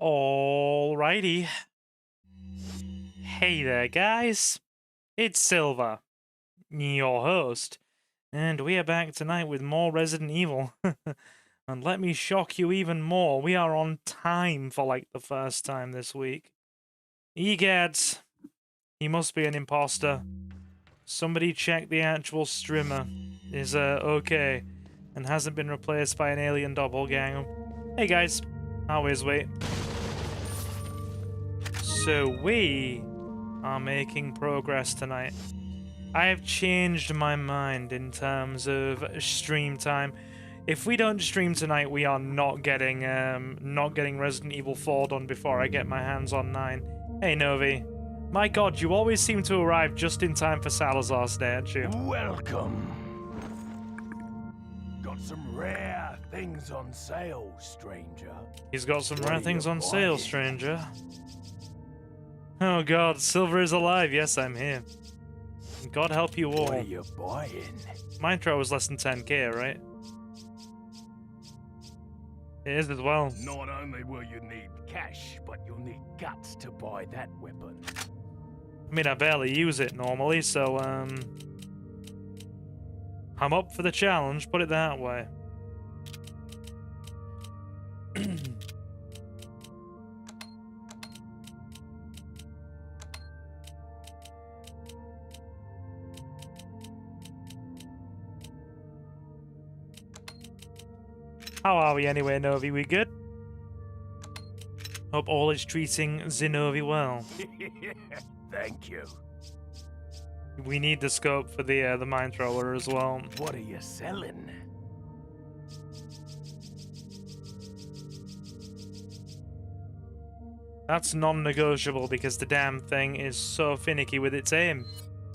Alrighty. Hey there, guys. It's Silver, your host, and we are back tonight with more Resident Evil. And let me shock you even more, we are on time for like the first time this week. Egads, he must be an imposter. Somebody check the actual streamer is okay and hasn't been replaced by an alien doppelganger. Hey guys, how is we? So we are making progress tonight. I have changed my mind in terms of stream time. If we don't stream tonight, we are not getting Resident Evil 4 done before I get my hands on 9. Hey Novi. My god, you always seem to arrive just in time for Salazar's day, aren't you? Welcome. Got some rare things on sale, stranger. He's got some rare things on sale, stranger. Oh god, Silver is alive. Yes, I'm here. God help you all. What are you buying? My intro was less than 10k, right? It is as well. Not only will you need cash, but you'll need guts to buy that weapon. I mean, I barely use it normally, so, I'm up for the challenge, put it that way. How are we anyway, Novi? We good? Hope all is treating Zenovi well. Thank you. We need the scope for the mine thrower as well. What are you selling? That's non-negotiable because the damn thing is so finicky with its aim.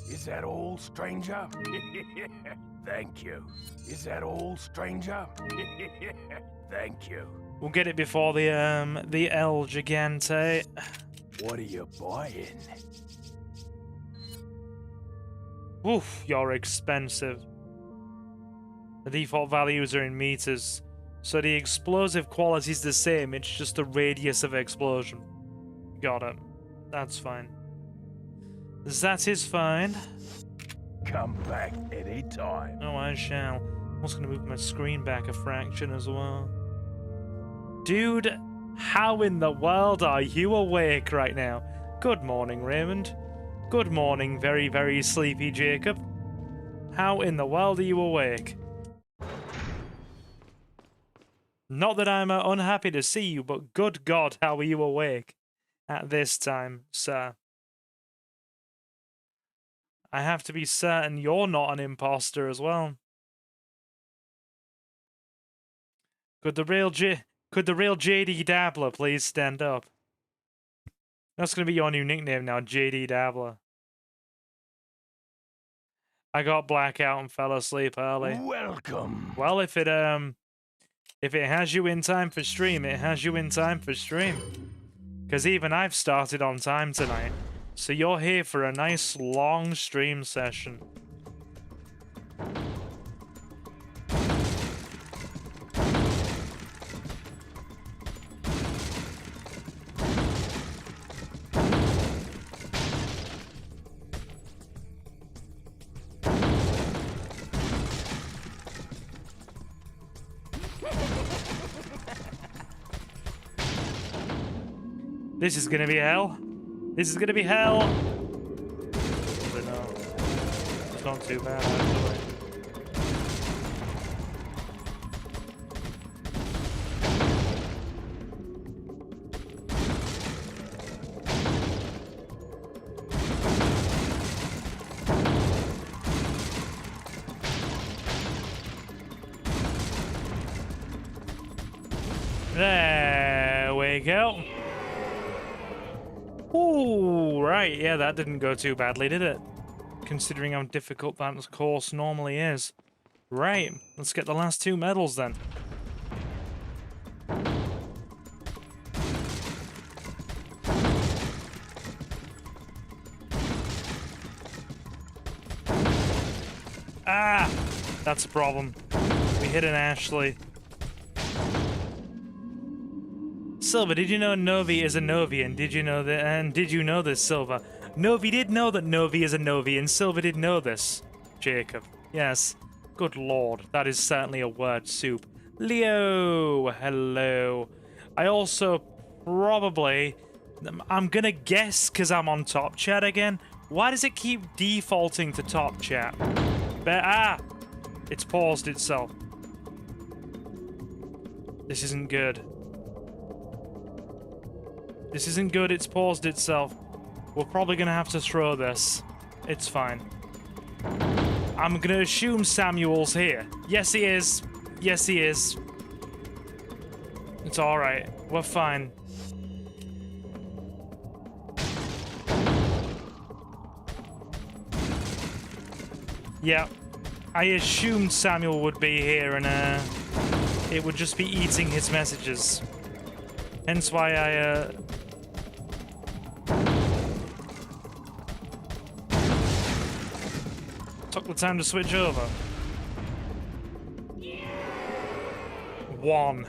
Is that all, stranger? Thank you. Is that all, stranger? Thank you. We'll get it before the El Gigante. What are you buying? Oof, you're expensive. The default values are in meters, so the explosive quality is the same, it's just the radius of explosion. Got it. That's fine. That is fine. Come back anytime. Oh, I shall. I'm also going to move my screen back a fraction as well. Dude, how in the world are you awake right now? Good morning, Raymond. Good morning, very, very sleepy Jacob. How in the world are you awake? Not that I'm unhappy to see you, but good God, how are you awake at this time, sir? I have to be certain you're not an imposter as well. Could the real JD Dabbler please stand up? That's gonna be your new nickname now, JD Dabbler. I got blackout and fell asleep early. Welcome. Well, if it has you in time for stream, it has you in time for stream. 'Cause even I've started on time tonight. So you're here for a nice long stream session. This is gonna be hell. This is gonna be hell. But no, it's not too bad actually. There we go. Ooh, right, yeah, that didn't go too badly, did it? Considering how difficult that course normally is. Right, let's get the last 2 medals then. Ah! That's a problem. We hit an Ashley. Silver, did you know Novi is a Novi, and did you know that? And did you know this, Silver? Novi did know that Novi is a Novi, and Silver did know this. Jacob, yes. Good lord, that is certainly a word soup. Leo, hello. I also probably, I'm gonna guess because I'm on top chat again. Why does it keep defaulting to top chat? It's paused itself. This isn't good. This isn't good, it's paused itself. We're probably gonna have to throw this. It's fine. I'm gonna assume Samuel's here. Yes, he is. Yes, he is. It's alright. We're fine. Yeah. I assumed Samuel would be here and it would just be eating his messages. Hence why I took the time to switch over. One.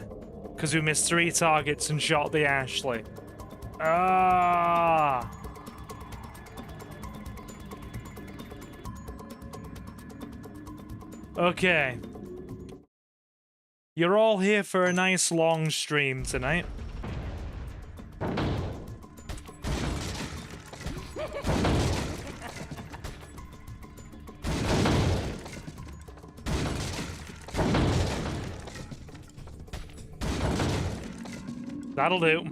Because we missed 3 targets and shot the Ashley. Ah. Okay. You're all here for a nice long stream tonight. That'll do.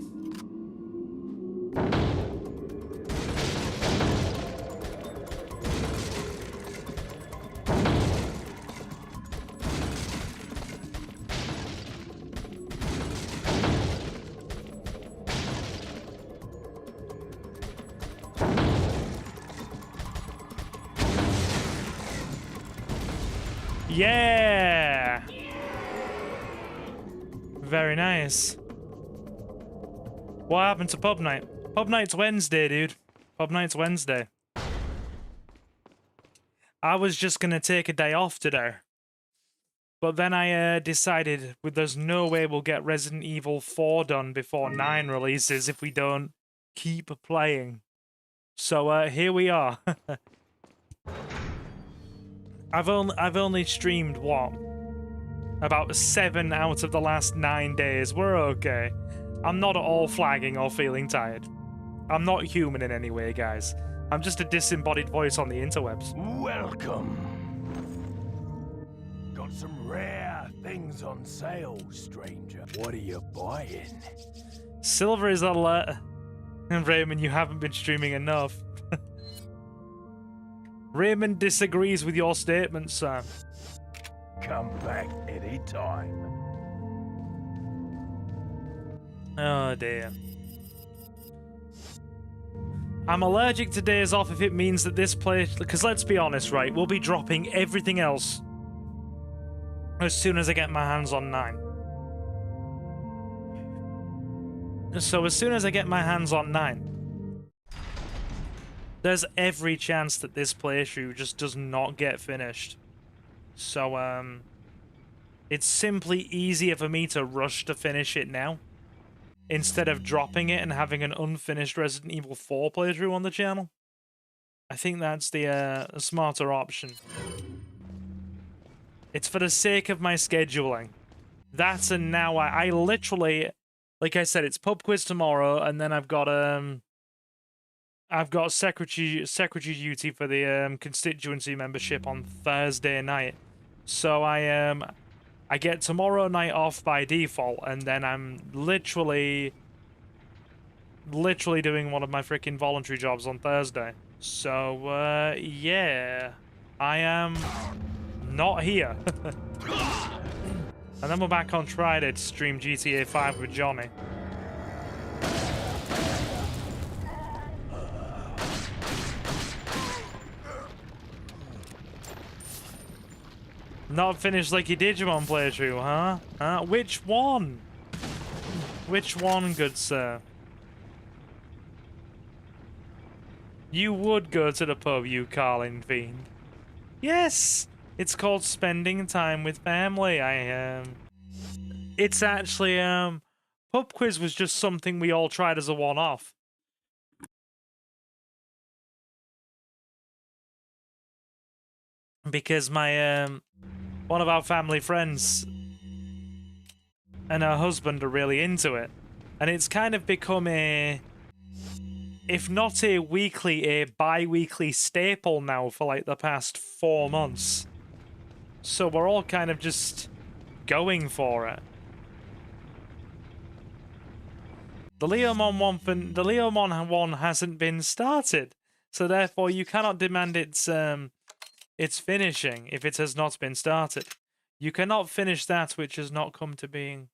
Yeah! Very nice. What happened to pub night? Pub night's Wednesday, dude. Pub night's Wednesday. I was just gonna take a day off today. But then I decided there's no way we'll get Resident Evil 4 done before 9 releases if we don't keep playing. So here we are. I've only streamed what? About 7 out of the last 9 days. We're okay. I'm not at all flagging or feeling tired. I'm not human in any way, guys. I'm just a disembodied voice on the interwebs. Welcome. Got some rare things on sale, stranger. What are you buying? Silver is alert. And Raymond, you haven't been streaming enough. Raymond disagrees with your statement, sir. Come back anytime. Oh dear. I'm allergic to days off if it means that this place... Because let's be honest, right? We'll be dropping everything else as soon as I get my hands on 9. So as soon as I get my hands on 9, there's every chance that this playthrough just does not get finished. So, it's simply easier for me to rush to finish it now, instead of dropping it and having an unfinished Resident Evil 4 playthrough on the channel. I think that's the smarter option. It's for the sake of my scheduling. That and now I literally, like I said, it's pub quiz tomorrow, and then I've got secretary duty for the constituency membership on Thursday night. So I get tomorrow night off by default, and then I'm literally doing one of my freaking voluntary jobs on Thursday. So yeah, I am not here. And then we're back on Friday to stream GTA 5 with Johnny. Not finished like your Digimon playthrough, huh? Huh? Which one? Which one, good sir? You would go to the pub, you Carlin fiend. Yes! It's called spending time with family. It's actually, Pub quiz was just something we all tried as a one-off. Because my one of our family friends and her husband are really into it, and it's kind of become a, if not a weekly, a bi-weekly staple now for like the past 4 months. So we're all kind of just going for it. The Leomon one hasn't been started, so therefore you cannot demand its finishing if it has not been started. You cannot finish that which has not come to being.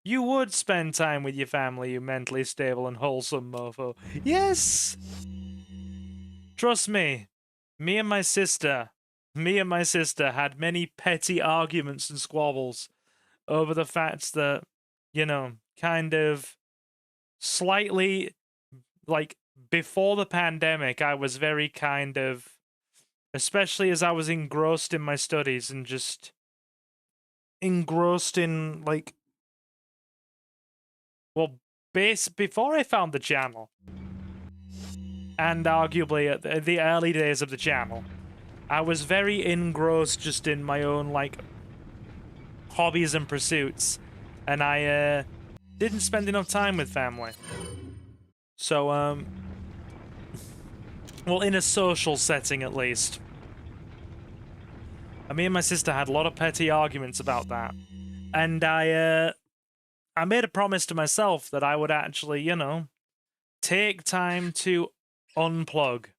You would spend time with your family, you mentally stable and wholesome mofo. Yes! Trust me, me and my sister had many petty arguments and squabbles over the fact that, you know, kind of slightly, like, before the pandemic, I was very kind of, especially as I was engrossed in my studies and just engrossed in, like, well, before I found the channel, and arguably at the early days of the channel, I was very engrossed just in my own, like, hobbies and pursuits, and I didn't spend enough time with family. So, well, in a social setting at least. And me and my sister had a lot of petty arguments about that, and I made a promise to myself that I would actually, you know, take time to unplug.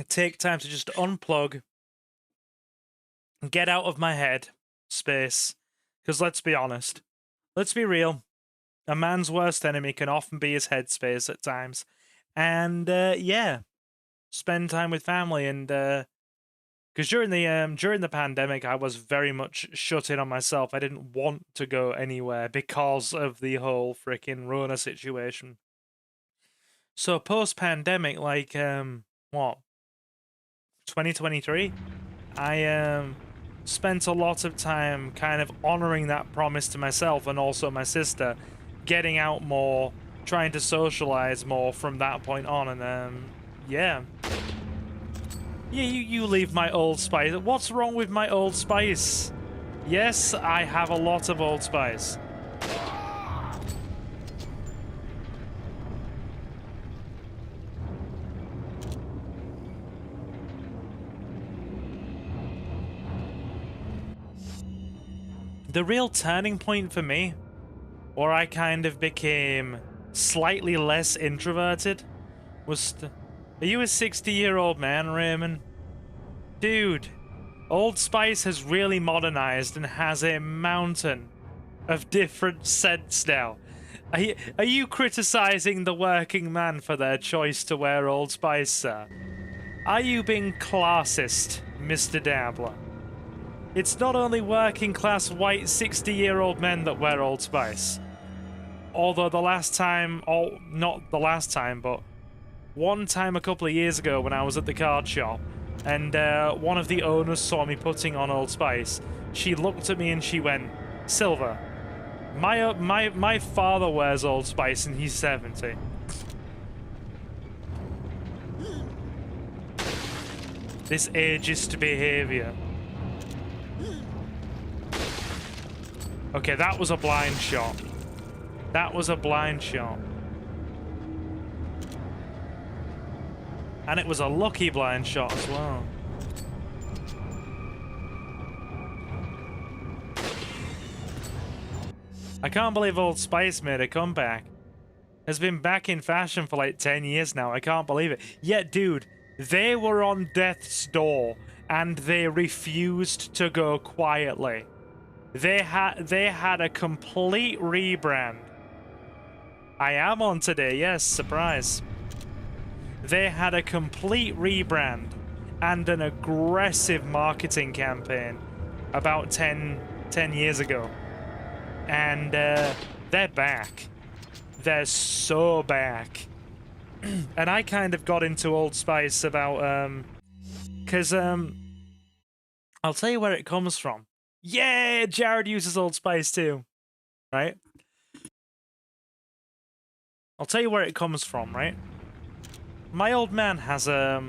Take time to just unplug and get out of my head space. Because let's be honest, let's be real, a man's worst enemy can often be his headspace at times. And yeah, spend time with family. And because during the pandemic, I was very much shut in on myself. I didn't want to go anywhere because of the whole freaking Rona situation. So post-pandemic, like what, 2023, I spent a lot of time kind of honoring that promise to myself and also my sister, getting out more, trying to socialize more from that point on. And yeah. Yeah, you leave my Old Spice. What's wrong with my Old Spice? Yes, I have a lot of Old Spice. The real turning point for me, where I kind of became slightly less introverted, was... Are you a 60-year-old man, Raymond? Dude, Old Spice has really modernized and has a mountain of different scents now. Are you criticizing the working man for their choice to wear Old Spice, sir? Are you being classist, Mr. Dabbler? It's not only working-class white 60-year-old men that wear Old Spice. Although the last time, oh, not the last time, but one time a couple of years ago when I was at the card shop, and one of the owners saw me putting on Old Spice, she looked at me and she went, "Silver, my father wears Old Spice and he's 70. This ageist behavior." Okay, that was a blind shot. That was a blind shot. And it was a lucky blind shot as well. I can't believe Old Spice made a comeback. It's been back in fashion for like 10 years now. I can't believe it. Yet, dude, they were on death's door and they refused to go quietly. They had a complete rebrand. I am on today, yes, surprise. They had a complete rebrand and an aggressive marketing campaign about 10 years ago. And they're back. They're so back. And I kind of got into Old Spice about Because, I'll tell you where it comes from. Yeah, Jared uses Old Spice too, right? I'll tell you where it comes from, right? My old man has a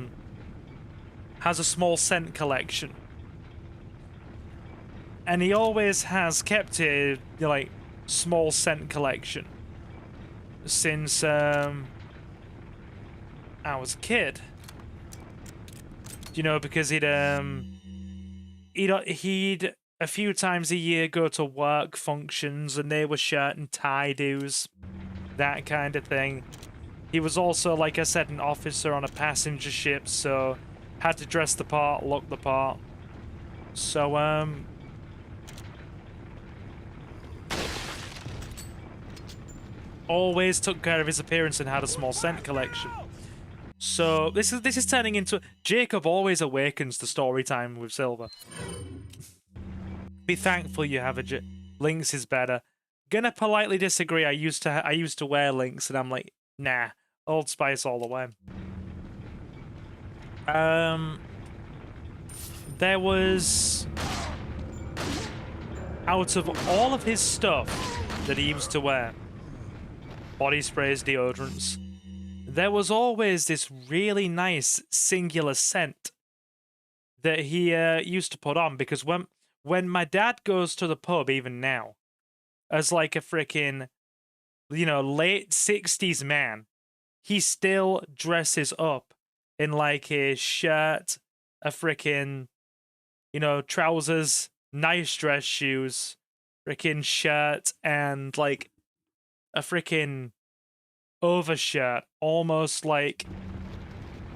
small scent collection. And he always has kept a, like, small scent collection since, I was a kid. You know, because he'd a few times a year go to work functions and they were shirt and tie dues, that kind of thing. He was also, like I said, an officer on a passenger ship, so had to dress the part, look the part. So, always took care of his appearance and had a small scent collection. So this is turning into Jacob always awakens to story time with Silver. Be thankful you have a Lynx is better. Gonna politely disagree. I used to wear Lynx and I'm like, nah, Old Spice all the way. There was, out of all of his stuff that he used to wear, body sprays, deodorants, there was always this really nice singular scent that he used to put on, because when my dad goes to the pub, even now, as like a freaking, you know, late 60s man, he still dresses up in like a shirt, a freaking, you know, trousers, nice dress shoes, freaking shirt, and like a freaking overshirt, almost like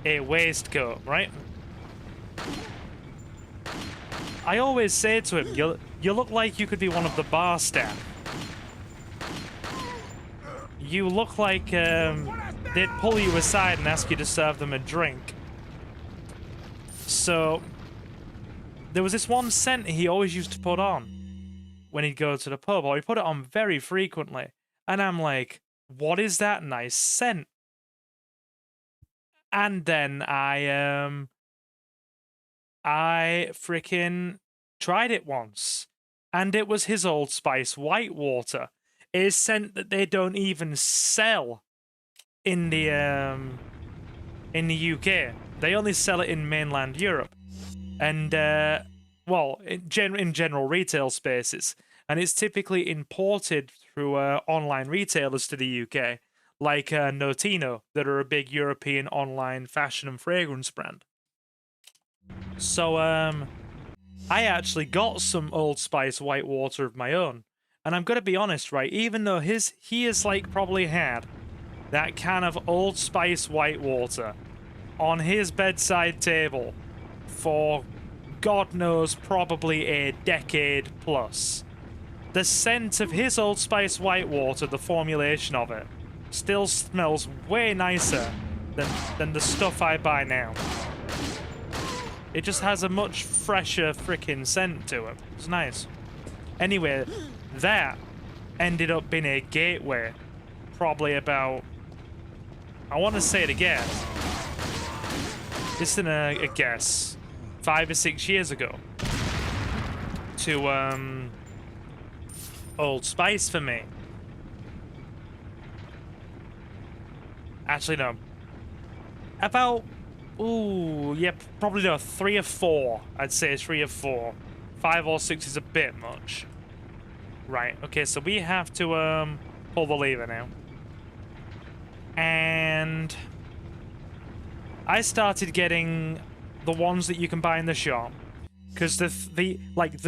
a waistcoat, right? I always say to him, you look like you could be one of the bar staff. You look like they'd pull you aside and ask you to serve them a drink. So there was this one scent he always used to put on when he'd go to the pub, or he put it on very frequently. And I'm like, what is that nice scent? And then I freaking tried it once, and it was his Old Spice Whitewater, a scent that they don't even sell in the UK. They only sell it in mainland Europe, and well, in general retail spaces, and it's typically imported through online retailers to the UK, like Notino, that are a big European online fashion and fragrance brand. So, I actually got some Old Spice Whitewater of my own. And I'm gonna be honest, right, even though he has, like, probably had that can of Old Spice Whitewater on his bedside table for, God knows, probably a decade plus, the scent of his Old Spice Whitewater, the formulation of it, still smells way nicer than the stuff I buy now. It just has a much fresher freaking scent to it. It's nice. Anyway, that ended up being a gateway probably about, I want to say it again, this isn't a guess, 5 or 6 years ago, to Old Spice for me. Actually, no. About, ooh, yeah, probably no, 3 or 4. I'd say 3 or 4. 5 or 6 is a bit much. Right, okay, so we have to pull the lever now. And I started getting the ones that you can buy in the shop, because the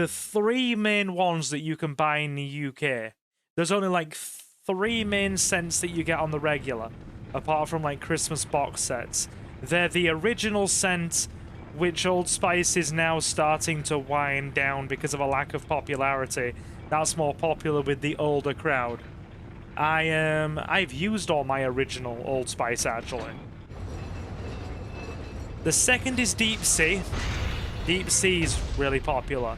3 main ones that you can buy in the UK, there's only like 3 main scents that you get on the regular, apart from like Christmas box sets. They're the original scent, which Old Spice is now starting to wind down because of a lack of popularity. That's more popular with the older crowd. I've used all my original Old Spice, actually. The second is Deep Sea. Deep Sea is really popular.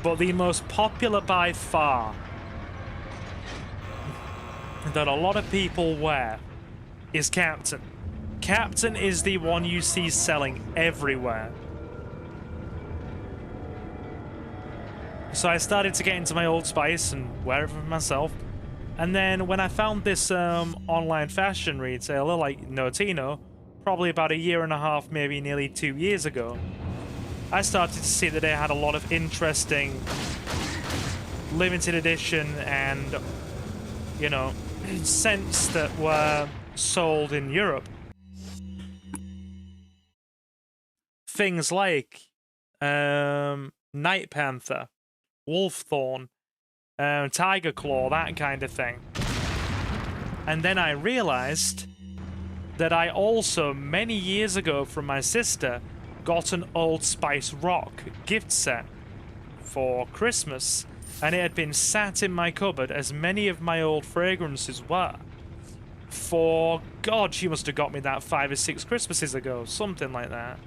But the most popular by far that a lot of people wear is Captain. Captain is the one you see selling everywhere. So I started to get into my Old Spice and wear it for myself. And then when I found this online fashion retailer like Notino, probably about 1.5 years, maybe nearly 2 years ago, I started to see that they had a lot of interesting limited edition and, you know, scents that were sold in Europe. Things like Night Panther, Wolfthorn, Tiger Claw, that kind of thing. And then I realized that I also, many years ago from my sister, got an Old Spice Rock gift set for Christmas, and it had been sat in my cupboard, as many of my old fragrances were, for, God, she must have got me that 5 or 6 Christmases ago, something like that.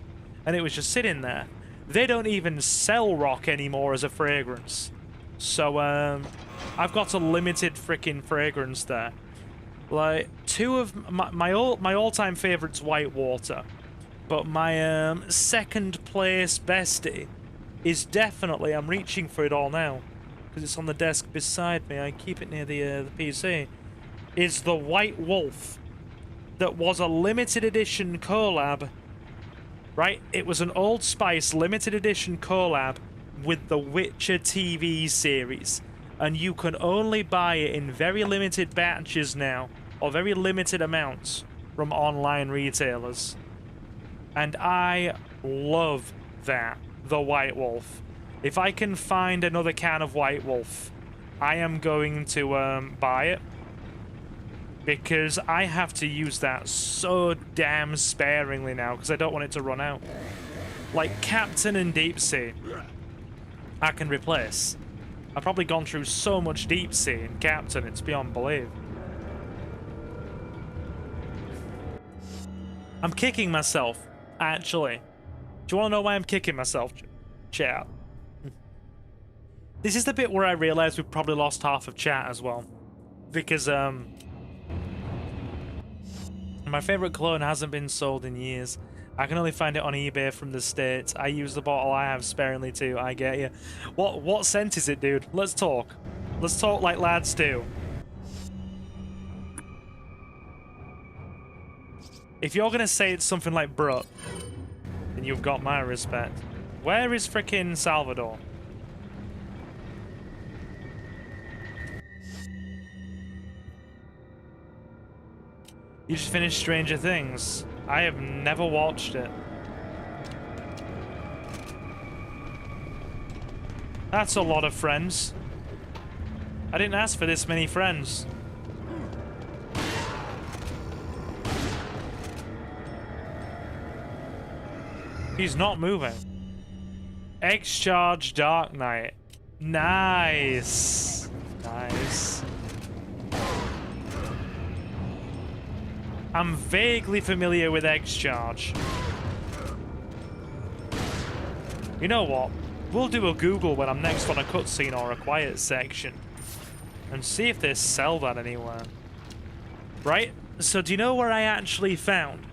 And it was just sitting there. They don't even sell Rock anymore as a fragrance. So, I've got a limited freaking fragrance there. Like, 2 of my all-time favorites, Whitewater. But my second place bestie is definitely, I'm reaching for it all now, because it's on the desk beside me, I keep it near the PC, is the White Wolf, that was a limited edition collab, right? It was an Old Spice limited edition collab with the Witcher TV series, and you can only buy it in very limited batches now, or very limited amounts, from online retailers. And I love that, the White Wolf. If I can find another can of White Wolf, I am going to buy it, because I have to use that so damn sparingly now, because I don't want it to run out. Like Captain and Deep Sea, I can replace. I've probably gone through so much Deep Sea in Captain, it's beyond belief. I'm kicking myself, actually. Do you want to know why I'm kicking myself, chat? This is the bit where I realised we've probably lost half of chat as well. Because, my favourite cologne hasn't been sold in years. I can only find it on eBay from the States. I use the bottle I have sparingly too, I get you. What scent is it, dude? Let's talk. Let's talk like lads do. If you're gonna say it's something like Brut, then you've got my respect. Where is frickin' Salvador? You just finished Stranger Things. I have never watched it. That's a lot of friends. I didn't ask for this many friends. He's not moving. X-Charge Dark Knight. Nice. Nice. I'm vaguely familiar with X-Charge. You know what? We'll do a Google when I'm next on a cutscene or a quiet section, and see if they sell that anywhere. Right? So do you know where I actually found?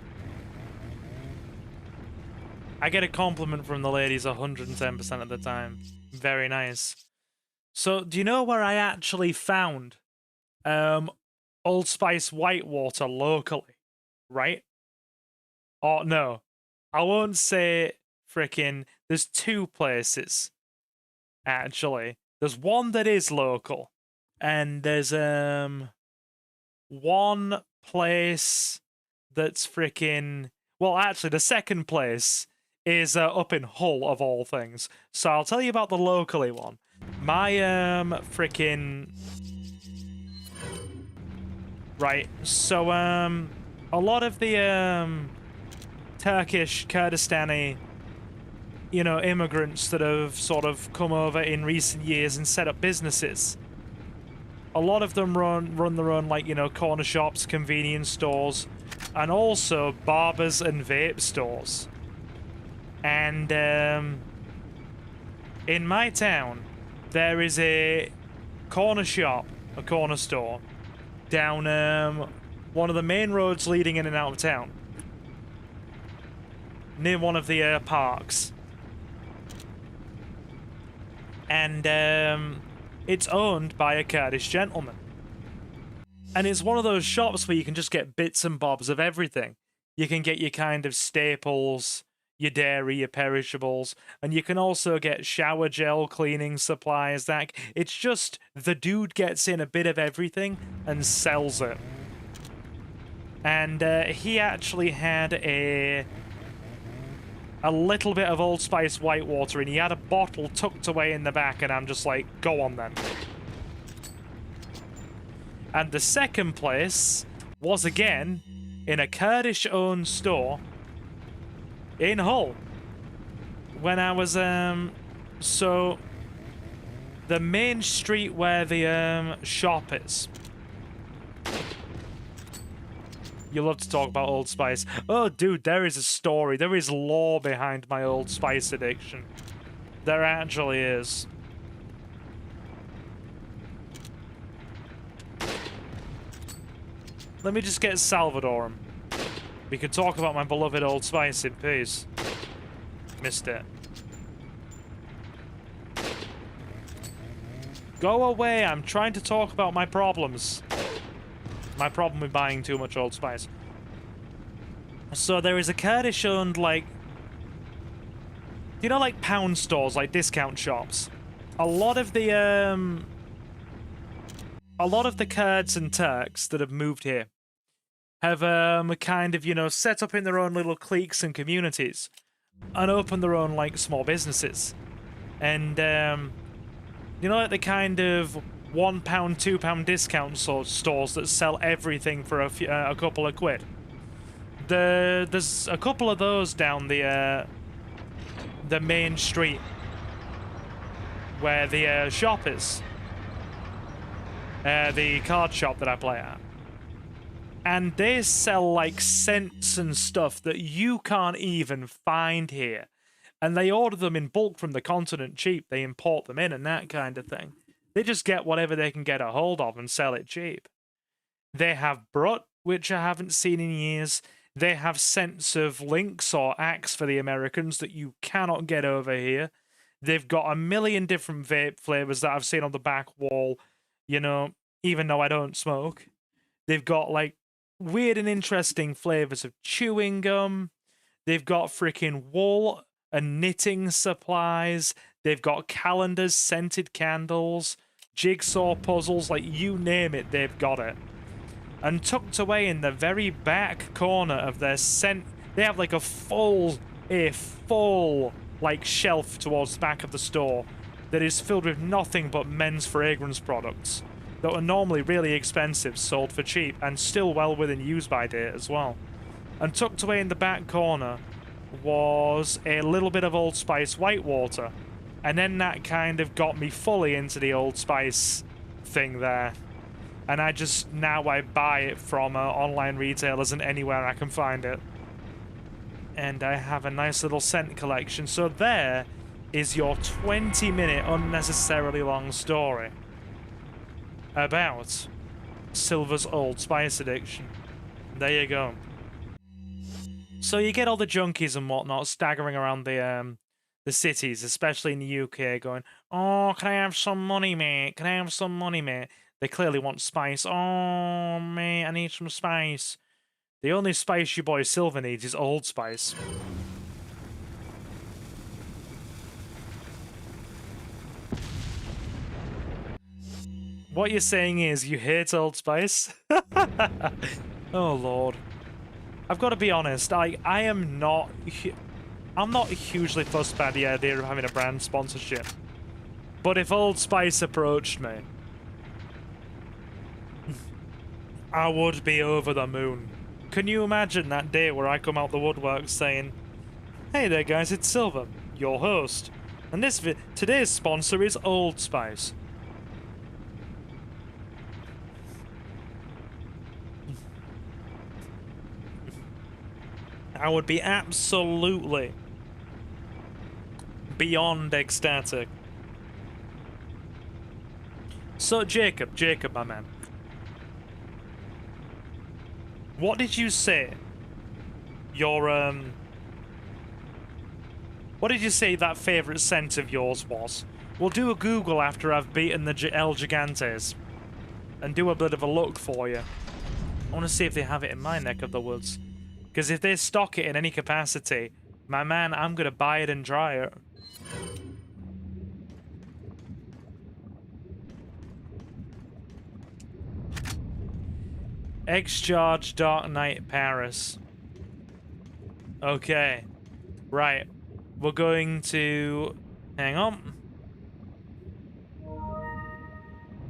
I get a compliment from the ladies 110% of the time. Very nice. So do you know where I actually found Old Spice Whitewater locally, right? Or no, I won't say frickin'. There's 2 places, actually. There's one that is local, and there's one place that's frickin'. Well, actually, the second place is up in Hull, of all things. So I'll tell you about the locally one. My frickin'. Right, so, a lot of the, Turkish, Kurdistani, you know, immigrants that have sort of come over in recent years and set up businesses, a lot of them run their own, like, you know, corner shops, convenience stores, and also barbers and vape stores. And, in my town, there is a corner shop, a corner store, down one of the main roads leading in and out of town, near one of the parks. And it's owned by a Kurdish gentleman. And it's one of those shops where you can just get bits and bobs of everything. You can get your kind of staples, your dairy, your perishables, and you can also get shower gel, cleaning supplies. That it's just the dude gets in a bit of everything and sells it. And he actually had a little bit of Old Spice Whitewater, and he had a bottle tucked away in the back, and I'm just like, go on then. And the second place was again in a Kurdish-owned store in Hull. When I was, so the main street where the shop is. You love to talk about Old Spice. Oh, dude, there is a story. There is lore behind my Old Spice addiction. There actually is. Let me just get Salvador. We could talk about my beloved Old Spice in peace. Missed it. Go away, I'm trying to talk about my problems. My problem with buying too much Old Spice. So there is a Kurdish-owned, like... You know, like pound stores, like discount shops? A lot of the Kurds and Turks that have moved here have kind of, you know, set up in their own little cliques and communities and opened their own, like, small businesses. And, you know, like the kind of £1, £2 discount stores that sell everything for a couple of quid. There's a couple of those down the main street where the shop is. The card shop that I play at. And they sell, like, scents and stuff that you can't even find here. And they order them in bulk from the continent cheap. They import them in and that kind of thing. They just get whatever they can get a hold of and sell it cheap. They have Brut, which I haven't seen in years. They have scents of Lynx or Axe for the Americans that you cannot get over here. They've got a million different vape flavors that I've seen on the back wall, you know, even though I don't smoke. They've got, like, weird and interesting flavors of chewing gum. They've got freaking wool and knitting supplies. They've got calendars, scented candles, jigsaw puzzles, like, you name it, they've got it. And tucked away in the very back corner of their scent, they have, like, a full, like, shelf towards the back of the store that is filled with nothing but men's fragrance products that are normally really expensive, sold for cheap, and still well within use-by date as well. And tucked away in the back corner was a little bit of Old Spice Whitewater. And then that kind of got me fully into the Old Spice thing there. And now I buy it from online retailers and anywhere I can find it. And I have a nice little scent collection. So there is your 20-minute unnecessarily long story about Silver's Old Spice addiction. There you go. So you get all the junkies and whatnot staggering around the cities, especially in the UK, going, "Oh, can I have some money, mate? Can I have some money, mate?" They clearly want spice. "Oh, mate, I need some spice." The only spice your boy Silver needs is Old Spice. What you're saying is you hate Old Spice? Oh, Lord. I've got to be honest, I'm not hugely fussed by the idea of having a brand sponsorship. But if Old Spice approached me, I would be over the moon. Can you imagine that day where I come out the woodwork saying, "Hey there guys, it's Silver, your host, and today's sponsor is Old Spice." I would be absolutely beyond ecstatic. So Jacob, my man. What did you say what did you say that favourite scent of yours was? We'll do a Google after I've beaten the El Gigantes. And do a bit of a look for you. I want to see if they have it in my neck of the woods. Because if they stock it in any capacity, my man, I'm going to buy it and try it. X-Charge Dark Knight Paris. Okay. Right. We're going to... Hang on.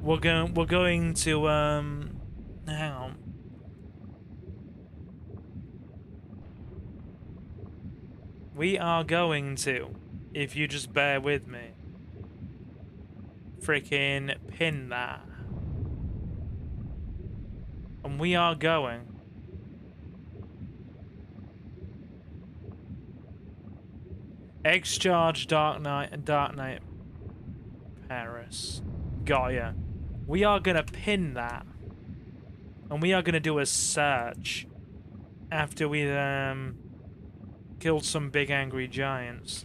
We're going to, hang on. We are going to, if you just bear with me, freaking pin that. And we are going. X-Charge Dark Knight Paris. Got ya. We are gonna pin that. And we are gonna do a search after we killed some big angry giants.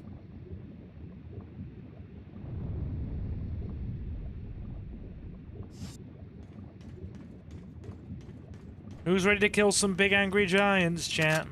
Who's ready to kill some big angry giants, chat?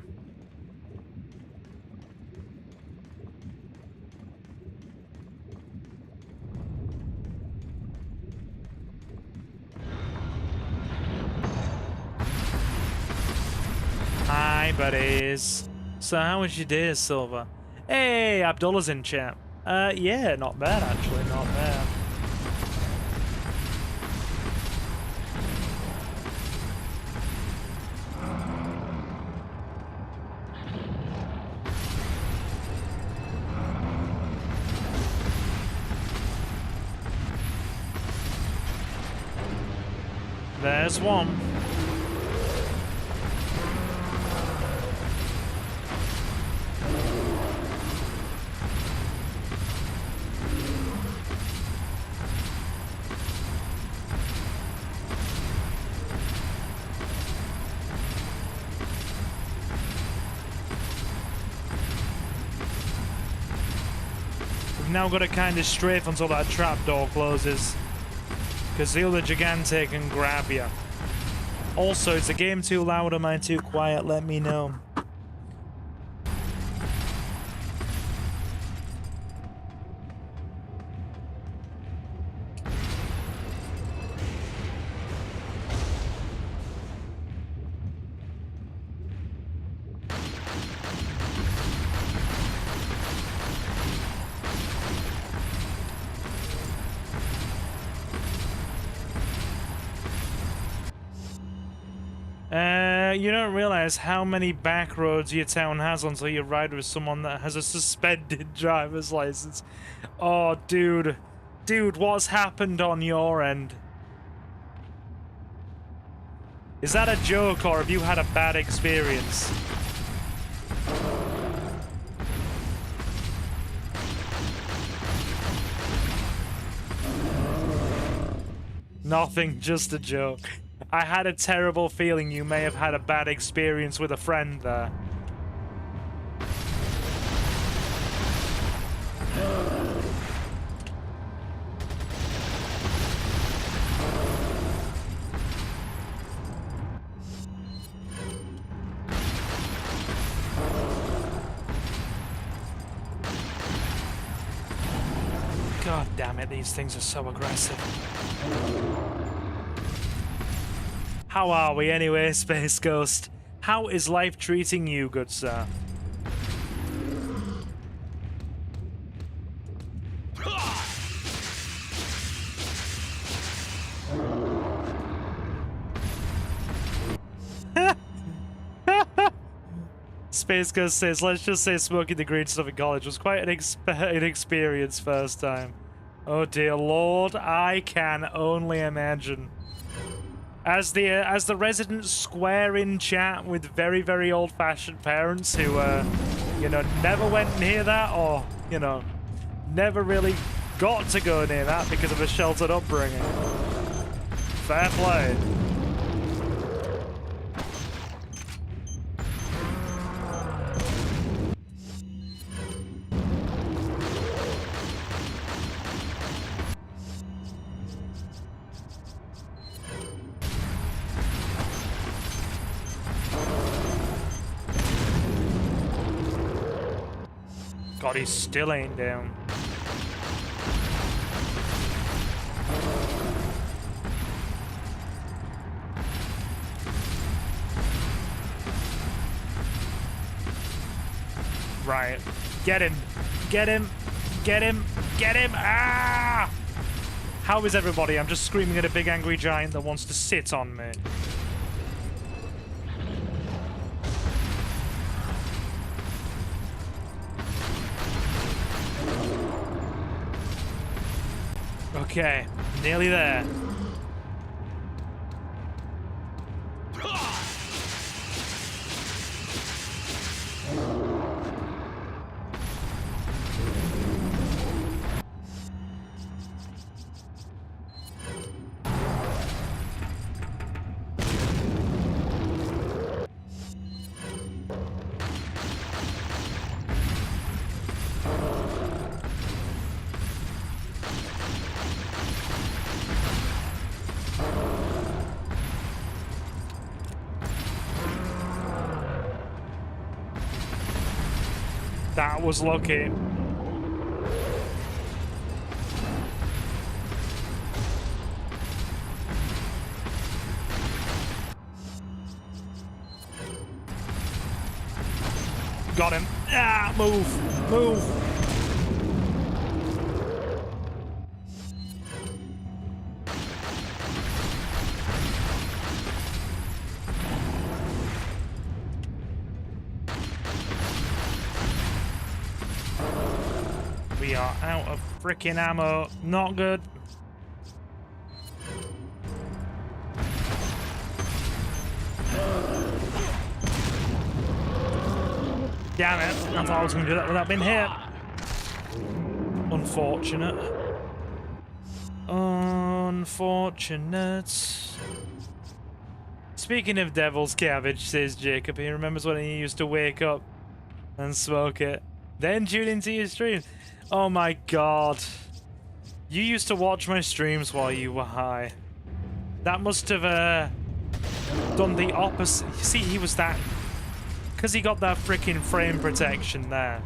Hi, buddies. So how was your day, Silver? Hey, Abdullah's in chat. Yeah, not bad, actually, not bad. There's one. We've now got to kind of strafe until that trapdoor closes. Because the other Gigante can grab you. Also, is the game too loud or am I too quiet? Let me know. You don't realize how many back roads your town has until you ride with someone that has a suspended driver's license. Oh, dude. Dude, what's happened on your end? Is that a joke or have you had a bad experience? Nothing, just a joke. I had a terrible feeling you may have had a bad experience with a friend there. God damn it, these things are so aggressive. How are we anyway, Space Ghost? How is life treating you, good sir? Space Ghost says, let's just say smoking the green stuff in college was quite an experience first time. Oh dear lord, I can only imagine. As the resident square in chat with very, very old-fashioned parents who, you know, never went near that or, you know, never really got to go near that because of a sheltered upbringing. Fair play. God, he still ain't down. Right. Get him. Get him. Get him. Get him. Ah! How is everybody? I'm just screaming at a big angry giant that wants to sit on me. Okay. Nearly there. That was lucky. Got him. Ah, move. Move. We are out of freaking ammo. Not good. Damn it. I thought I was going to do that without being hit. Unfortunate. Unfortunate. Speaking of devil's cabbage, says Jacob, he remembers when he used to wake up and smoke it, then tune into your streams. Oh my god. You used to watch my streams while you were high. That must have done the opposite. You see, he was that... Because he got that freaking frame protection there.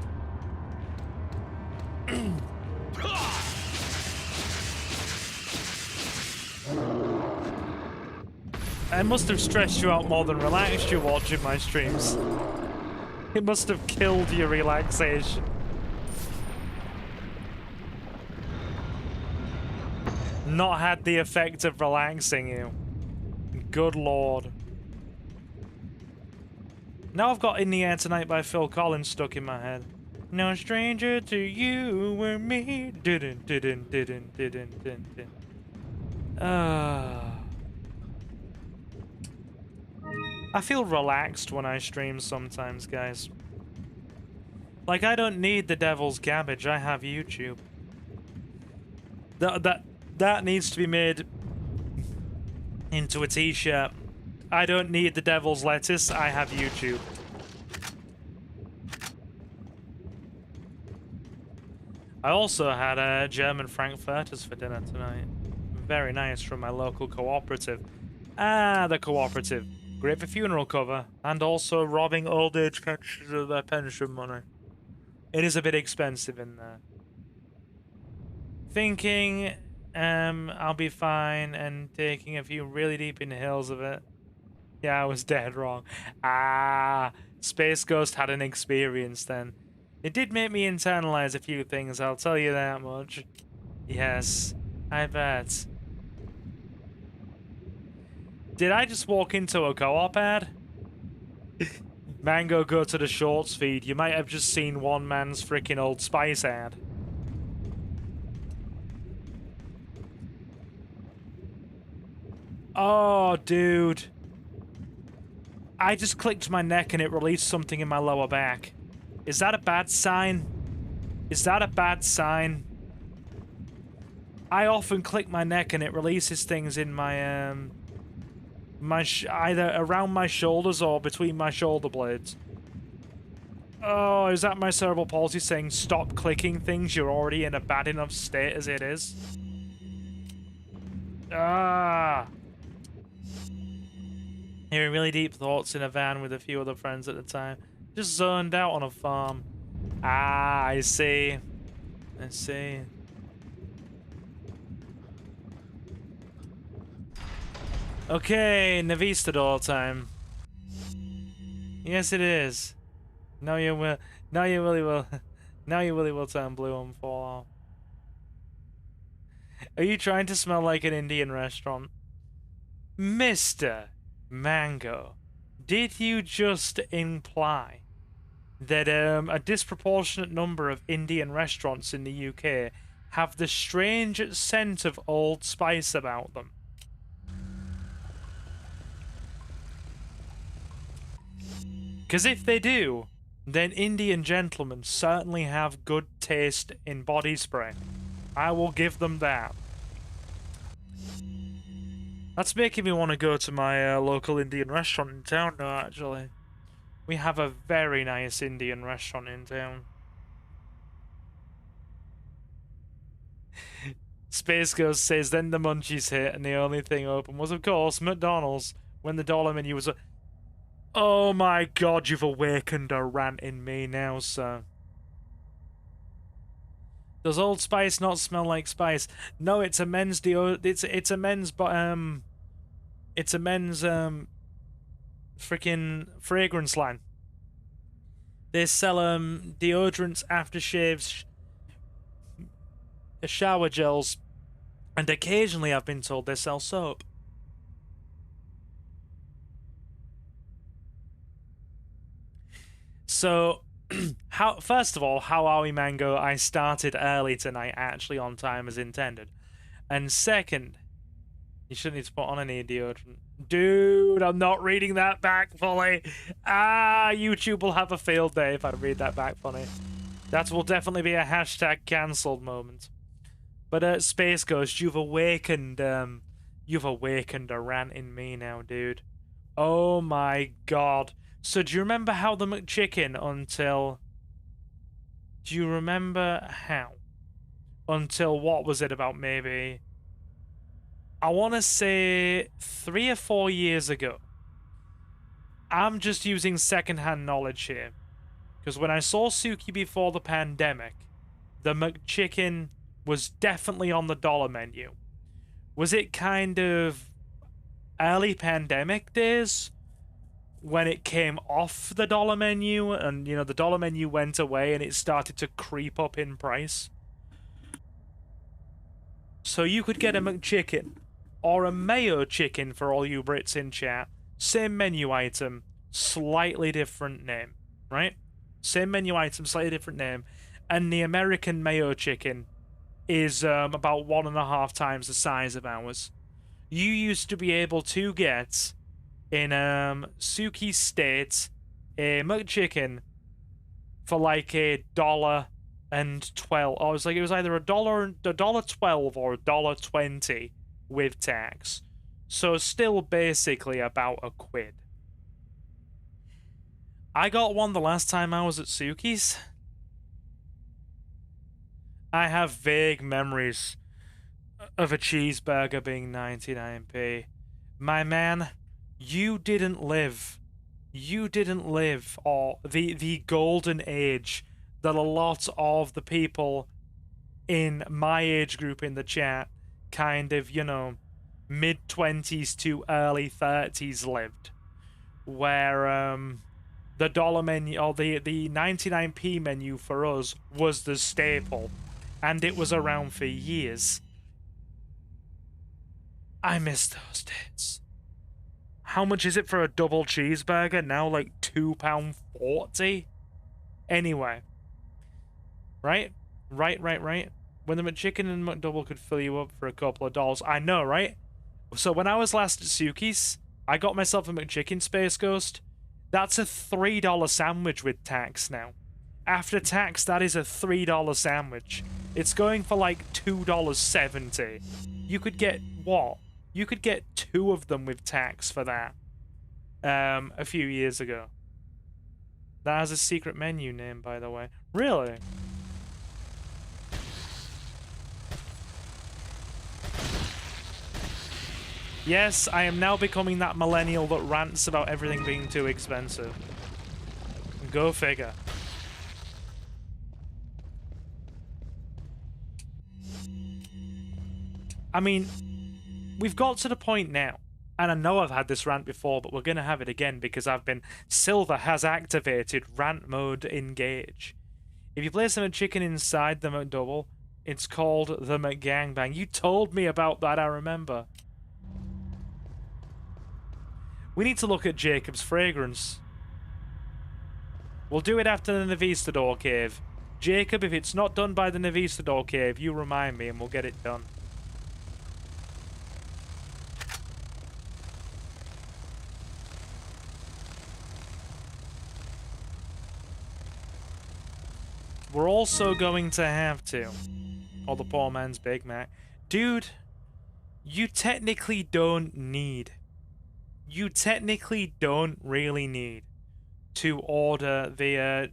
It must have stressed you out more than relaxed you watching my streams. It must have killed your relaxation. Not had the effect of relaxing you. Good lord. Now I've got In the Air Tonight by Phil Collins stuck in my head. No stranger to you or me. I feel relaxed when I stream sometimes, guys. Like, I don't need the devil's cabbage, I have YouTube. That needs to be made into a t-shirt. I don't need the devil's lettuce, I have YouTube. I also had German Frankfurters for dinner tonight. Very nice, from my local cooperative. Ah, the cooperative. Great for funeral cover, and also robbing old age pensioners of their pension money. It is a bit expensive in there. Thinking I'll be fine, and taking a few really deep inhales of it. Yeah, I was dead wrong. Ah, Space Ghost had an experience then. It did make me internalize a few things, I'll tell you that much. Yes, I bet. Did I just walk into a co-op ad? Mango, go to the shorts feed. You might have just seen one man's freaking Old Spice ad. Oh, dude. I just clicked my neck and it released something in my lower back. Is that a bad sign? Is that a bad sign? I often click my neck and it releases things in my, either around my shoulders or between my shoulder blades. Oh, is that my cerebral palsy saying stop clicking things? You're already in a bad enough state as it is. Ah. Hearing really deep thoughts in a van with a few other friends at the time. Just zoned out on a farm. Ah, I see. I see. Okay, Navistador time. Yes, it is. Now you will. Now you really will. Now you really will turn blue and fall off. Are you trying to smell like an Indian restaurant? Mr. Mango, did you just imply that a disproportionate number of Indian restaurants in the UK have the strange scent of Old Spice about them? Because if they do, then Indian gentlemen certainly have good taste in body spray. I will give them that. That's making me want to go to my local Indian restaurant in town now, actually. We have a very nice Indian restaurant in town. Space Ghost says, then the munchies hit and the only thing open was, of course, McDonald's, when the dollar menu was... Oh my god, you've awakened a rant in me now, sir. Does Old Spice not smell like spice? No, it's a men's it's a men's it's a men's freaking fragrance line. They sell deodorants, aftershaves, shower gels, and occasionally I've been told they sell soap. So, first of all, how are we, Mango? I started early tonight, actually on time as intended. And second, you shouldn't need to put on any deodorant. Dude, I'm not reading that back fully. Ah, YouTube will have a field day if I read that back funny. That will definitely be a hashtag cancelled moment. But Space Ghost, you've awakened a rant in me now, dude. Oh my god. So do you remember how the McChicken until... Do you remember how? Until what was it about maybe... I want to say 3 or 4 years ago. I'm just using secondhand knowledge here. Because when I saw Suki before the pandemic, the McChicken was definitely on the dollar menu. Was it kind of early pandemic days when it came off the dollar menu and, you know, the dollar menu went away and it started to creep up in price? So you could get a McChicken or a mayo chicken for all you Brits in chat. Same menu item, slightly different name, right? Same menu item, slightly different name. And the American mayo chicken is about 1.5 times the size of ours. You used to be able to get in Suki State a McChicken for like $1.12. Or it was either $1.12 or $1.20 with tax. So still basically about a quid. I got one the last time I was at Suki's. I have vague memories of a cheeseburger being 99p. My man, you didn't live. You didn't live, or the golden age that a lot of the people in my age group in the chat, kind of, you know, mid-20s to early 30s lived, where the dollar menu, or the 99p menu for us was the staple, and it was around for years. I miss those days. How much is it for a double cheeseburger now? Like £2.40? Anyway. Right? Right. When the McChicken and McDouble could fill you up for a couple of dollars. I know, right? So when I was last at Suki's, I got myself a McChicken, Space Ghost. That's a $3 sandwich with tax now. After tax, that is a $3 sandwich. It's going for like $2.70. You could get what? You could get 2 of them with tax for that. A few years ago. That has a secret menu name, by the way. Really? Yes, I am now becoming that millennial that rants about everything being too expensive. Go figure. I mean, we've got to the point now, and I know I've had this rant before, but we're going to have it again because Silver has activated rant mode engage. If you place a chicken inside the McDouble, it's called the McGangbang. You told me about that, I remember. We need to look at Jacob's fragrance. We'll do it after the Navistador cave. Jacob, if it's not done by the Navistador cave, you remind me and we'll get it done. We're also going to have to. Or the poor man's Big Mac. Dude, you technically don't need. You technically don't really need to order the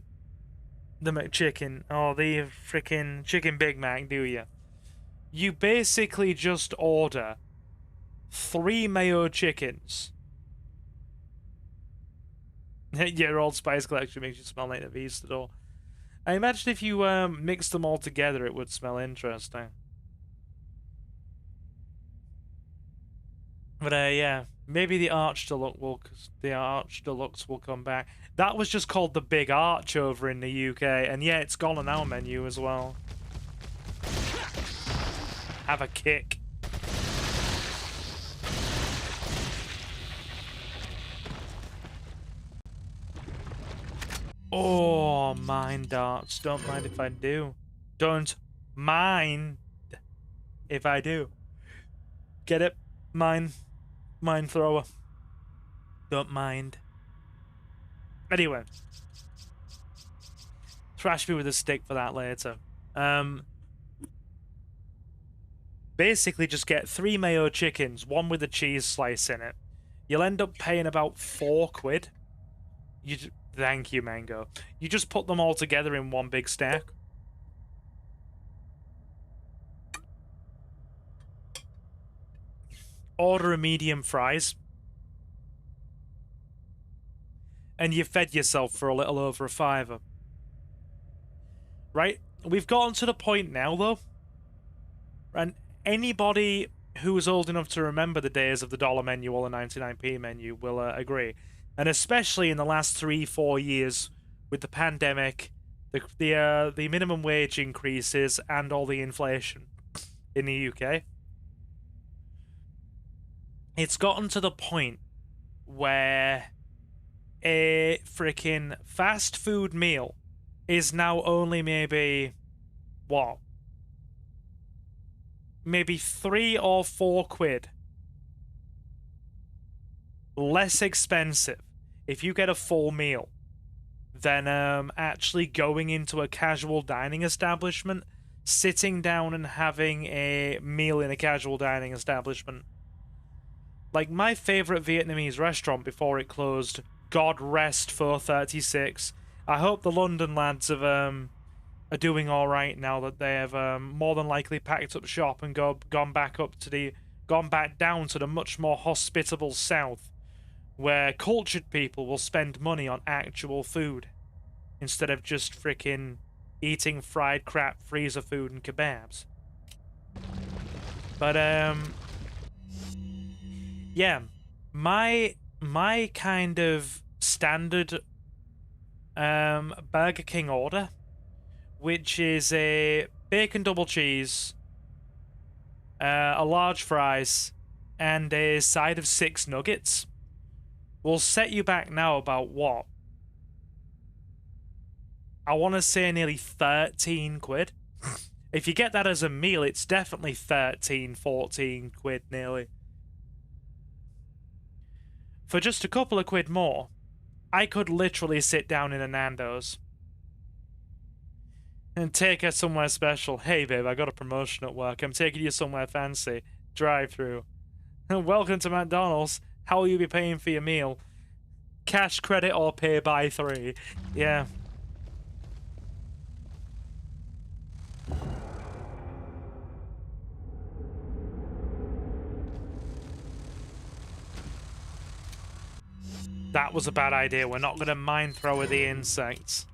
McChicken or the freaking Chicken Big Mac, do you? You basically just order 3 mayo chickens. Your Old Spice collection makes you smell like a Vistador. I imagine if you mix them all together, it would smell interesting. But yeah, maybe the Arch Deluxe will come back. That was just called the Big Arch over in the UK, and yeah, it's gone on our menu as well. Have a kick. Oh, mine darts. Don't mind if I do. Don't mind if I do. Get it? Mine thrower. Don't mind. Anyway. Thrash me with a stick for that later. Basically just get 3 mayo chickens, 1 with a cheese slice in it. You'll end up paying about 4 quid. Thank you, Mango. You just put them all together in one big stack. Order a medium fries. And you fed yourself for a little over a £5. Right? We've gotten to the point now, though. And anybody who is old enough to remember the days of the dollar menu or the 99p menu will agree. And especially in the last 3-4 years with the pandemic, the minimum wage increases and all the inflation in the UK. It's gotten to the point where a freaking fast food meal is now only maybe, what? Maybe 3 or 4 quid less expensive if you get a full meal than actually going into a casual dining establishment, sitting down and having a meal in a casual dining establishment. Like, my favorite Vietnamese restaurant before it closed, God rest 436. I hope the London lads have are doing all right now that they have more than likely packed up shop and gone back down to the much more hospitable south, where cultured people will spend money on actual food instead of just frickin' eating fried crap, freezer food, and kebabs. But yeah, my kind of standard Burger King order, which is a bacon double cheese, a large fries, and a side of 6 nuggets, will set you back now about what? I want to say nearly 13 quid. If you get that as a meal, it's definitely 13, 14 quid nearly. For just a couple of quid more, I could literally sit down in a Nando's and take her somewhere special. Hey babe, I got a promotion at work. I'm taking you somewhere fancy. Drive-through. Welcome to McDonald's. How will you be paying for your meal? Cash, credit, or pay by 3? Yeah. That was a bad idea. We're not going to mine thrower the insects.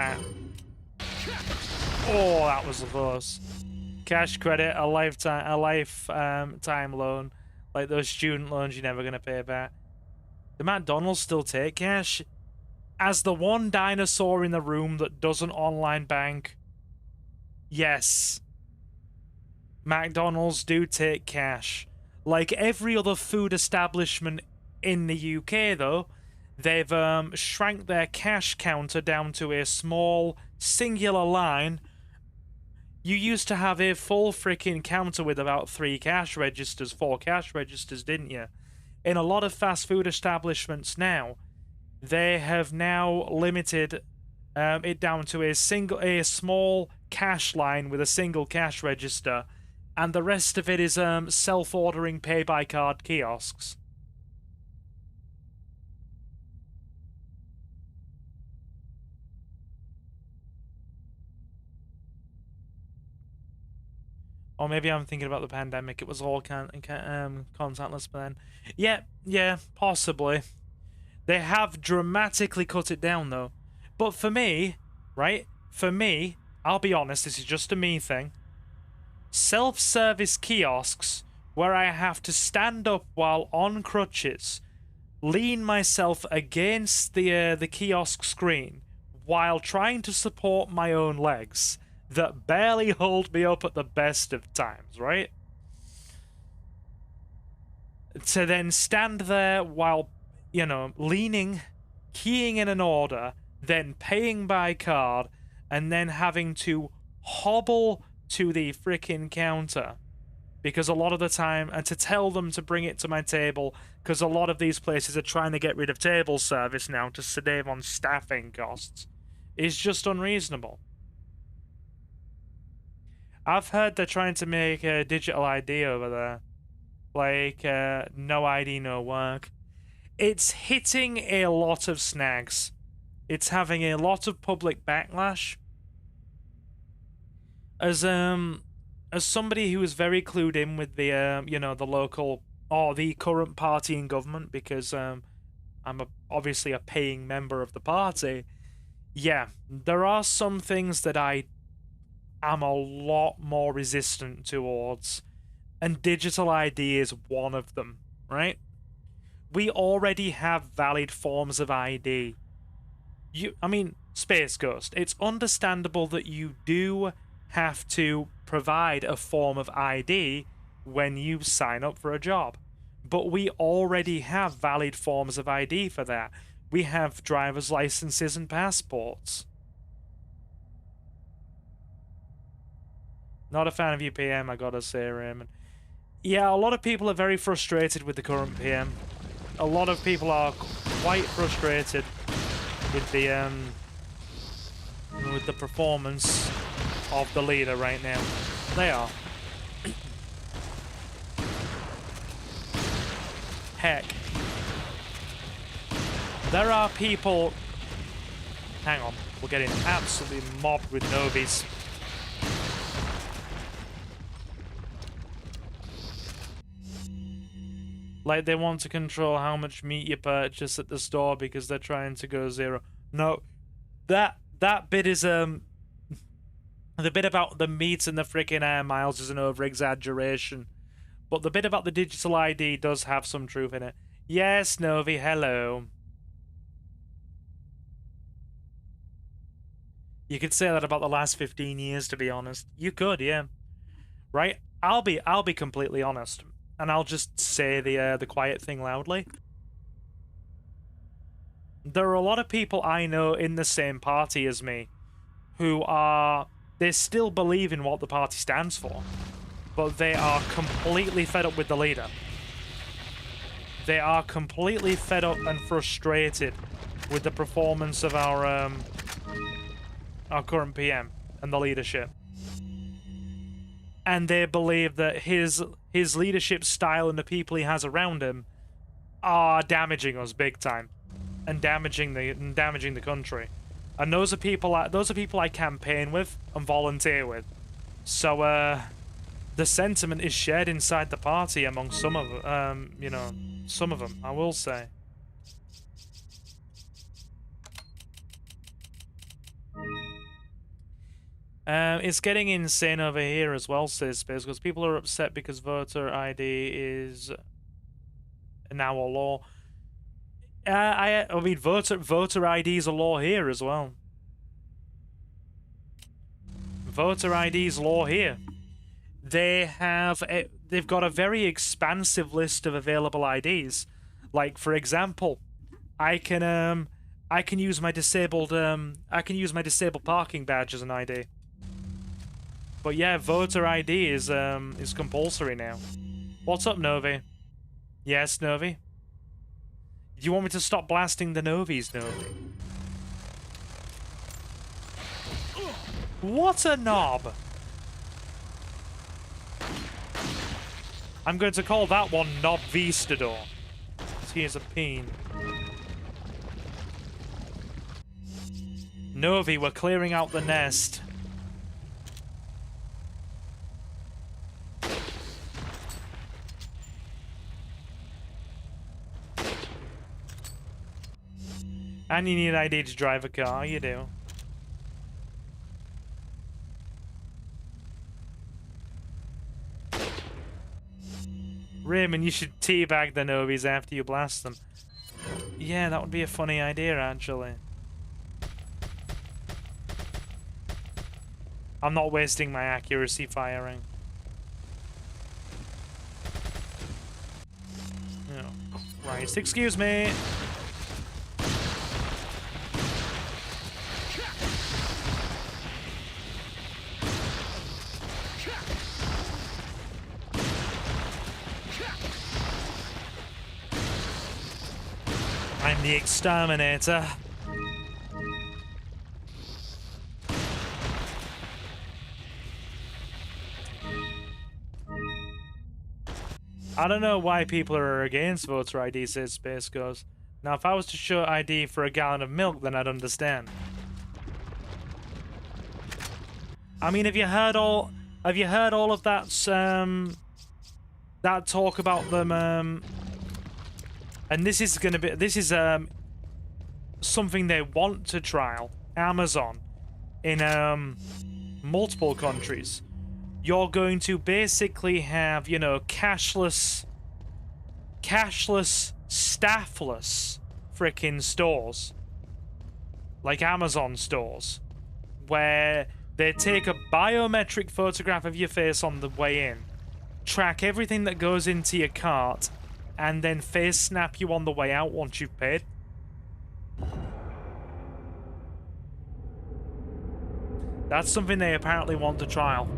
rat. Oh, that was close. Cash credit, a lifetime loan, like those student loans you're never gonna pay back. Do McDonald's still take cash? As the one dinosaur in the room that doesn't online bank, yes. McDonald's do take cash. Like every other food establishment in the UK, though, they've shrank their cash counter down to a small, singular line. You used to have a full freaking counter with about 4 cash registers, didn't you? In a lot of fast food establishments now, they have now limited it down to a small cash line with a single cash register, and the rest of it is self-ordering pay-by-card kiosks. Or maybe I'm thinking about the pandemic. It was all contactless then. Yeah, possibly. They have dramatically cut it down, though. But for me, right? For me, I'll be honest, this is just a me thing. Self-service kiosks, where I have to stand up while on crutches, lean myself against the kiosk screen, while trying to support my own legs, that barely hold me up at the best of times, right? To then stand there while, you know, leaning, keying in an order, then paying by card, and then having to hobble to the freaking counter. Because a lot of the time, and to tell them to bring it to my table, because a lot of these places are trying to get rid of table service now to save on staffing costs, is just unreasonable. I've heard they're trying to make a digital ID over there. Like, no ID, no work. It's hitting a lot of snags. It's having a lot of public backlash. As somebody who is very clued in with the, you know, the local, or the current party in government, because I'm obviously a paying member of the party, yeah, there are some things that I am a lot more resistant towards, and digital ID is one of them, right? We already have valid forms of ID. I mean, Space Ghost, it's understandable that you do have to provide a form of ID when you sign up for a job. But we already have valid forms of ID for that. We have driver's licenses and passports. Not a fan of you, PM, I gotta say, Raymond. Yeah, a lot of people are very frustrated with the current PM. A lot of people are quite frustrated with the performance of the leader right now. They are. Heck. There are people... Hang on, we're getting absolutely mobbed with novies. Like, they want to control how much meat you purchase at the store because they're trying to go zero. No, that bit is, the bit about the meat and the freaking air miles is an over-exaggeration. But the bit about the digital ID does have some truth in it. Yes, Novi, hello. You could say that about the last 15 years, to be honest. You could, yeah. Right? I'll be completely honest. And I'll just say the quiet thing loudly. There are a lot of people I know in the same party as me who are... They still believe in what the party stands for, but they are completely fed up with the leader. They are completely fed up and frustrated with the performance of our current PM and the leadership. And they believe that his leadership style and the people he has around him are damaging us big time, and damaging the country. And those are people I campaign with and volunteer with. So the sentiment is shared inside the party among some of you know, some of them, I will say. It's getting insane over here as well, says Space, because people are upset because voter ID is now a law. I mean, voter ID is a law here as well. Voter ID is law here. They've got a very expansive list of available IDs. Like, for example, I can use my disabled parking badge as an ID. But yeah, voter ID is compulsory now. What's up, Novi? Yes, Novi? Do you want me to stop blasting the Novies, Novi? What a knob! I'm going to call that one Knob Vistador. He is a peen. Novi, we're clearing out the nest. And you need an ID to drive a car, you do. Raymond, you should teabag the Novies after you blast them. Yeah, that would be a funny idea, actually. I'm not wasting my accuracy firing. Oh, Christ, excuse me! I'm the exterminator. I don't know why people are against voter ID, says Space Ghost. Now, if I was to show ID for a gallon of milk, then I'd understand. I mean, have you heard all of that that talk about them? And this is something they want to trial. Amazon in multiple countries. You're going to basically have, you know, cashless, staffless frickin' stores. Like Amazon stores. Where they take a biometric photograph of your face on the way in, track everything that goes into your cart, and then face snap you on the way out once you've paid. That's something they apparently want to trial.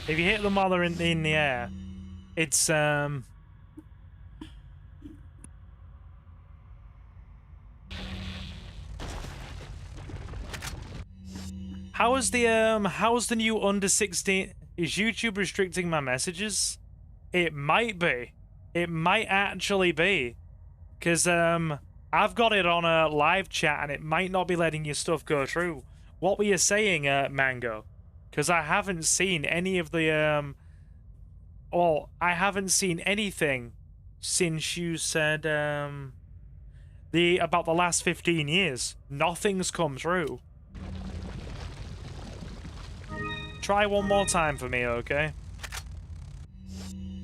If you hit them while they're in the air, it's how's the new under 16? Is YouTube restricting my messages? It might be. It might actually be. Cause I've got it on a live chat and it might not be letting your stuff go through. What were you saying, Mango? Because I haven't seen any of the I haven't seen anything since you said about the last 15 years. Nothing's come through. Try one more time for me, okay?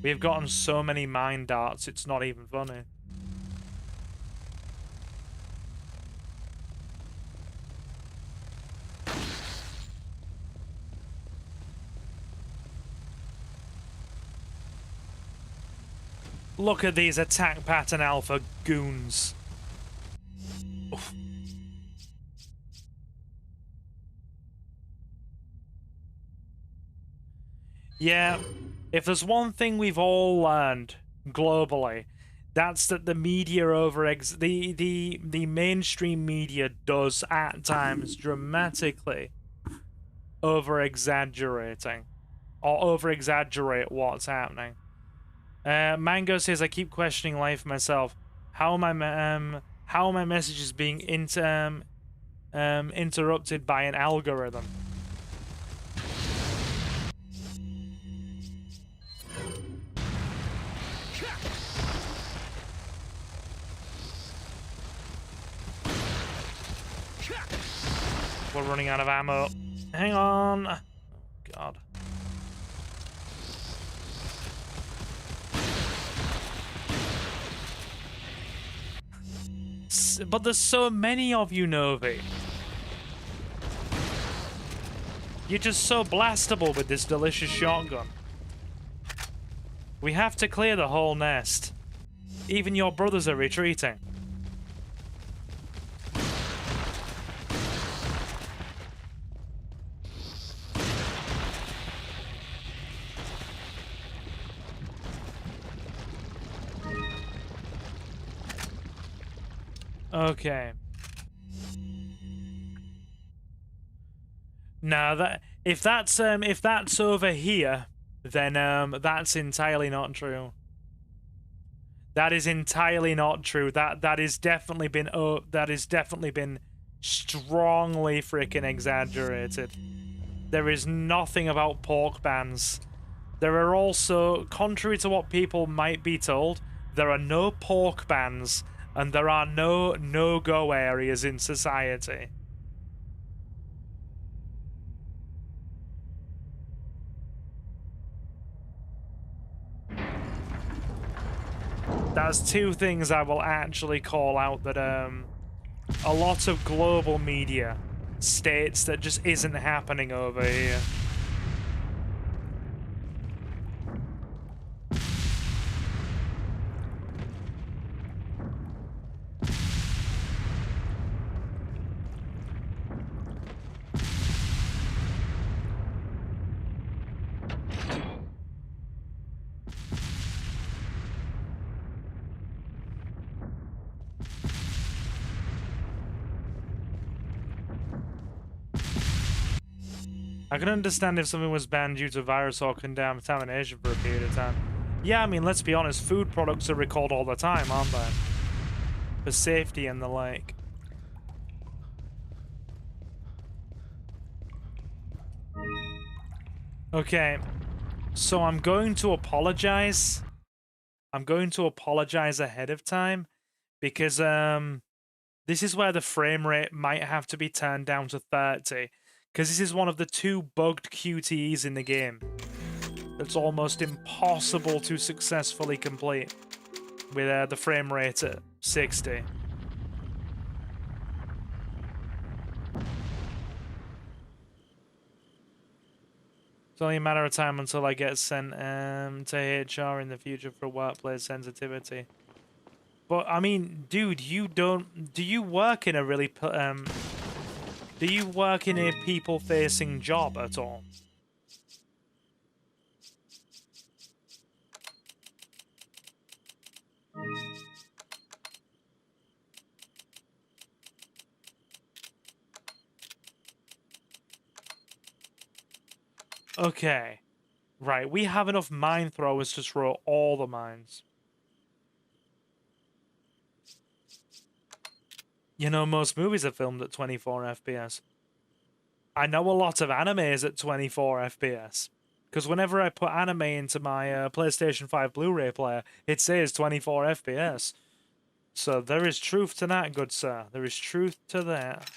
We've gotten so many mine darts, it's not even funny. Look at these attack pattern alpha goons. Oof. Yeah, if there's one thing we've all learned globally. That's that the media the mainstream media does at times dramatically over exaggerating or over exaggerate what's happening. Mango says, I keep questioning life myself. How are my messages being interrupted by an algorithm? We're running out of ammo. Hang on. Oh, God. But there's so many of you, Novi. You're just so blastable with this delicious shotgun. We have to clear the whole nest. Even your brothers are retreating. Okay. Now that if that's over here, then that's entirely not true. That is entirely not true. That has definitely been strongly freaking exaggerated. There is nothing about pork bans. There are also, contrary to what people might be told, there are no pork bans and there are no no-go areas in society. That's two things I will actually call out that a lot of global media states that just isn't happening over here. I can understand if something was banned due to virus or contamination for a period of time. Yeah, I mean, let's be honest, food products are recalled all the time, aren't they? For safety and the like. Okay, so I'm going to apologize. I'm going to apologize ahead of time because this is where the frame rate might have to be turned down to 30. Because this is one of the two bugged QTEs in the game that's almost impossible to successfully complete with the frame rate at 60. It's only a matter of time until I get sent to HR in the future for workplace sensitivity. But, I mean, dude, you don't... Do you work in a really... do you work in a people-facing job at all? Okay. Right, we have enough mine throwers to throw all the mines. You know, most movies are filmed at 24 FPS. I know a lot of animes at 24 FPS. Because whenever I put anime into my PlayStation 5 Blu-ray player, it says 24 FPS. So there is truth to that, good sir. There is truth to that.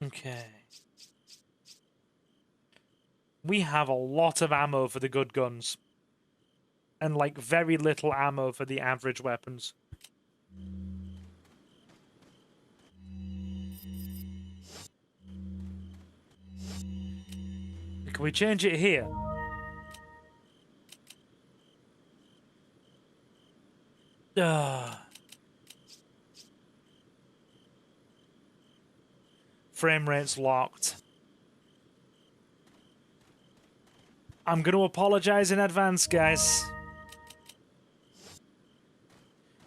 Okay. We have a lot of ammo for the good guns. And, like, very little ammo for the average weapons. Can we change it here? Frame rate's locked. I'm going to apologize in advance, guys.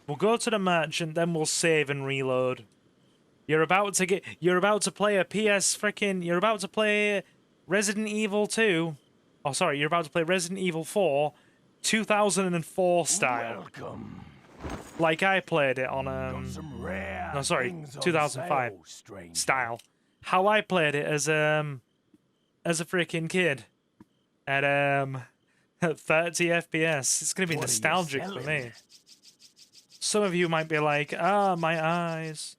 We'll go to the merchant, then we'll save and reload. You're about to play a PS frickin', you're about to play Resident Evil 2. Oh, sorry, you're about to play Resident Evil 4, 2004 style. Welcome. Like I played it on, Got some rare no, sorry, things on 2005 sale, stranger. style. How I played it as a freaking kid at, at 30 FPS. It's gonna be What are you nostalgic for selling? me. Some of you might be like, ah, my eyes.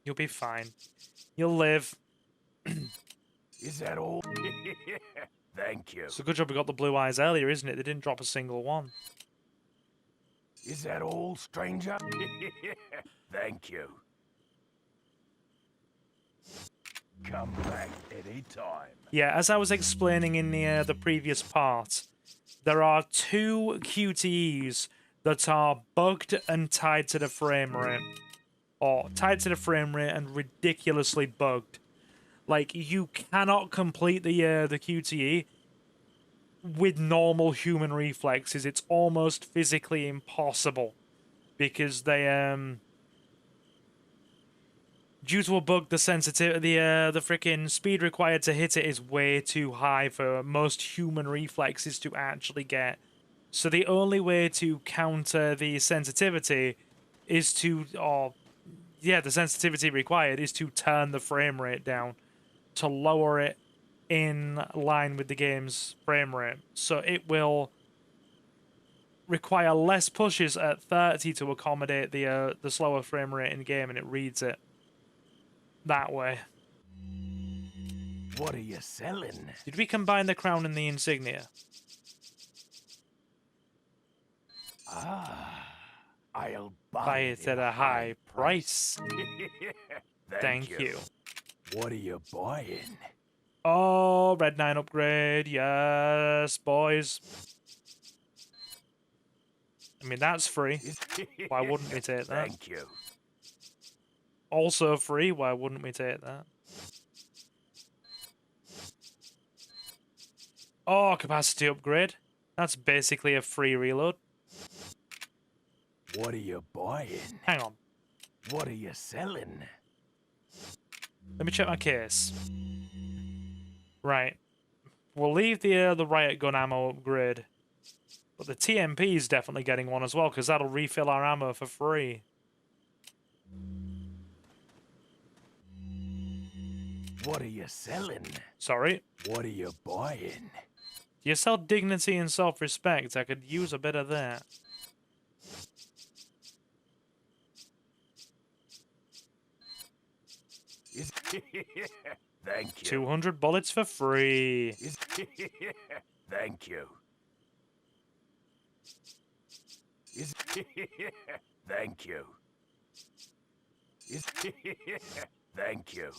You'll be fine. You'll live. Is that all? Thank you. It's a good job we got the blue eyes earlier, isn't it? They didn't drop a single one. Is that all, stranger? Thank you. Come back anytime. Yeah, as I was explaining in the previous part, there are two QTEs that are bugged and tied to the frame rate. Or tied to the frame rate and ridiculously bugged. Like, you cannot complete the QTE with normal human reflexes. It's almost physically impossible. Because they, due to a bug, the sensitivity, the freaking speed required to hit it is way too high for most human reflexes to actually get. So the only way to counter the sensitivity is to, the sensitivity required is to turn the frame rate down to lower it in line with the game's frame rate. So it will require less pushes at 30 to accommodate the slower frame rate in game, and it reads it that way. What are you selling? Did we combine the crown and the insignia? Ah, I'll Buy it at a high price. Thank Thank you. What are you buying? Oh, Red 9 upgrade. Yes, boys. I mean, that's free. Why wouldn't we take that? Thank you. Also free. Why wouldn't we take that? Oh, capacity upgrade. That's basically a free reload. What are you buying? Hang on. What are you selling? Let me check my case. Right. We'll leave the riot gun ammo upgrade. But the TMP is definitely getting one as well, because that'll refill our ammo for free. What are you selling? Sorry. What are you buying? Do you sell dignity and self-respect? I could use a bit of that. Thank you. 200 bullets for free. Thank you. Thank you. Thank you.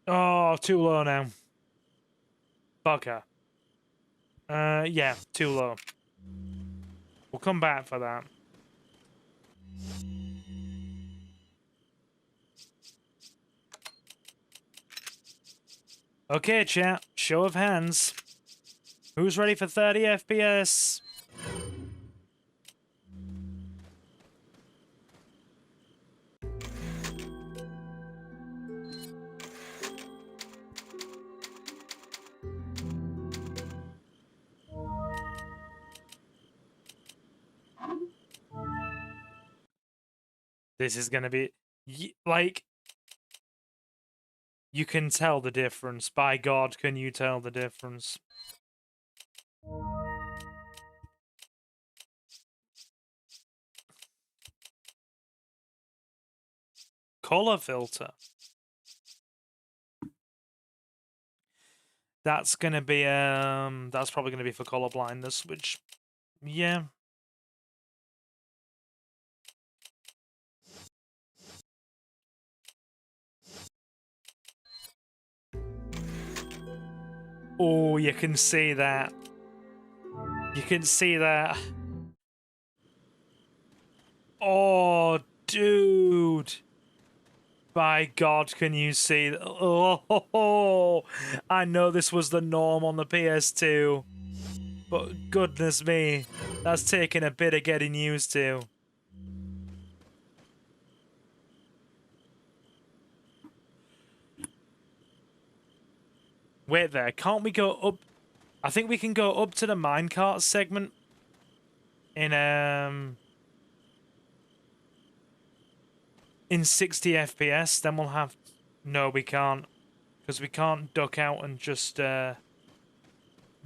Oh, too low now. Bugger. Yeah, too low. We'll come back for that. Okay, chat. Show of hands. Who's ready for 30 FPS? This is gonna be... like... You can tell the difference. By God, can you tell the difference? Color filter. That's gonna be, that's probably gonna be for color blindness, which, yeah. Oh, you can see that. You can see that. Oh, dude. By God, can you see that? Oh, I know this was the norm on the PS2. But goodness me, that's taken a bit of getting used to. Wait there, can't we go up? I think we can go up to the minecart segment in 60 FPS. Then we'll have... No, we can't. Because we can't duck out and just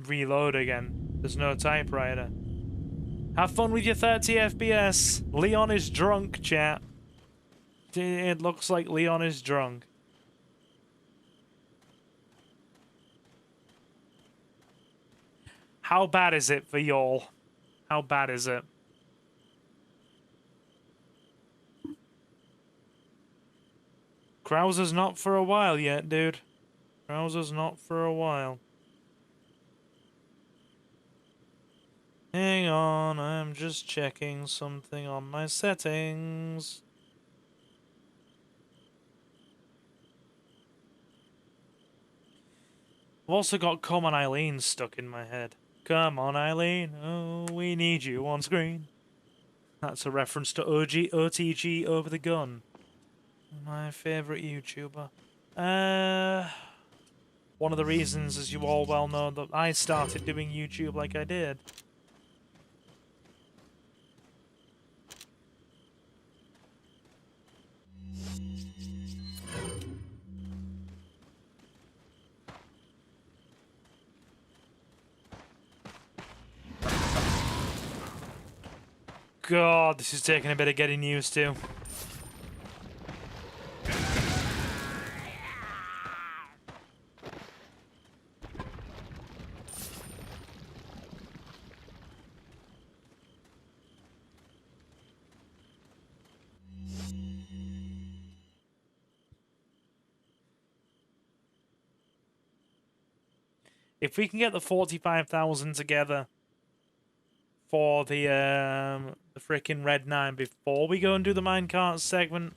reload again. There's no typewriter. Have fun with your 30 FPS. Leon is drunk, chat. It looks like Leon is drunk. How bad is it for y'all? How bad is it? Krauser's not for a while yet, dude. Krauser's not for a while. Hang on, I'm just checking something on my settings. I've also got Come on Eileen stuck in my head. Come on Eileen, oh, we need you on screen. That's a reference to OTG Over the Gun. My favourite YouTuber. One of the reasons, as you all well know, that I started doing YouTube like I did. God, this is taking a bit of getting used to. If we can get the 45,000 together for the frickin' Red 9 before we go and do the minecart segment.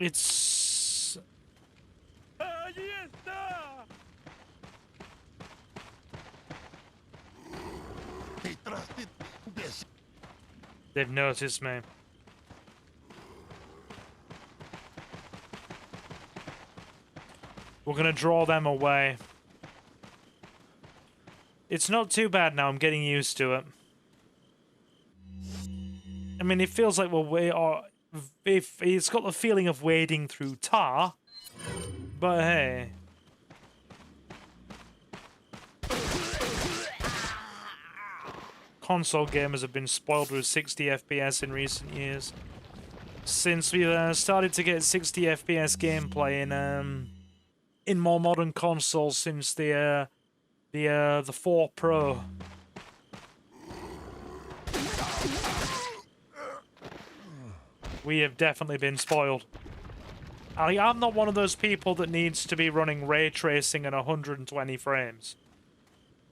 It's... They've noticed me. We're gonna draw them away. It's not too bad now, I'm getting used to it. I mean, it feels like if it's got the feeling of wading through tar, but hey. Console gamers have been spoiled with 60 FPS in recent years. Since we started to get 60 FPS gameplay in more modern consoles since the 4 Pro. We have definitely been spoiled. I'm not one of those people that needs to be running ray tracing at 120 frames.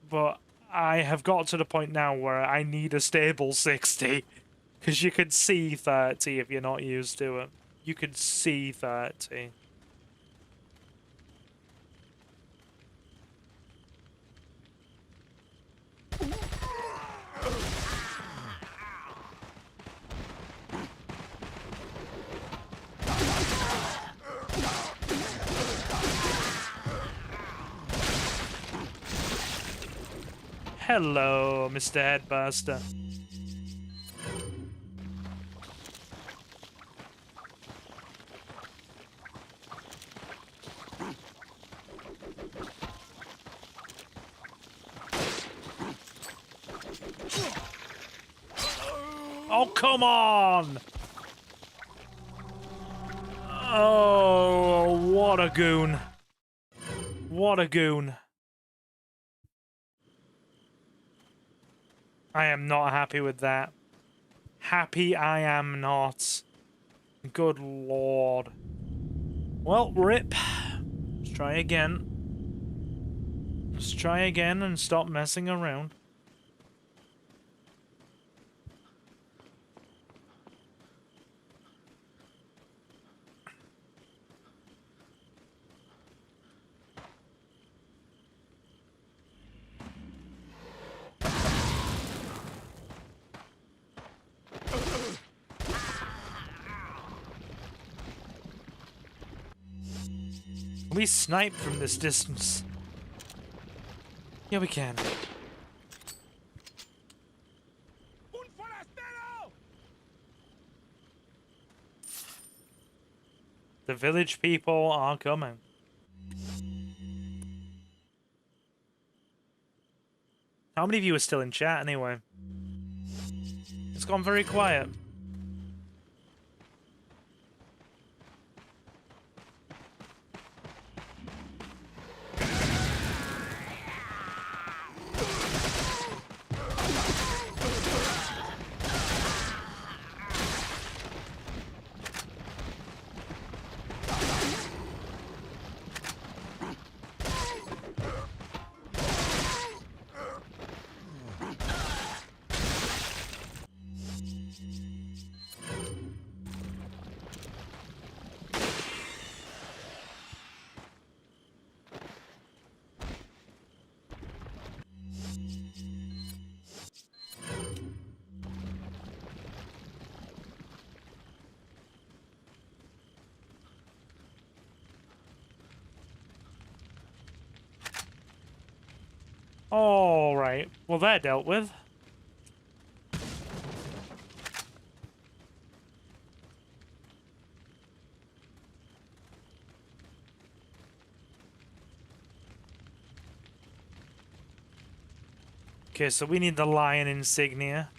But I have got to the point now where I need a stable 60. Because you could see 30 if you're not used to it. You could see 30. Hello, Mr. Headbuster. Oh, come on! Oh. a goon. What a goon. I am not happy with that. Happy I am not. Good lord. Well, rip. Let's try again. Let's try again and stop messing around. Can we snipe from this distance? Yeah, we can. The village people are coming. How many of you are still in chat anyway? It's gone very quiet. Alright, well that dealt with. Okay, so we need the lion insignia.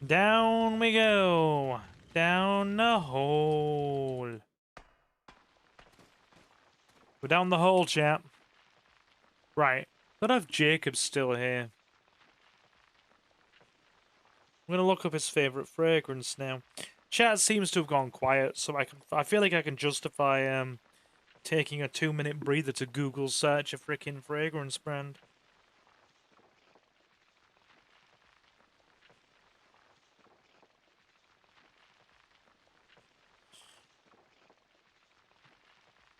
Down we go. Down the hole. We're down the hole, chap. Right. Gotta have Jacob still here. I'm gonna look up his favorite fragrance now. Chat seems to have gone quiet, so I feel like I can justify taking a 2-minute breather to Google search a freaking fragrance brand.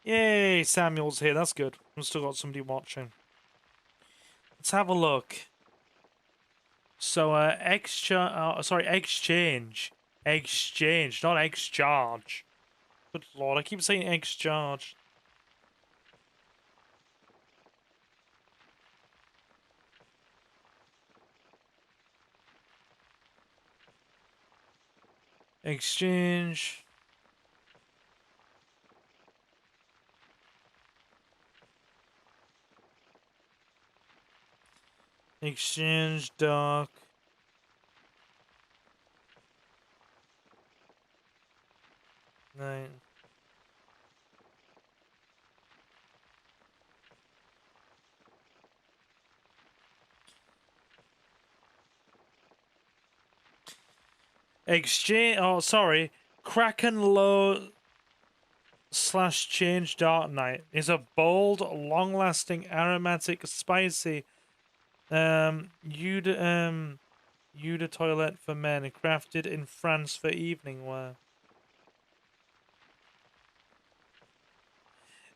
Yay, Samuel's here. That's good. We've still got somebody watching. Let's have a look. So, exchange. Exchange, not excharge. Good lord, I keep saying excharge. Exchange. Exchange dark. Night. Exchange. Oh, sorry. Kraken Low / Change Dark Night is a bold, long-lasting, aromatic, spicy, eau de toilette for men, crafted in France for evening wear.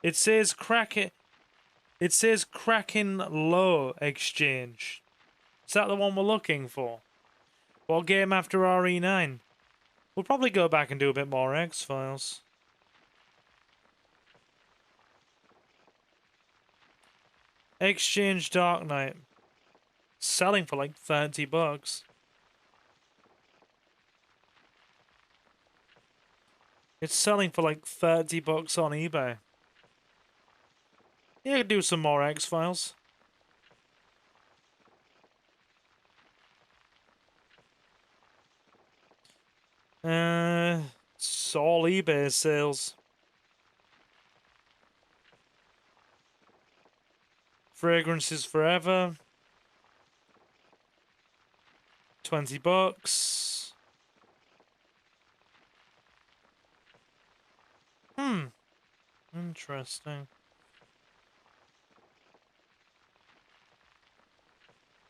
It says Kraken. It says Kraken Low Exchange. Is that the one we're looking for? What game after RE9? We'll probably go back and do a bit more X-Files. Exchange Dark Knight. Selling for like $30. It's selling for like $30 on eBay. Yeah, do some more X-Files. It's all eBay sales. Fragrances Forever. $20. Interesting.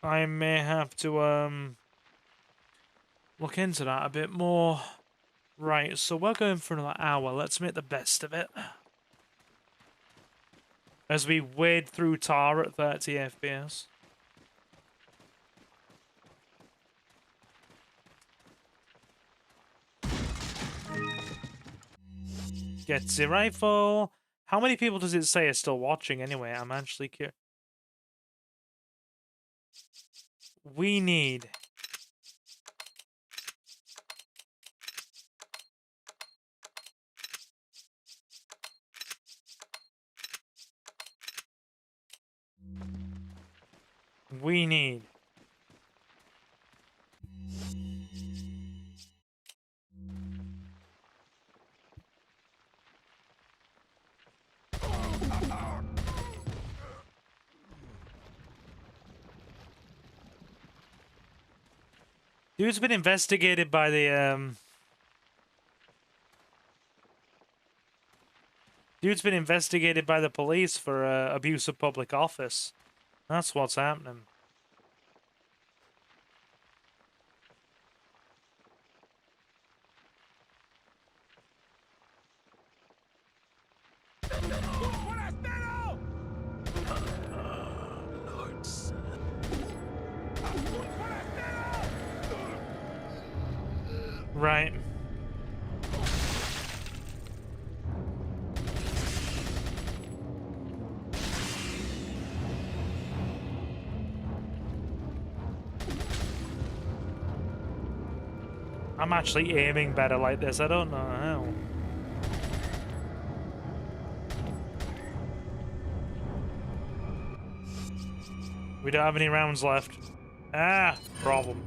I may have to look into that a bit more. Right, so we're going for another hour. Let's make the best of it. As we wade through tar at 30 FPS. Get the rifle. How many people does it say are still watching anyway? I'm actually curious. We need... We need... Dude's been investigated by the, Dude's been investigated by the police for abuse of public office. That's what's happening. Right. I'm actually aiming better like this. I don't know how. We don't have any rounds left. Ah, problem.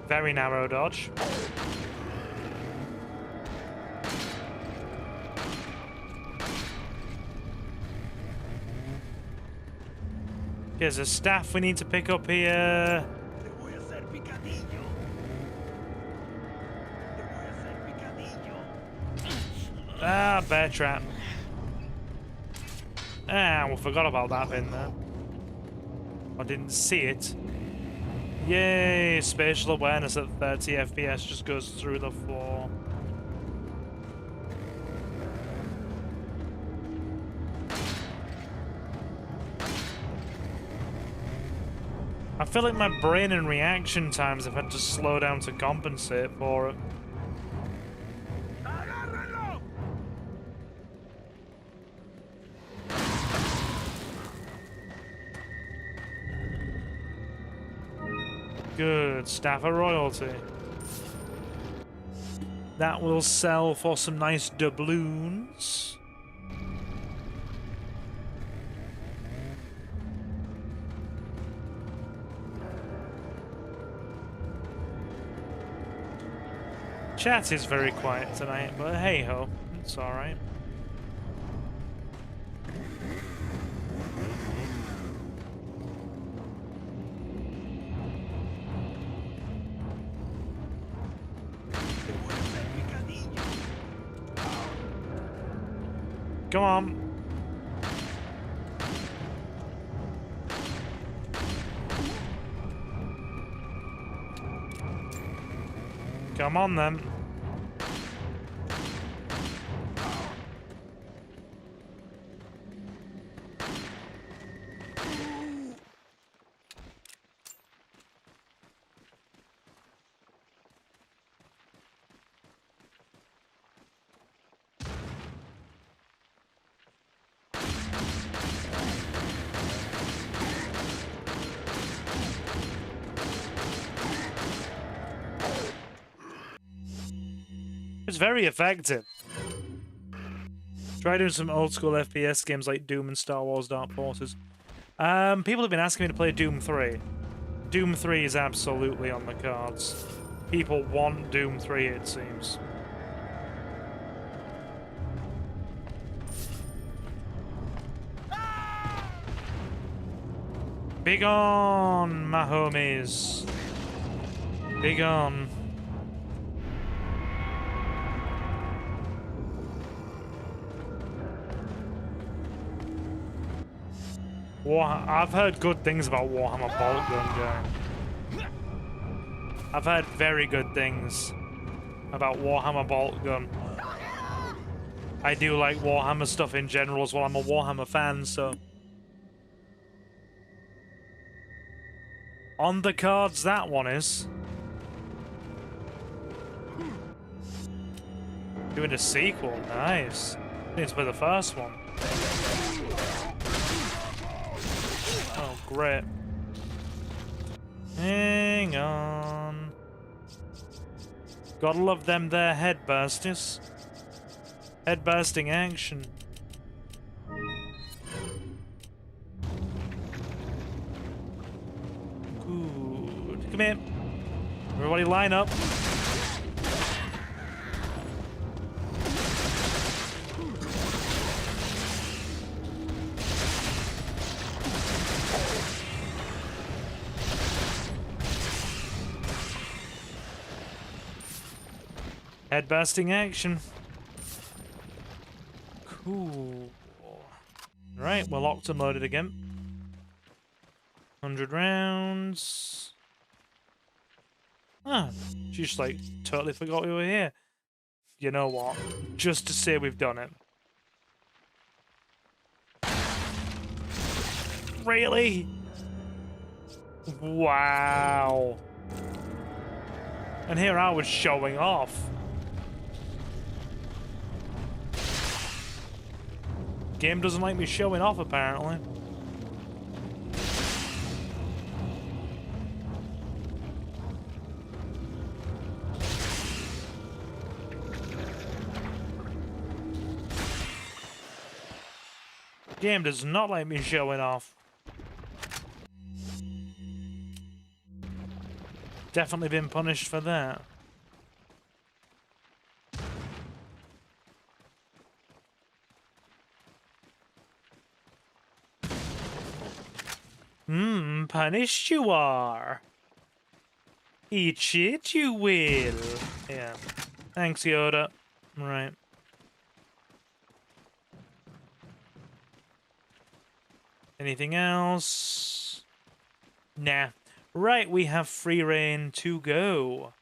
Very narrow dodge. There's a staff we need to pick up here. Ah, bear trap. Ah, we forgot about that bin there. I didn't see it. Yay! Spatial awareness at 30 FPS just goes through the floor. I feel like my brain and reaction times have had to slow down to compensate for it. Good, Staff of Royalty. That will sell for some nice doubloons. Chat is very quiet tonight, but hey ho, it's alright. Come on. Come on then. was very effective. Try doing some old school FPS games like Doom and Star Wars Dark Forces. People have been asking me to play Doom 3. Doom 3 is absolutely on the cards. People want Doom 3, it seems. Big on, my homies. Big on. I've heard good things about Warhammer Bolt Gun Game. I've heard very good things about Warhammer Bolt Gun. I do like Warhammer stuff in general as well. I'm a Warhammer fan, so... On the cards, that one is. Doing a sequel, nice. Need to play the first one. Oh, great. Hang on. Gotta love them there head bursters. Head bursting action. Good. Come here. Everybody line up. Head bursting action. Cool. Right, we're locked and loaded again. 100 rounds. Ah, she just like totally forgot we were here. You know what? Just to say we've done it. Really? Wow. And here I was showing off. Game doesn't like me showing off, apparently. Game does not like me showing off. Definitely been punished for that. Punished you are. Eat shit you will. Yeah. Thanks, Yoda. Right. Anything else? Nah. Right, we have free reign to go.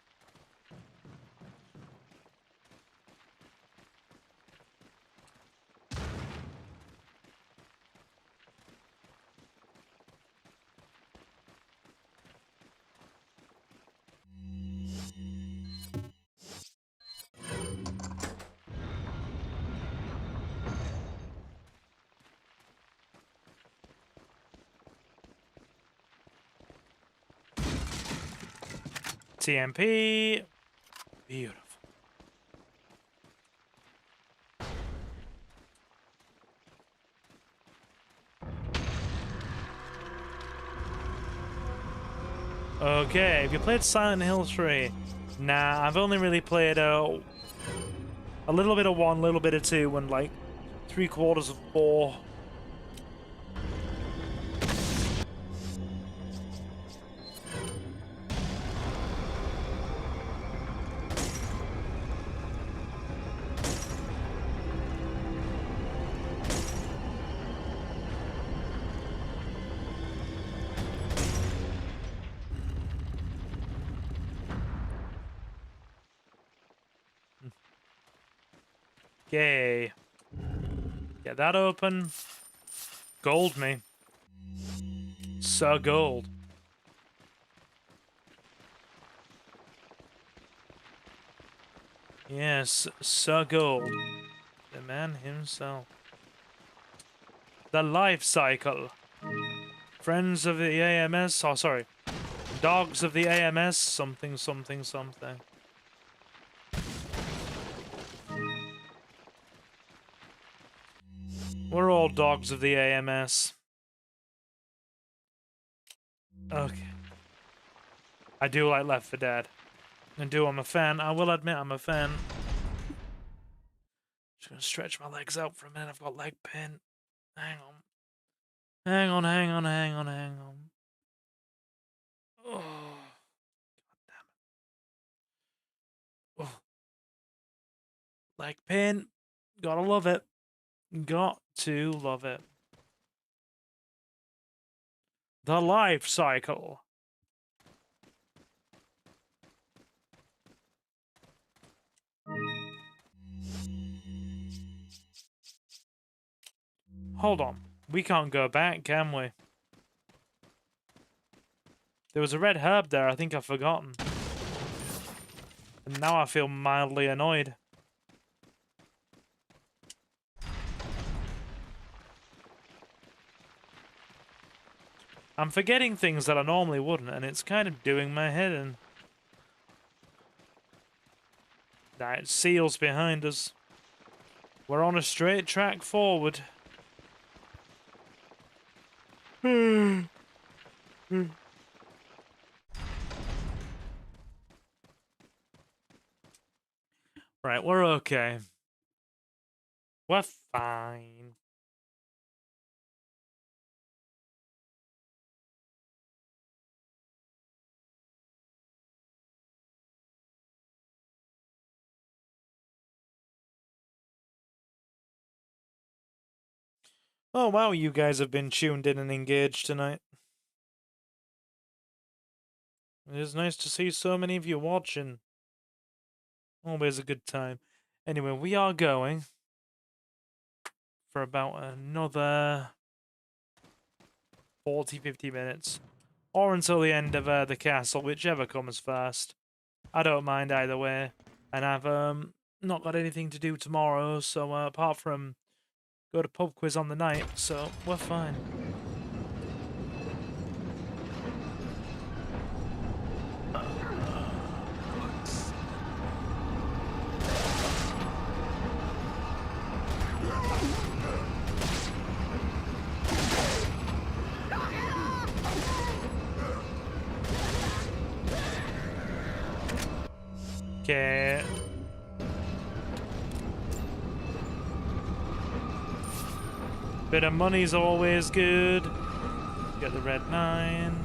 TMP. Beautiful. Okay, have you played Silent Hill 3? Nah, I've only really played a little bit of 1, a little bit of 2, and like 3/4 of 4. Okay. Get that open. Gold me. So gold. Yes, so gold. The man himself. The life cycle. Friends of the AMS. Oh, sorry. Dogs of the AMS. Something, something, something. all dogs of the AMS. Okay. I do like Left 4 Dead. I'm a fan. I will admit I'm a fan. Just gonna stretch my legs out for a minute. I've got leg pain. Hang on. Hang on. Oh. God damn it. Oh. Leg pain. Gotta love it. Got to love it. The life cycle. Hold on. We can't go back, can we? There was a red herb there. I think I've forgotten. And now I feel mildly annoyed. I'm forgetting things that I normally wouldn't, and it's kind of doing my head in. That seals behind us. We're on a straight track forward. Right, we're okay. We're fine. Oh wow, you guys have been tuned in and engaged tonight. It is nice to see so many of you watching. Always a good time. Anyway, we are going for about another 40-50 minutes. Or until the end of the castle, whichever comes first. I don't mind either way. And I've not got anything to do tomorrow, so apart from go to pub quiz on the night, so we're fine. Okay. Bit of money's always good. Get the red 9.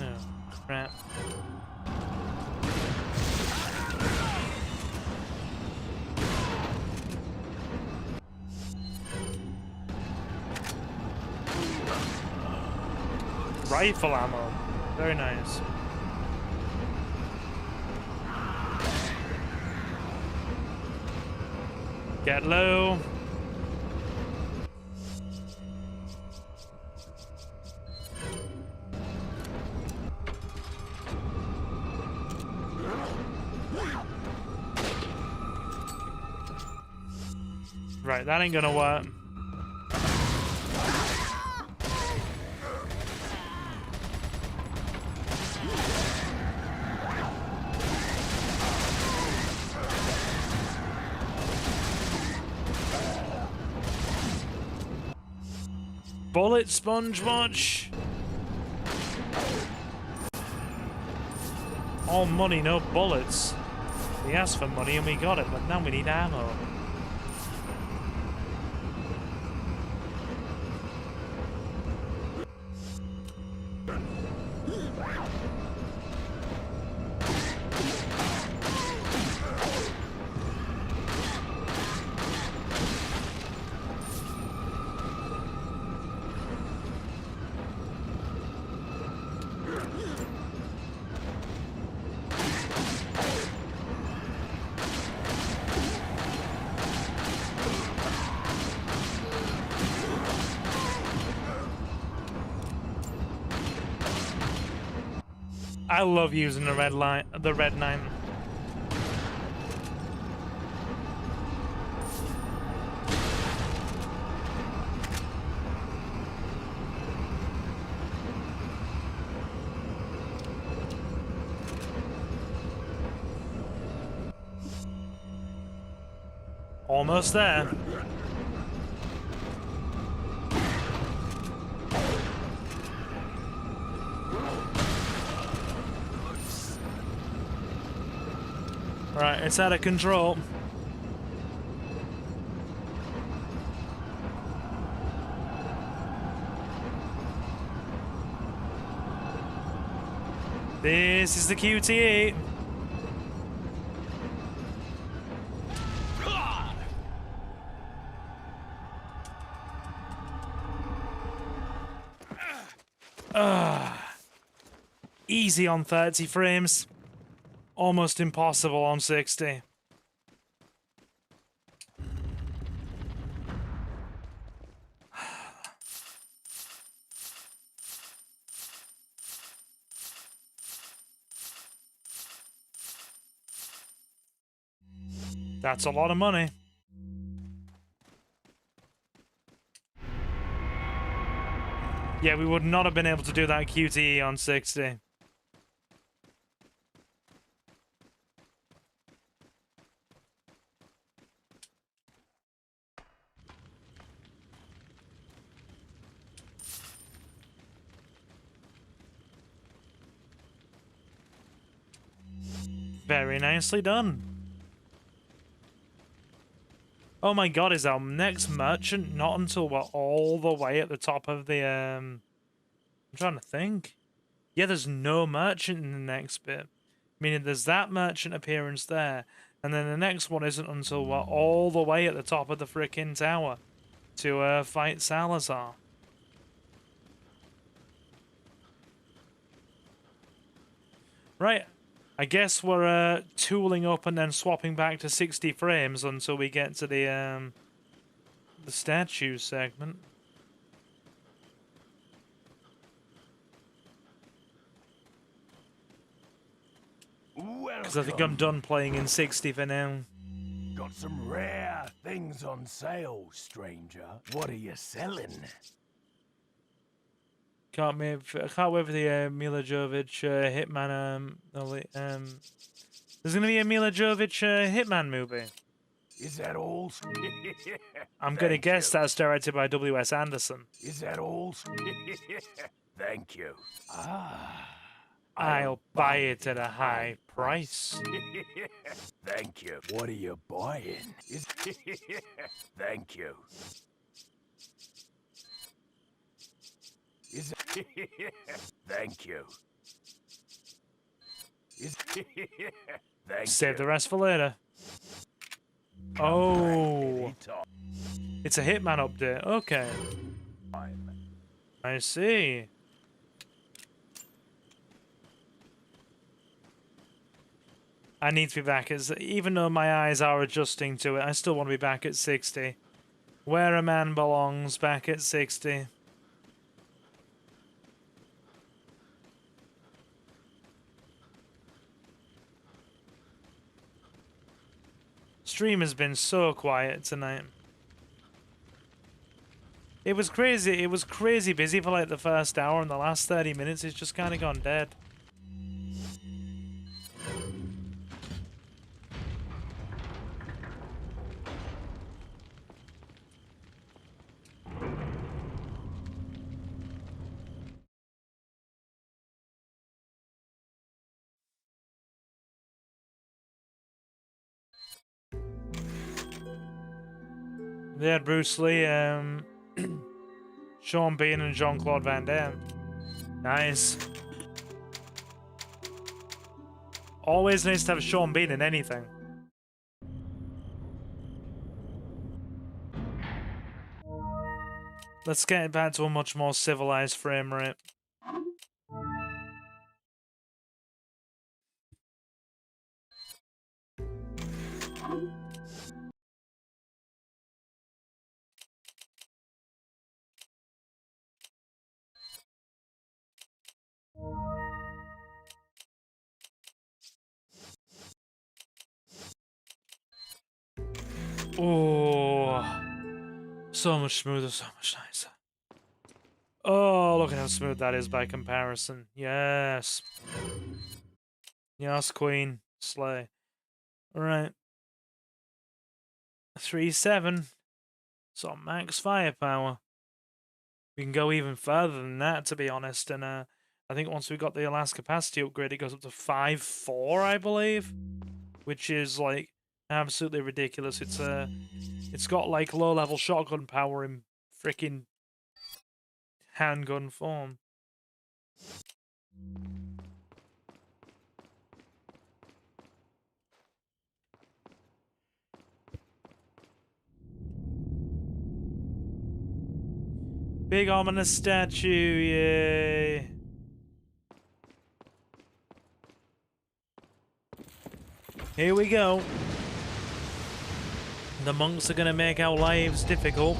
Oh, crap. Rifle ammo. Very nice. Get low. Right, that ain't gonna work. Bullet sponge watch. All money, no bullets. We asked for money and we got it, but now we need ammo. I love using the red 9. Almost there. Right, it's out of control. This is the QTE. Easy on 30 frames. Almost impossible on 60. That's a lot of money. Yeah, we would not have been able to do that QTE on 60. Very nicely done. Oh my god, is our next merchant not until we're all the way at the top of the, I'm trying to think. Yeah, there's no merchant in the next bit. Meaning there's that merchant appearance there, and then the next one isn't until we're all the way at the top of the frickin' tower to fight Salazar. Right, I guess we're tooling up and then swapping back to 60 frames until we get to the statue segment. Because I think I'm done playing in 60 for now. Got some rare things on sale, stranger. What are you selling? Can't wait for the Mila Jovovich Hitman. There's gonna be a Mila Jovovich Hitman movie. Is that all? I'm gonna guess that's directed by W.S. Anderson. Is that all? Thank you. Ah. I'll buy it at a high price. Thank you. What are you buying? Thank you. Thank you. Save the rest for later. Oh, it's a Hitman update. Okay, I see. I need to be back at, even though my eyes are adjusting to it, I still want to be back at 60. Where a man belongs, back at 60. Stream has been so quiet tonight. It was crazy busy for like the first hour, and the last 30 minutes it's just kind of gone dead. They had Bruce Lee, Sean Bean, and Jean-Claude Van Damme. Nice. Always nice to have Sean Bean in anything. Let's get it back to a much more civilized frame rate. Oh, so much smoother, so much nicer. Oh, look at how smooth that is by comparison. Yes. Yes, Queen. Slay. Alright. 3.7. So max firepower. We can go even further than that, to be honest. And I think once we got the last capacity upgrade, it goes up to 5.4, I believe, which is like absolutely ridiculous. It's got like low-level shotgun power in freaking handgun form. Big ominous statue, yay. Here we go. The monks are gonna make our lives difficult.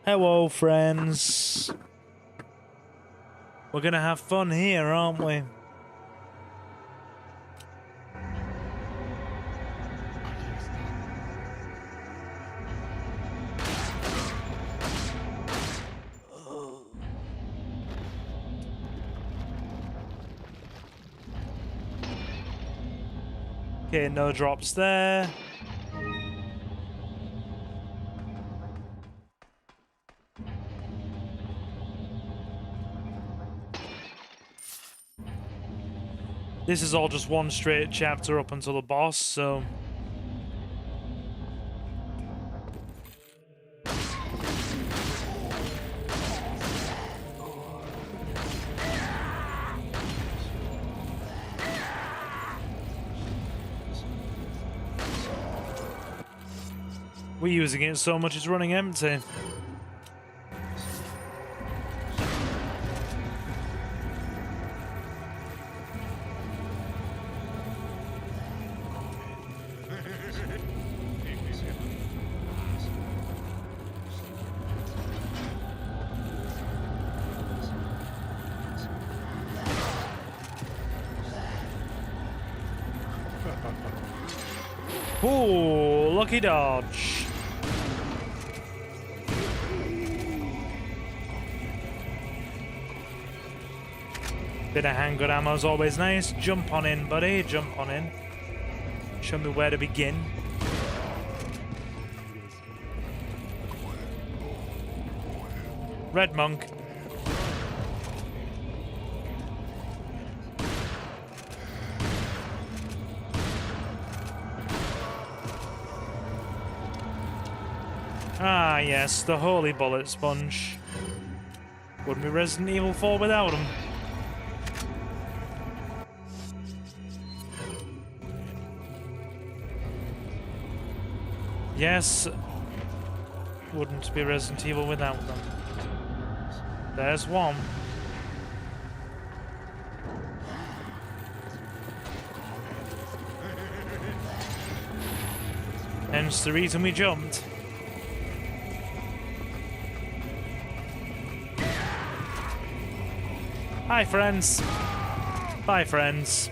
Hello, friends. We're gonna have fun here, aren't we? Okay, no drops there. This is all just one straight chapter up until the boss, so... We're using it so much it's running empty. Ooh, lucky dodge. Bit of handgun ammo is always nice. Jump on in, buddy. Jump on in. Show me where to begin. Red monk. Ah, yes, the holy bullet sponge. Wouldn't be Resident Evil 4 without him. Yes, wouldn't be Resident Evil without them. There's one. Hence the reason we jumped. Hi, friends. Bye, friends.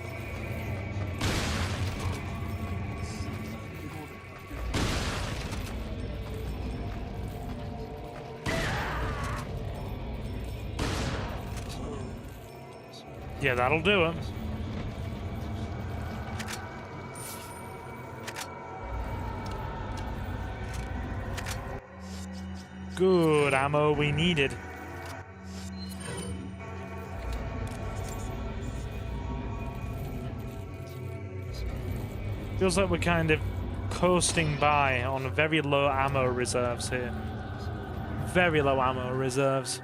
Yeah, that'll do it. Good ammo we needed. Feels like we're kind of coasting by on very low ammo reserves here. Very low ammo reserves.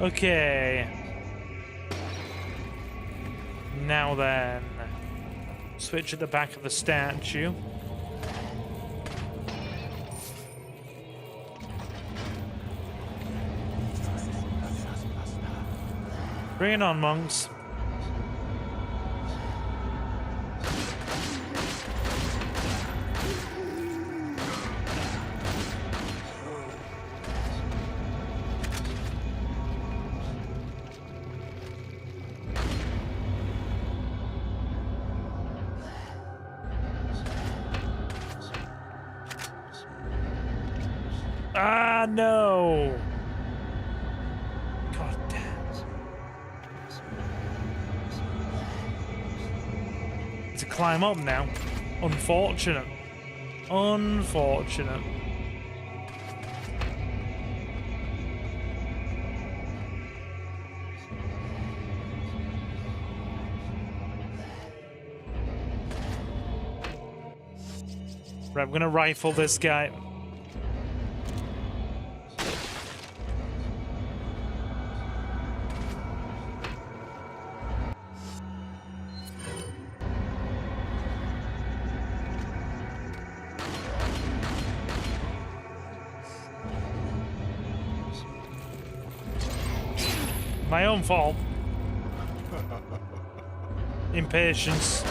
Okay. Now then, switch at the back of the statue. Bring it on, monks. Ah, no! God damn. To climb up now. Unfortunate. Unfortunate. Right, we're gonna rifle this guy. My own fault. Impatience.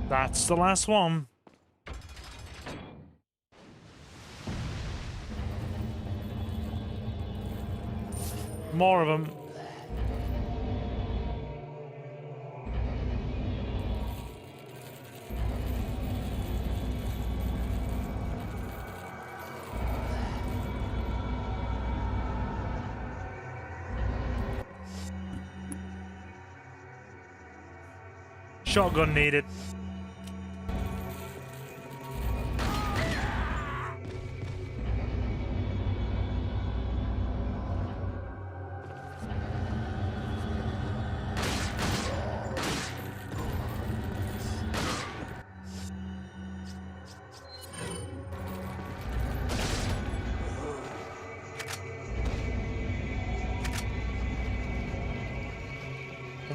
That's the last one. More of them. Shotgun needed.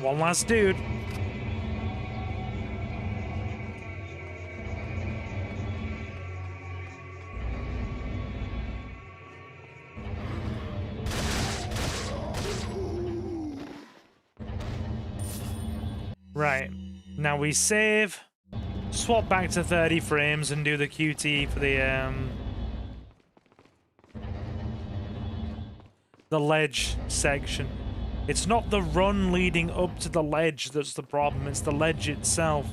One last dude. Right. Now we save, swap back to 30 frames and do the QT for the ledge section. It's not the run leading up to the ledge that's the problem, it's the ledge itself.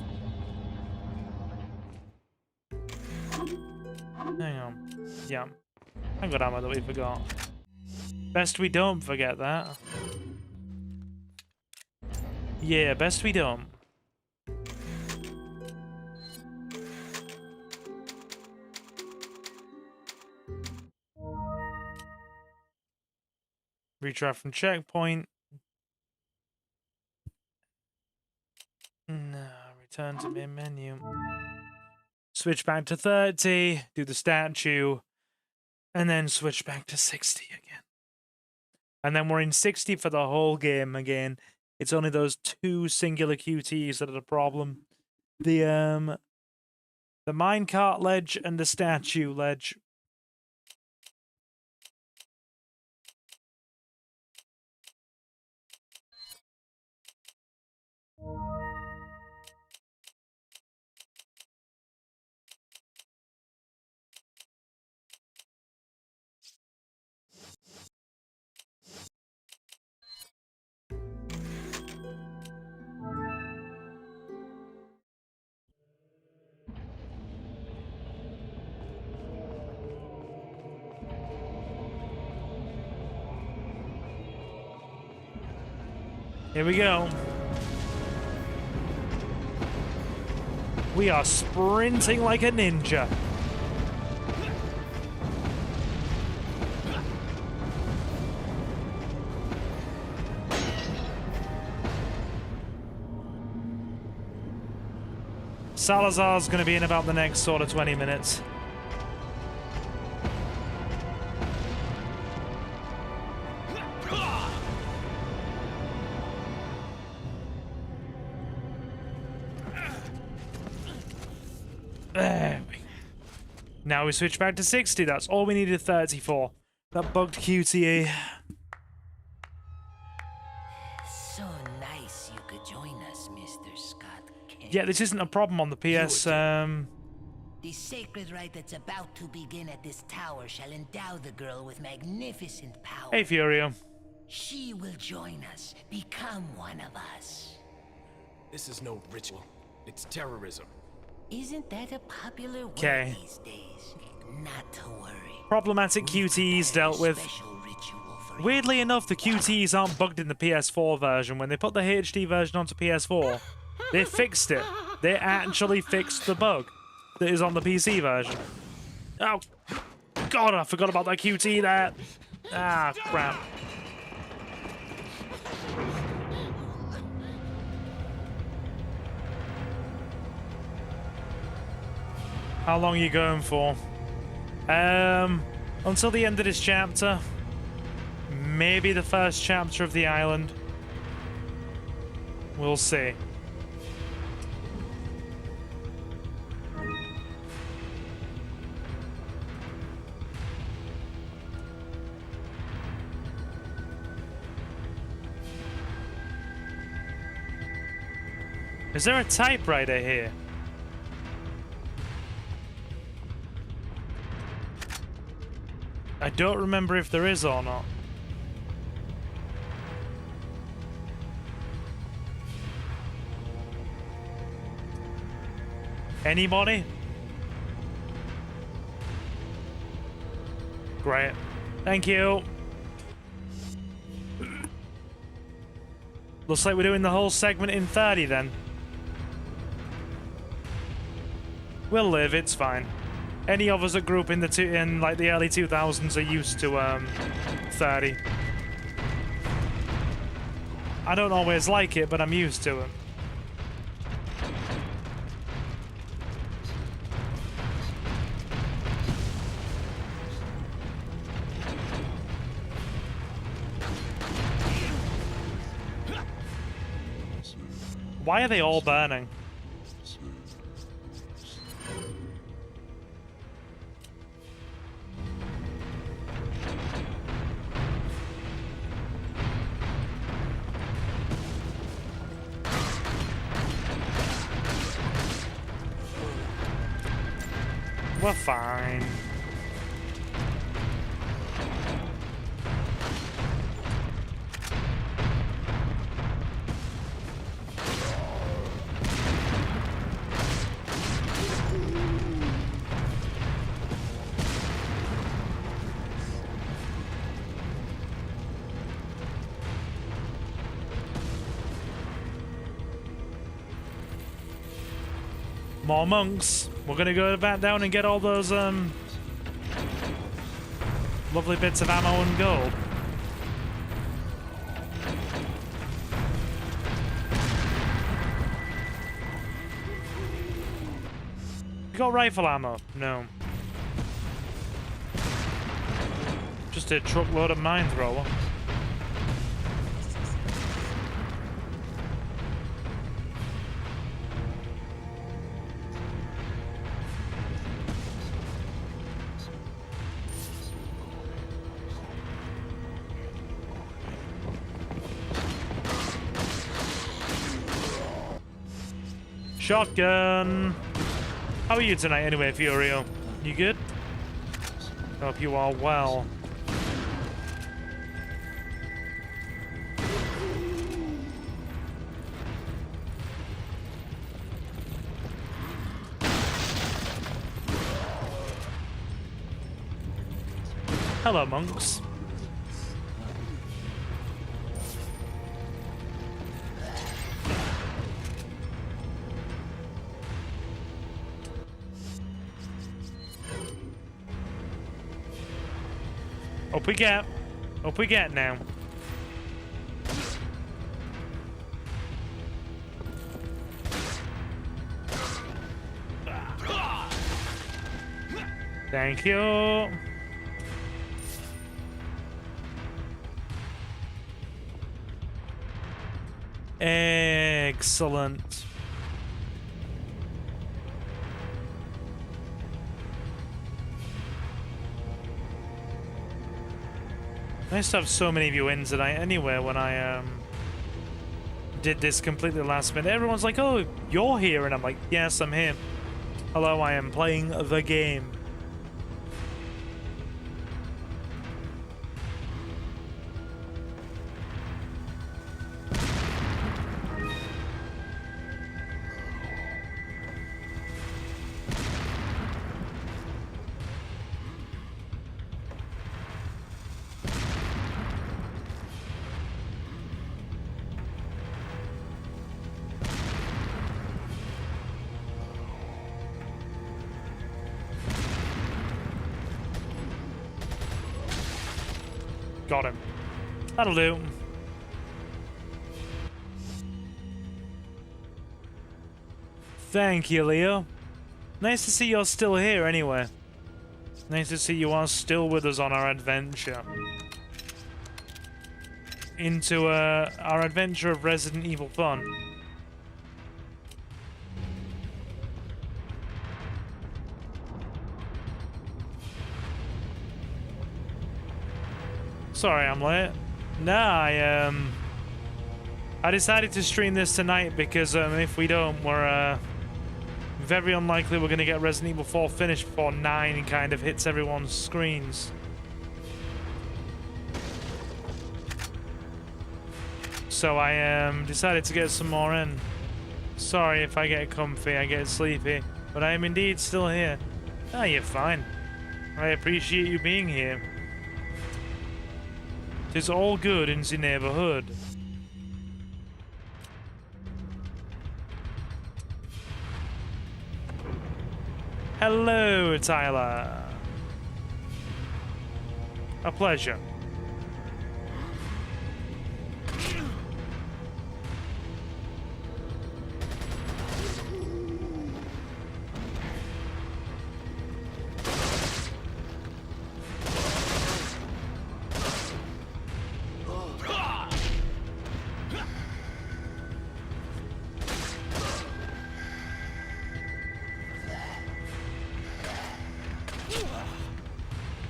Hang on. Yeah. I got ammo that we forgot. Best we don't forget that. Yeah, best we don't. Retry from checkpoint. No, return to main menu. Switch back to 30, do the statue, and then switch back to 60 again. And then we're in 60 for the whole game again. It's only those two singular QTs that are the problem. The minecart ledge and the statue ledge. Here we go. We are sprinting like a ninja. Salazar's going to be in about the next sort of 20 minutes. There we go. Now we switch back to 60. That's all we needed 30 for. That bugged QTE. So nice you could join us, Mr. Scott Kent. Yeah, this isn't a problem on the PS. The sacred rite that's about to begin at this tower shall endow the girl with magnificent power. Hey, Furio. She will join us, become one of us. This is no ritual. It's terrorism. Isn't that a popular word 'Kay. these days? Not to worry. Problematic We've QTs prepared dealt a with. special ritual for you. Weirdly enough, the QTs aren't bugged in the PS4 version. When they put the HD version onto PS4, they fixed it. They actually fixed the bug that is on the PC version. Oh, God, I forgot about that QT there. Ah, crap. How long are you going for? Until the end of this chapter. Maybe the first chapter of the island. We'll see. Is there a typewriter here? I don't remember if there is or not. Anybody? Great. Thank you. Looks like we're doing the whole segment in 30 then. We'll live, it's fine. Any of us that grew up in like the early 2000s are used to 30. I don't always like it, but I'm used to it. Why are they all burning? We're fine. More monks. We're gonna go back down and get all those lovely bits of ammo and gold. You got rifle ammo? No. Just a truckload of mine thrower. Shotgun. How are you tonight anyway, Furio? You good? Hope you are well. Hello, monks. Up we get. Up we get now. Thank you. Excellent. Nice to have so many of you in tonight anyway when I did this completely last minute. Everyone's like, oh, you're here, and I'm like, yes, I'm here. Hello, I am playing the game. Got him. That'll do. Thank you, Leo. Nice to see you're still here anyway. Nice to see you are still with us on our adventure. Into our adventure of Resident Evil fun. Sorry I'm late. Nah, I decided to stream this tonight because if we don't, we're very unlikely we're going to get Resident Evil 4 finished before 9 kind of hits everyone's screens. So I decided to get some more in. Sorry if I get comfy, I get sleepy, but I am indeed still here. Ah, you're fine. I appreciate you being here. 'Tis all good in the neighborhood. Hello, Tyler. A pleasure.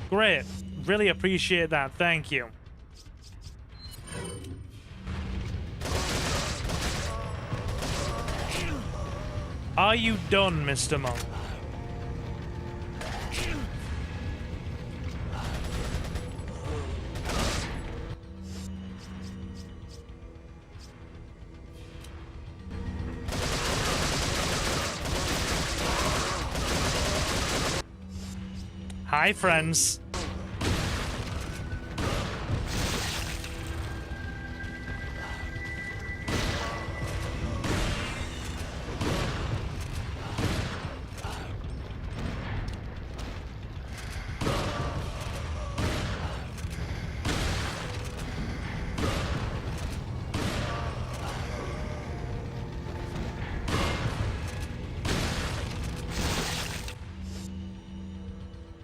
Great. Really appreciate that. Thank you. Are you done, Mr. Monk? Hi, friends.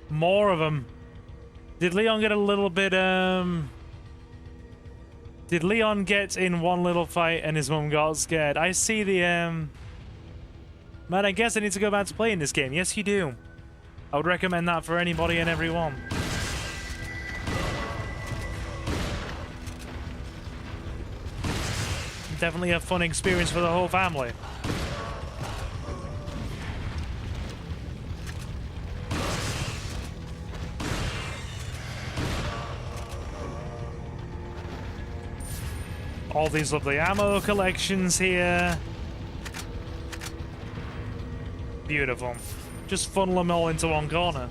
More of them. Did Leon get a little bit, Did Leon get in one little fight and his mum got scared? I see the, Man, I guess I need to go back to playing this game. Yes, you do. I would recommend that for anybody and everyone. Definitely a fun experience for the whole family. All these lovely ammo collections here. Beautiful. Just funnel them all into one corner.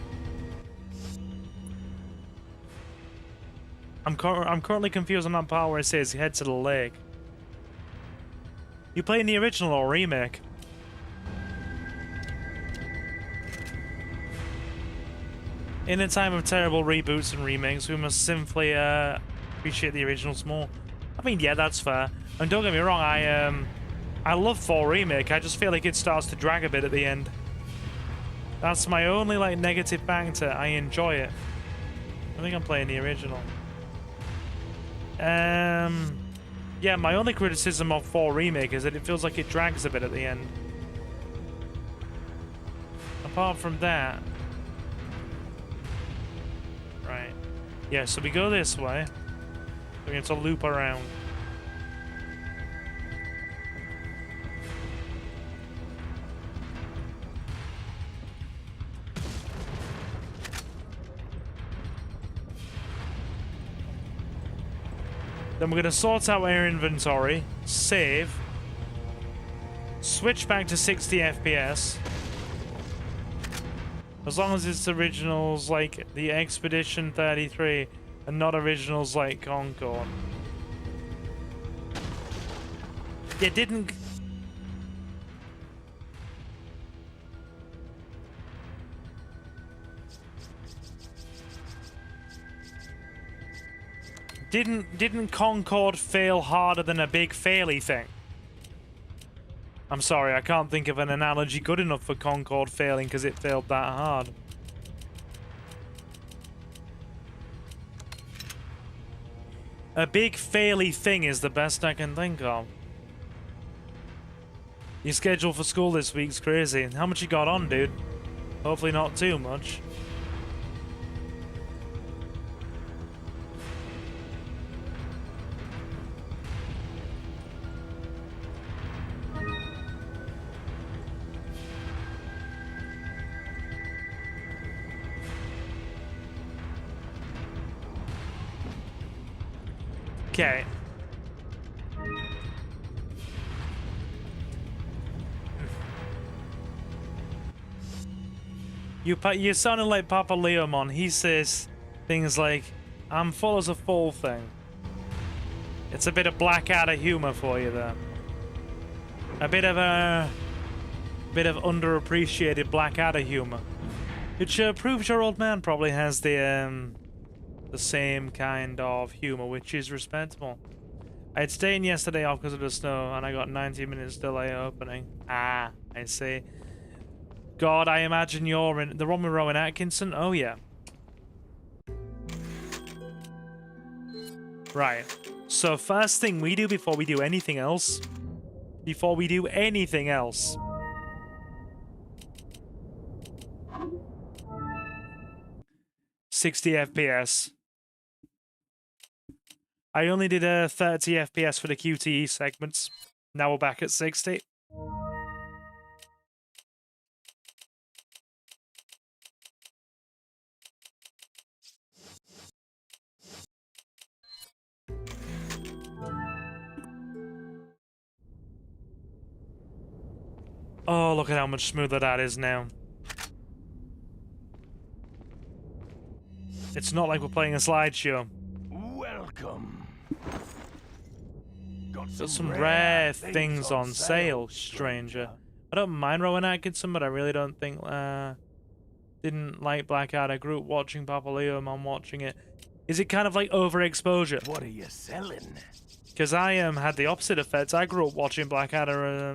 I'm currently confused on that part where it says head to the lake. You playing the original or remake? In a time of terrible reboots and remakes, we must simply appreciate the originals more. I mean, yeah, that's fair. And don't get me wrong, I love 4 Remake. I just feel like it starts to drag a bit at the end. That's my only like negative factor. I enjoy it. I think I'm playing the original. Yeah, my only criticism of 4 Remake is that it feels like it drags a bit at the end. Apart from that, right? Yeah, so we go this way. We're going to loop around. Then we're going to sort out our inventory, save, switch back to 60 FPS. As long as it's originals like the Expedition 33 and not originals like Concord. You didn't... Didn't Concord fail harder than a big faily thing? I'm sorry, I can't think of an analogy good enough for Concord failing because it failed that hard. A big faily thing is the best I can think of. Your schedule for school this week's crazy. How much you got on, dude? Hopefully not too much. Okay. You're sounding like Papa Leomon. He says things like, I'm full as a full thing. It's a bit of Blackadder humor for you there. A bit of underappreciated Blackadder humor. Which proves your old man probably has the same kind of humor, which is respectable. I had stayed yesterday off because of the snow, and I got 90 minutes delay opening. Ah, I see. God, I imagine you're in the one with Rowan Atkinson. Oh yeah. Right. So first thing we do before we do anything else. 60 FPS. I only did 30 FPS for the QTE segments. Now we're back at 60. Oh, look at how much smoother that is now. It's not like we're playing a slideshow. Welcome. Got There's some rare things on sale, stranger. I don't mind Rowan Atkinson, but I really don't think... didn't like Blackadder. I grew up watching Papa Leo, Mom watching it. Is it kind of like overexposure? What are you selling? Because I had the opposite effect. I grew up watching Blackadder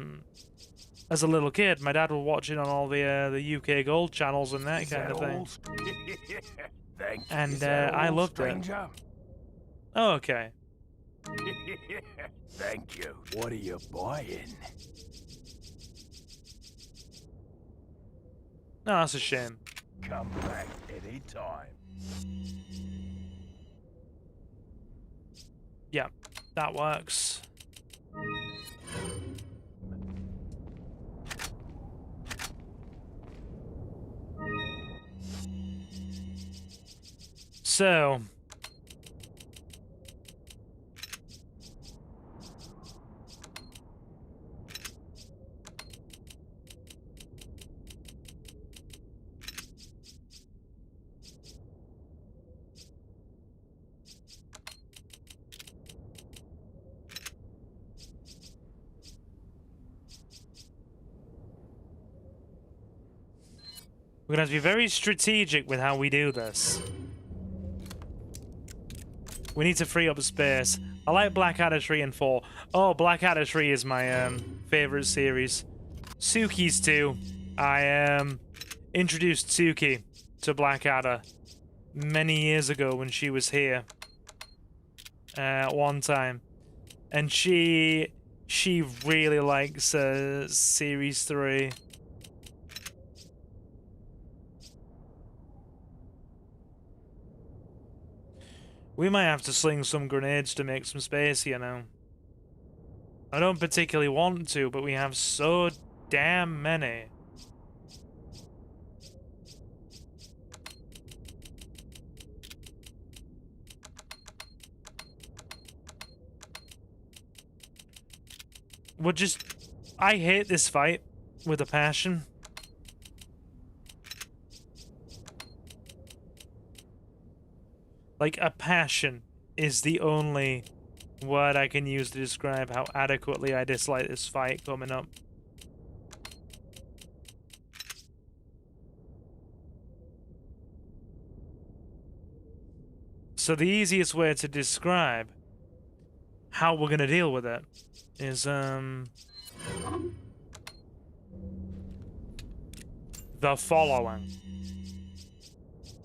as a little kid. My dad would watch it on all the UK Gold channels and that kind of thing. Thank you. And I loved it. Oh, okay. Thank you. What are you buying? No, that's a shame. Come back anytime. Yeah, that works. So... we're gonna have to be very strategic with how we do this. We need to free up space. I like Blackadder 3 and 4. Oh, Blackadder 3 is my favorite series. Suki's too. I introduced Suki to Blackadder many years ago when she was here. One time. And she really likes Series 3. We might have to sling some grenades to make some space, you know. I don't particularly want to, but we have so damn many. We're just... I hate this fight with a passion. Like, a passion is the only word I can use to describe how adequately I dislike this fight coming up. So the easiest way to describe how we're gonna deal with it is the following.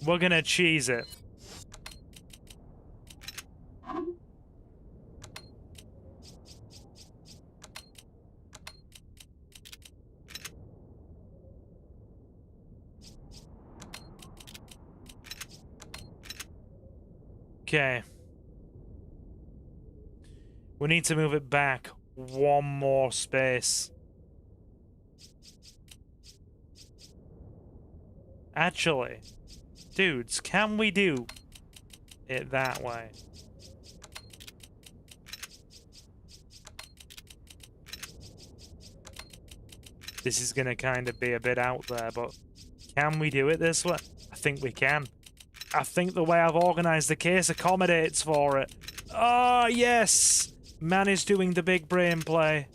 We're gonna cheese it. Okay. We need to move it back one more space. Actually, dudes, can we do it that way? This is gonna kind of be a bit out there, but can we do it this way? I think we can. I think the way I've organized the case accommodates for it. Oh, yes! Man is doing the big brain play.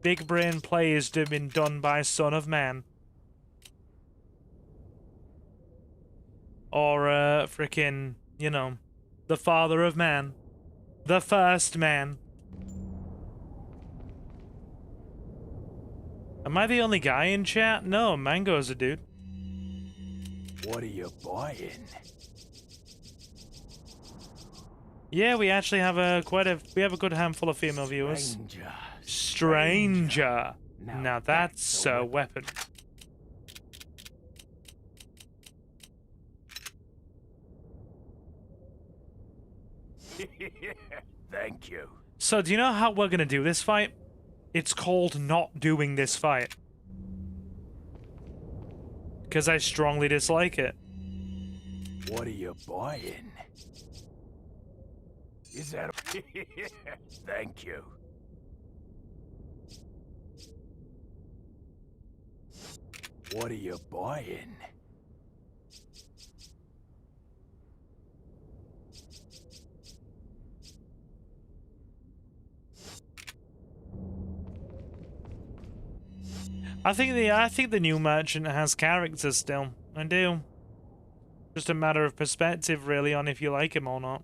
Big brain play is being done by Son of Man. Or, frickin', you know, the Father of Man. The first man. Am I the only guy in chat? No, Mango's a dude. What are you buying? Yeah, we actually have a good handful of female viewers. Stranger. Now that's a weapon. Thank you. So, do you know how we're gonna do this fight? It's called not doing this fight. Because I strongly dislike it. What are you buying? Is that... Thank you. What are you buying? I think the new merchant has character still. I do. Just a matter of perspective, really, on if you like him or not.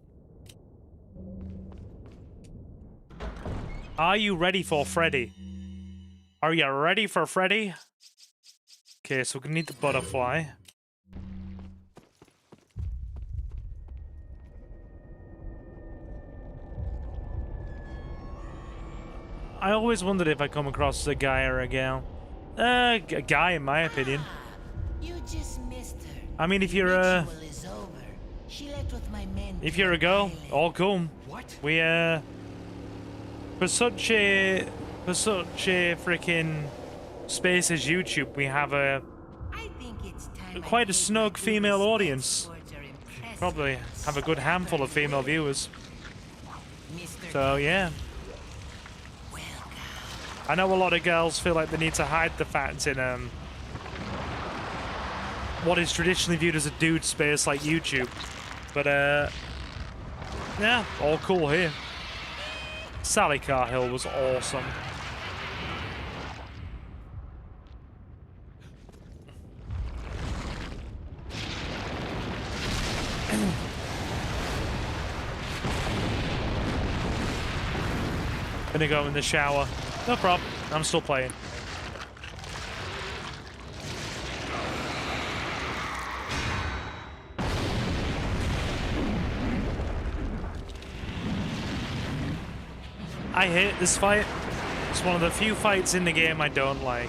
Are you ready for Freddy? Are you ready for Freddy? Okay, so we're gonna need the butterfly. I always wondered if I come across a guy or a gal. A guy, in my opinion. You just missed her. I mean, if you're Ritual is over. She left with my men if you're a girl, all cool. What? We for such a freaking space as YouTube, we have I think it's time quite I a paid snug my female respects audience. towards your impressive Probably have a good handful of female viewers. Mr. So yeah. Welcome. I know a lot of girls feel like they need to hide the fact in what is traditionally viewed as a dude space like YouTube. But yeah, all cool here. Sally Carhill was awesome. Gonna go in the shower. No problem. I'm still playing. I hate this fight. It's one of the few fights in the game I don't like,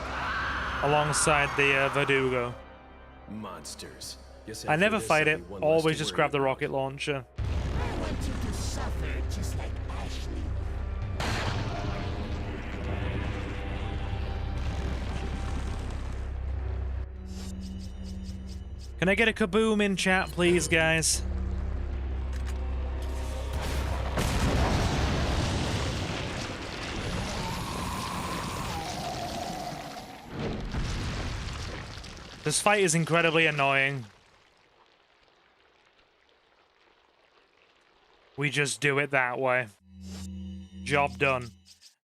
alongside the Verdugo. Monsters. Guess I after never this, fight I'll it. be one less Always to just worry grab the about. rocket launcher. I want you to suffer just like Ashley. Can I get a kaboom in chat, please, guys? This fight is incredibly annoying. We just do it that way. Job done.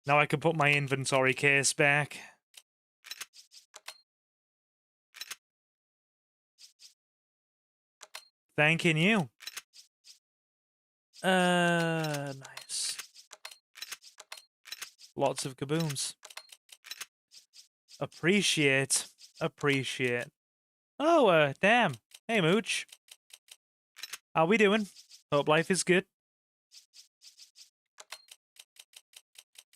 Now I can put my inventory case back. Thanking you. Nice. Lots of kabooms. Appreciate. Appreciate. Oh, damn. Hey, Mooch. How we doing? Hope life is good.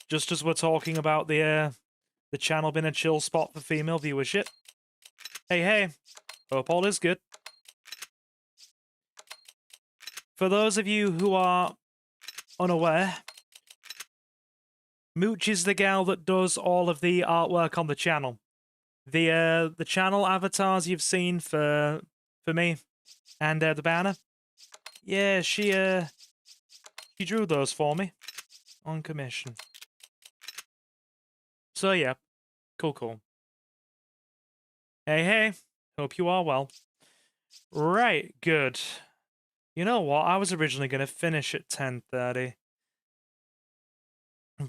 Just as we're talking about the channel being a chill spot for female viewership. Hey. Hope all is good. For those of you who are unaware, Mooch is the gal that does all of the artwork on the channel. The channel avatars you've seen for me and the banner. Yeah, she drew those for me on commission. So yeah, cool. Hey, hope you are well. Right, good. You know what? I was originally going to finish at 10:30.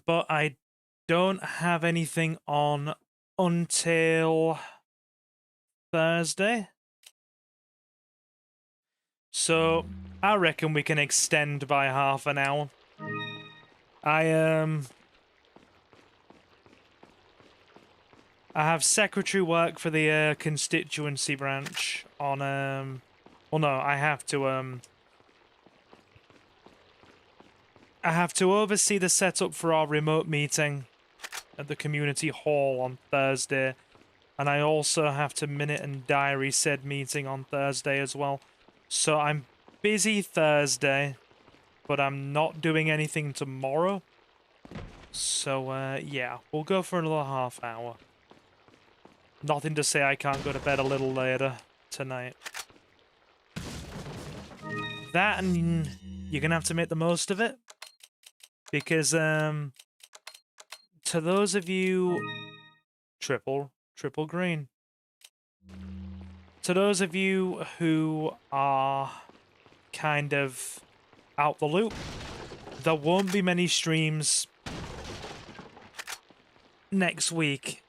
But I don't have anything on until Thursday. So I reckon we can extend by half an hour. I have secretary work for the constituency branch on well no, I have to oversee the setup for our remote meeting at the community hall on Thursday, and I also have to minute and diary said meeting on Thursday as well. So I'm busy Thursday, but I'm not doing anything tomorrow. So yeah, we'll go for another half hour. Nothing to say I can't go to bed a little later tonight. That, and you're gonna have to make the most of it. Because, to those of you... Triple green. To those of you who are kind of out the loop, there won't be many streams next week.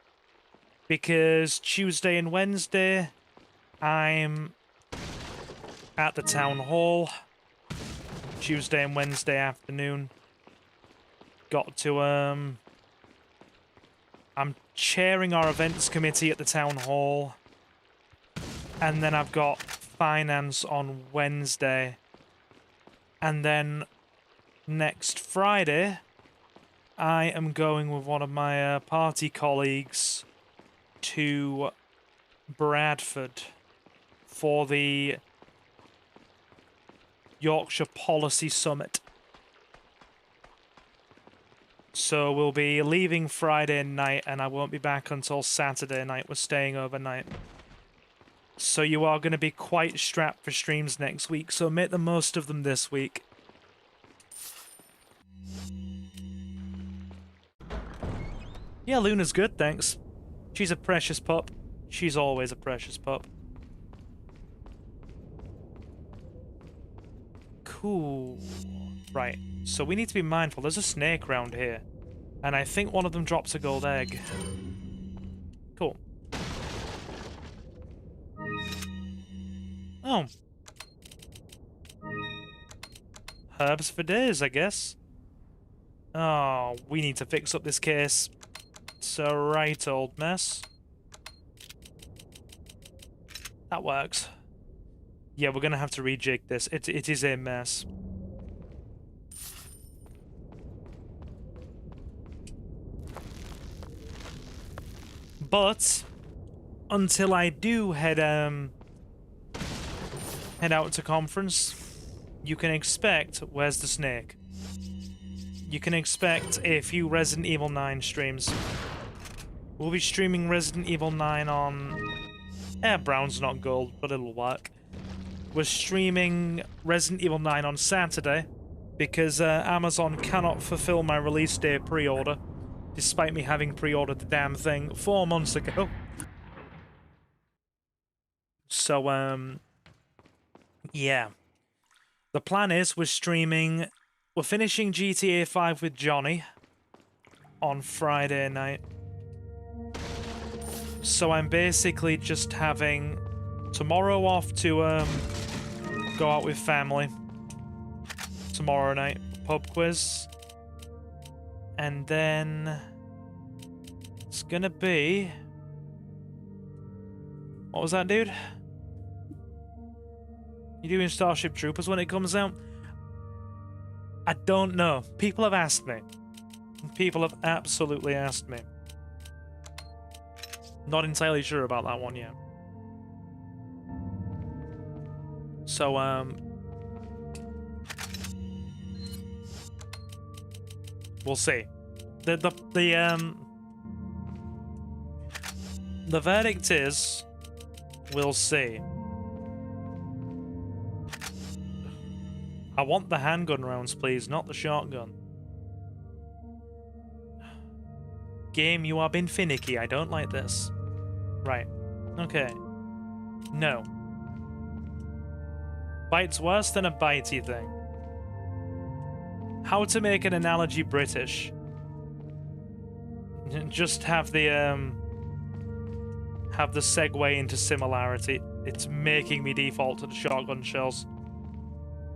Because Tuesday and Wednesday, I'm at the town hall. Tuesday and Wednesday afternoon. Got to, I'm chairing our events committee at the town hall. And then I've got finance on Wednesday. And then next Friday, I am going with one of my party colleagues to Bradford for the Yorkshire Policy Summit. So we'll be leaving Friday night, and I won't be back until Saturday night. We're staying overnight. So you are going to be quite strapped for streams next week, so make the most of them this week. Yeah, Luna's good, thanks. She's a precious pup. She's always a precious pup. Cool. Right, so we need to be mindful. There's a snake around here. And I think one of them drops a gold egg. Cool. Oh. Herbs for days, I guess. Oh, we need to fix up this case. So right, old mess. That works. Yeah, we're gonna have to rejig this. It is a mess. But until I do head out to conference, you can expect where's the snake? You can expect a few Resident Evil 9 streams. We'll be streaming Resident Evil 9 on... brown's not gold, but it'll work. We're streaming Resident Evil 9 on Saturday because Amazon cannot fulfill my release day pre-order, despite me having pre-ordered the damn thing 4 months ago. So, yeah. The plan is we're finishing GTA 5 with Johnny on Friday night. So I'm basically just having tomorrow off to go out with family. tomorrow night pub quiz. And then it's gonna be... What was that, dude? You doing Starship Troopers when it comes out? I don't know. People have asked me. People have absolutely asked me. Not entirely sure about that one yet. So, we'll see. The verdict is, we'll see. I want the handgun rounds, please, not the shotgun. Game, you are being finicky. I don't like this. Right. Okay. No. Bite's worse than a bitey thing. How to make an analogy British. Just have the segue into similarity. It's making me default to the shotgun shells.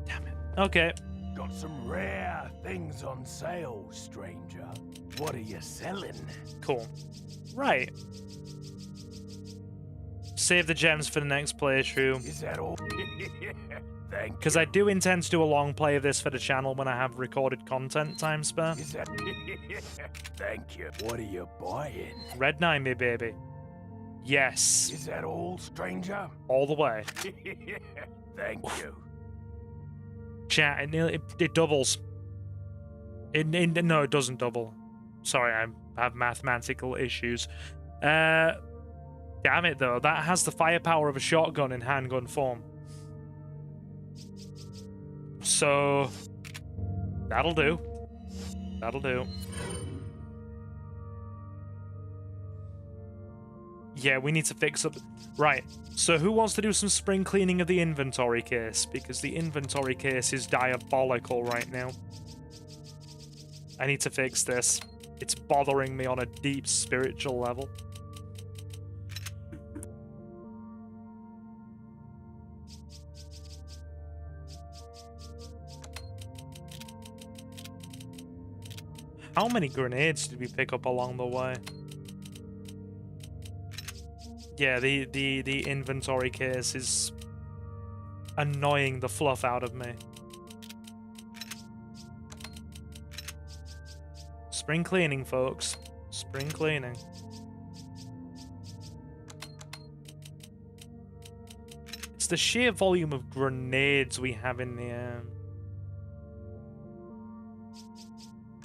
Damn it. Okay. Got some rare things on sale, stranger. What are you selling? Cool. Right. Save the gems for the next playthrough. Is that all? Thank you. Because I do intend to do a long play of this for the channel when I have recorded content time spare. Is that... Thank you. What are you buying? Red 9 me, baby. Yes. Is that all, stranger? All the way. Thank you. Chat, it doubles. No, it doesn't double. Sorry, I have mathematical issues. Damn it, though. That has the firepower of a shotgun in handgun form. So, that'll do. That'll do. Yeah, we need to fix up... Right, so who wants to do some spring cleaning of the inventory case? Because the inventory case is diabolical right now. I need to fix this. It's bothering me on a deep spiritual level. How many grenades did we pick up along the way? Yeah, the inventory case is annoying the fluff out of me. Spring cleaning, folks. Spring cleaning. It's the sheer volume of grenades we have in the air.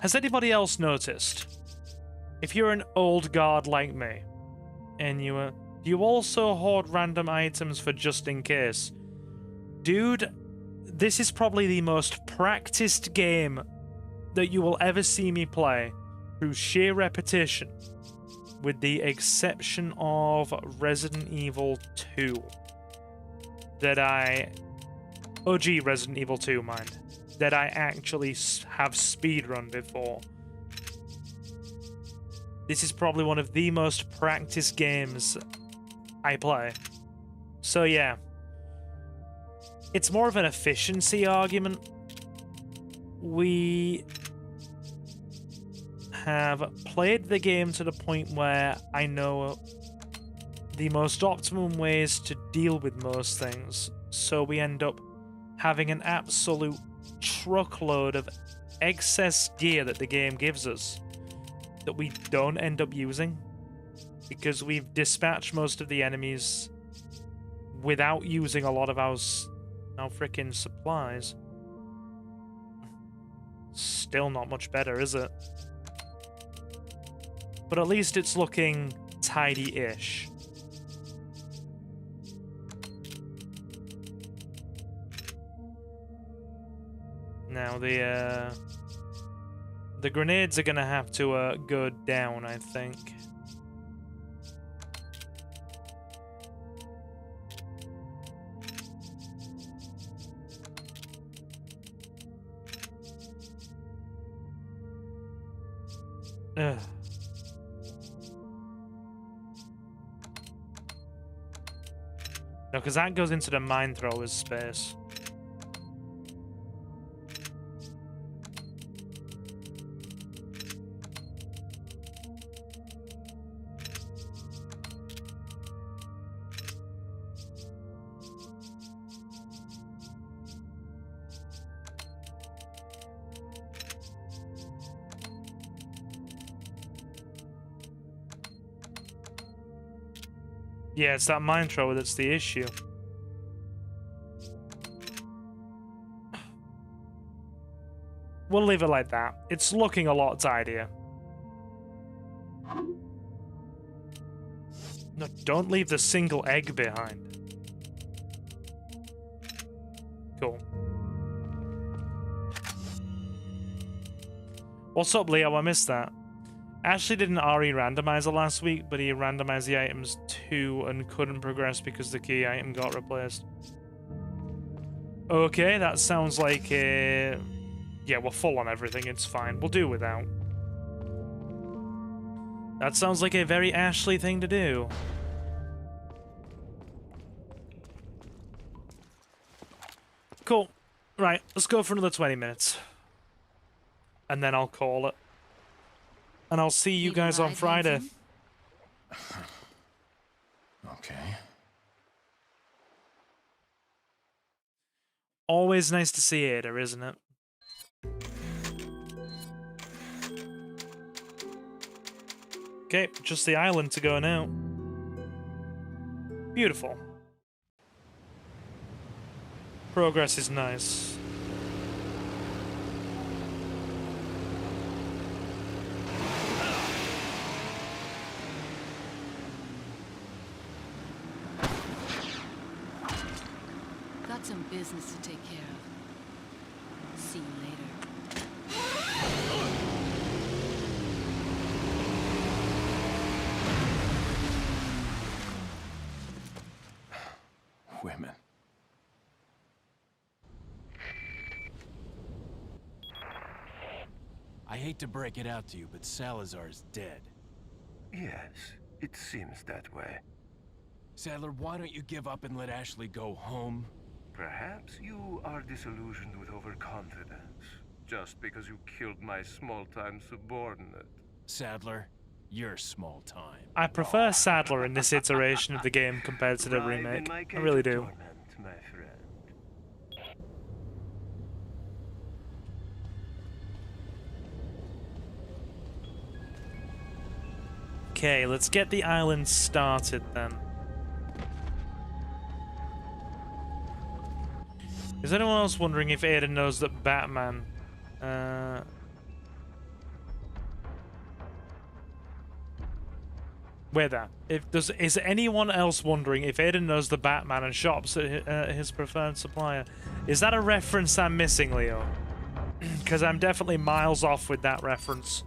Has anybody else noticed? If you're an old guard like me, and do you also hoard random items for just in case? Dude, this is probably the most practiced game that you will ever see me play through sheer repetition, with the exception of Resident Evil 2. OG Resident Evil 2, mind. That I actually have speedrun before. This is probably one of the most practiced games I play. So yeah. It's more of an efficiency argument. We have played the game to the point where I know the most optimum ways to deal with most things. So we end up having an absolute truckload of excess gear that the game gives us that we don't end up using because we've dispatched most of the enemies without using a lot of our freaking supplies. Still not much better, is it? But at least it's looking tidy-ish. Now the grenades are gonna have to go down, I think. Ugh. No, because that goes into the mine thrower's space. Yeah, it's that mine thrower that's the issue. We'll leave it like that. It's looking a lot tidier. No, don't leave the single egg behind. Cool. What's up, Leo? I missed that. Ashley did an RE randomizer last week, but he randomized the items too and couldn't progress because the key item got replaced. Okay, that sounds like a... Yeah, we're full on everything, it's fine. We'll do without. That sounds like a very Ashley thing to do. Cool. Right, let's go for another 20 minutes. And then I'll call it. And I'll see you guys on Friday. Okay. Always nice to see Ada, isn't it? Okay, just the island to go now. Beautiful. Progress is nice. Got some business to take care of. See you later. Women. I hate to break it out to you, but Salazar's dead. Yes, it seems that way. Sadler, why don't you give up and let Ashley go home? Perhaps you are disillusioned with overconfidence, just because you killed my small-time subordinate. Sadler, you're small time. I prefer Sadler in this iteration of the game compared to the Pride in remake. my I cage really of do. torment, my friend. Okay, let's get the island started then. Is anyone else wondering if Ada knows that Batman... Wait there. Is anyone else wondering if Ada knows the Batman and shops at his preferred supplier? Is that a reference I'm missing, Leo? Because I'm definitely miles off with that reference.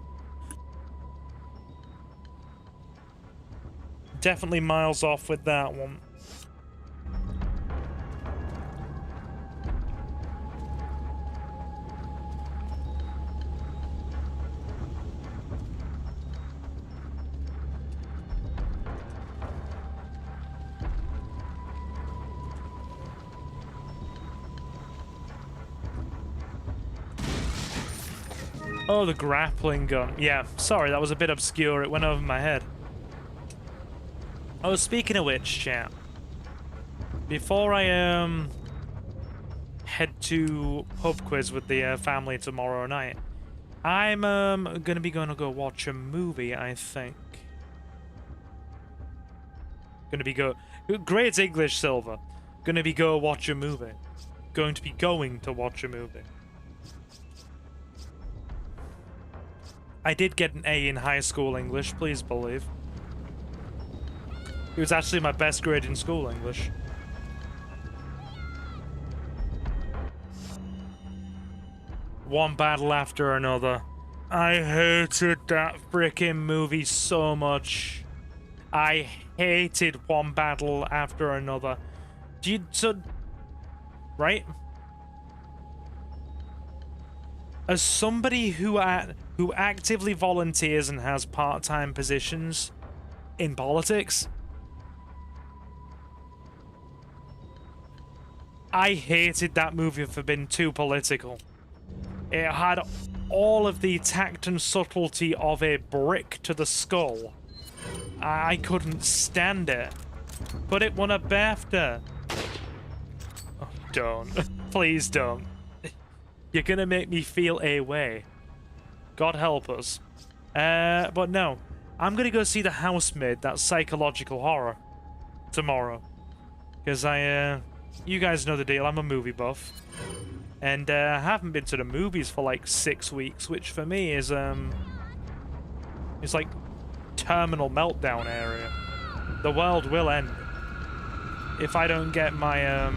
Definitely miles off with that one. Oh, the grappling gun. Yeah, sorry, that was a bit obscure. It went over my head. Oh, speaking of which, chat. Before I head to pub quiz with the family tomorrow night, I'm gonna go watch a movie, I think. Great English, Silver. Going to watch a movie. Going to watch a movie. I did get an A in high school English, please believe. It was actually my best grade in school English. One battle after another. I hated that freaking movie so much. I hated one battle after another. Right? As somebody who actively volunteers and has part-time positions in politics, I hated that movie for being too political. It had all of the tact and subtlety of a brick to the skull. I couldn't stand it. But it won a BAFTA. Oh, don't. Please don't. You're gonna make me feel a way. God help us. But no. I'm gonna go see The Housemaid, that psychological horror. tomorrow. Because you guys know the deal, I'm a movie buff. And I haven't been to the movies for like 6 weeks, which for me is it's like terminal meltdown area. The world will end if I don't get my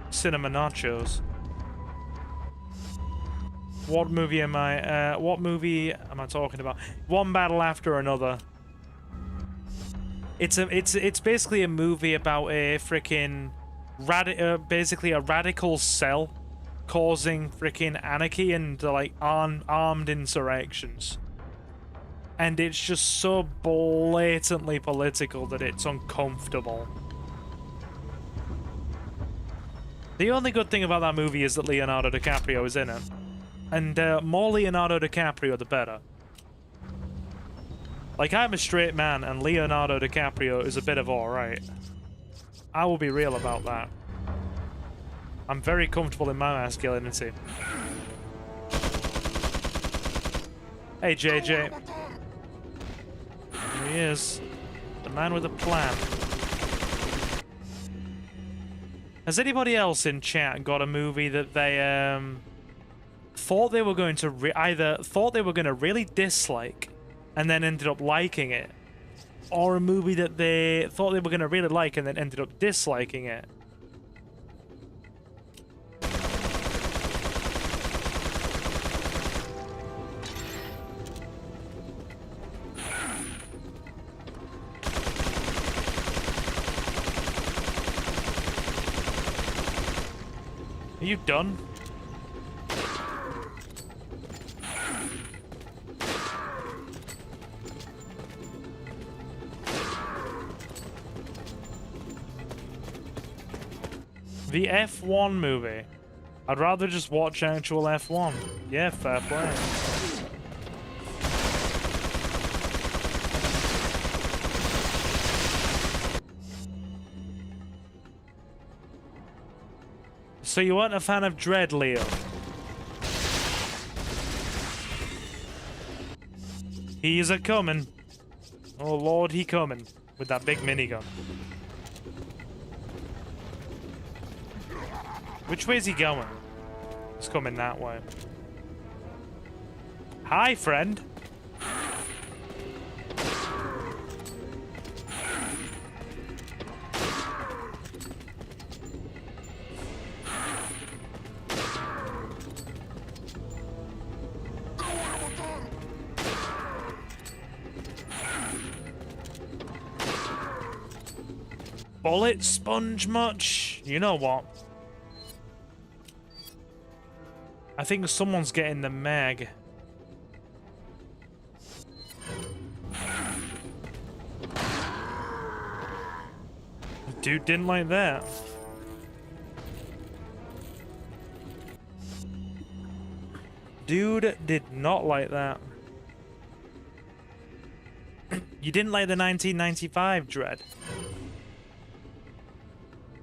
cinema nachos. What movie am I talking about? One Battle After Another. It's basically a movie about a freaking basically a radical cell causing freaking anarchy and like armed insurrections. And it's just so blatantly political that it's uncomfortable. The only good thing about that movie is that Leonardo DiCaprio is in it. And more Leonardo DiCaprio, the better. Like, I'm a straight man, and Leonardo DiCaprio is a bit of alright. I will be real about that. I'm very comfortable in my masculinity. Hey, JJ. Here he is. The man with a plan. Has anybody else in chat got a movie that they thought they were going to either thought they were going to really dislike and then ended up liking it, or a movie that they thought they were going to really like and then ended up disliking it? Are you done? The F1 movie. I'd rather just watch actual F1. Yeah, fair play. So you weren't a fan of Dread, Leo? He's a-coming. Oh lord, he coming. With that big minigun. Which way is he going? He's coming that way. Hi, friend. Bullet sponge much? You know what? I think someone's getting the mag. Dude didn't like that. Dude did not like that. You didn't like the 1995 Dread?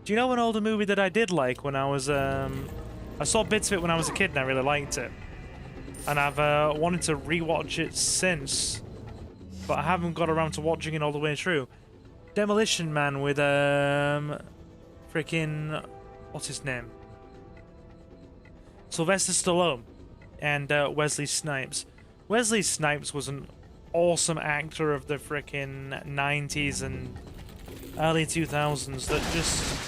Do you know an older movie that I did like when I was, I saw bits of it when I was a kid and I really liked it. And I've wanted to rewatch it since, but I haven't got around to watching it all the way through. Demolition Man with, freaking, what's his name? Sylvester Stallone and Wesley Snipes. Wesley Snipes was an awesome actor of the freaking 90s and early 2000s that just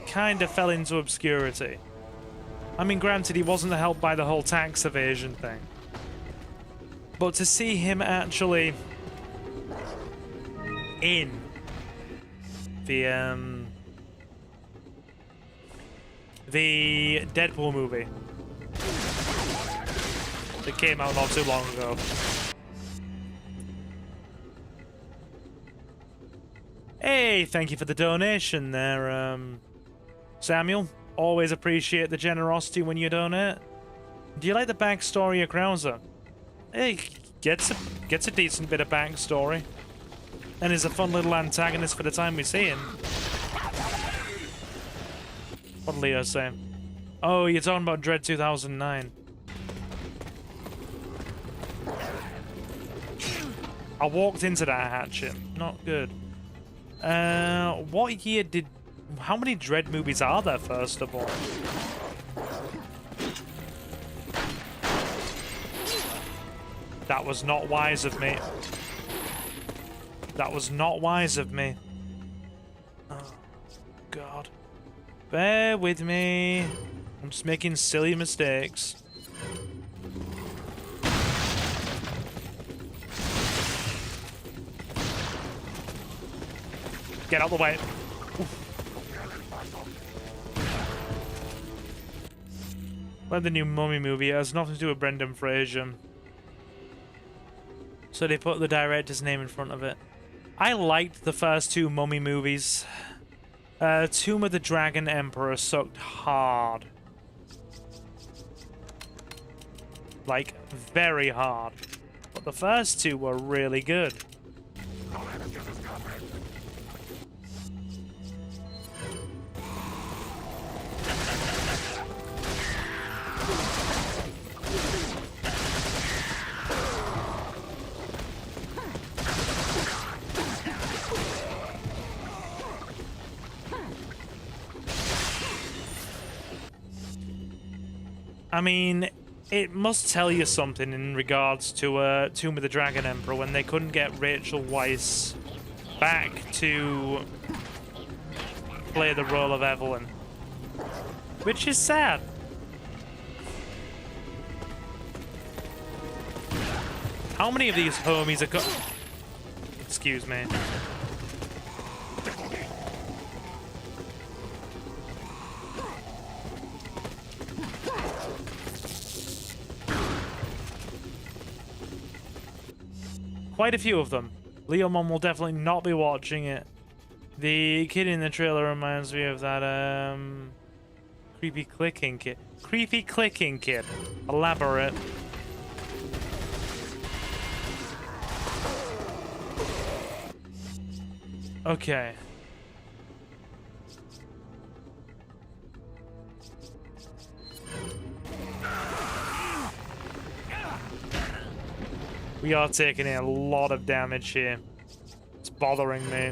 kind of fell into obscurity. I mean, granted, he wasn't helped by the whole tax evasion thing. But to see him actually in the Deadpool movie that came out not too long ago. Hey, thank you for the donation there, Samuel. Always appreciate the generosity when you donate. Do you like the backstory of Krauser? Hey, gets a decent bit of backstory. And is a fun little antagonist for the time we see him. What did Leo say? Oh, you're talking about Dread 2009. I walked into that hatchet. Not good. What year did... How many Dread movies are there, first of all? That was not wise of me. That was not wise of me. Oh, God. Bear with me. I'm just making silly mistakes. Get out of the way. Like the new Mummy movie, it has nothing to do with Brendan Fraser. So they put the director's name in front of it. I liked the first two Mummy movies. Tomb of the Dragon Emperor sucked hard. Like, very hard. But the first two were really good. I mean, it must tell you something in regards to Tomb of the Dragon Emperor when they couldn't get Rachel Weisz back to play the role of Evelyn. Which is sad. How many of these homies are Excuse me. Quite a few of them. Leo Mom will definitely not be watching it. The kid in the trailer reminds me of that, creepy clicking kid. Creepy clicking kid. Elaborate. Okay. We are taking a lot of damage here. It's bothering me.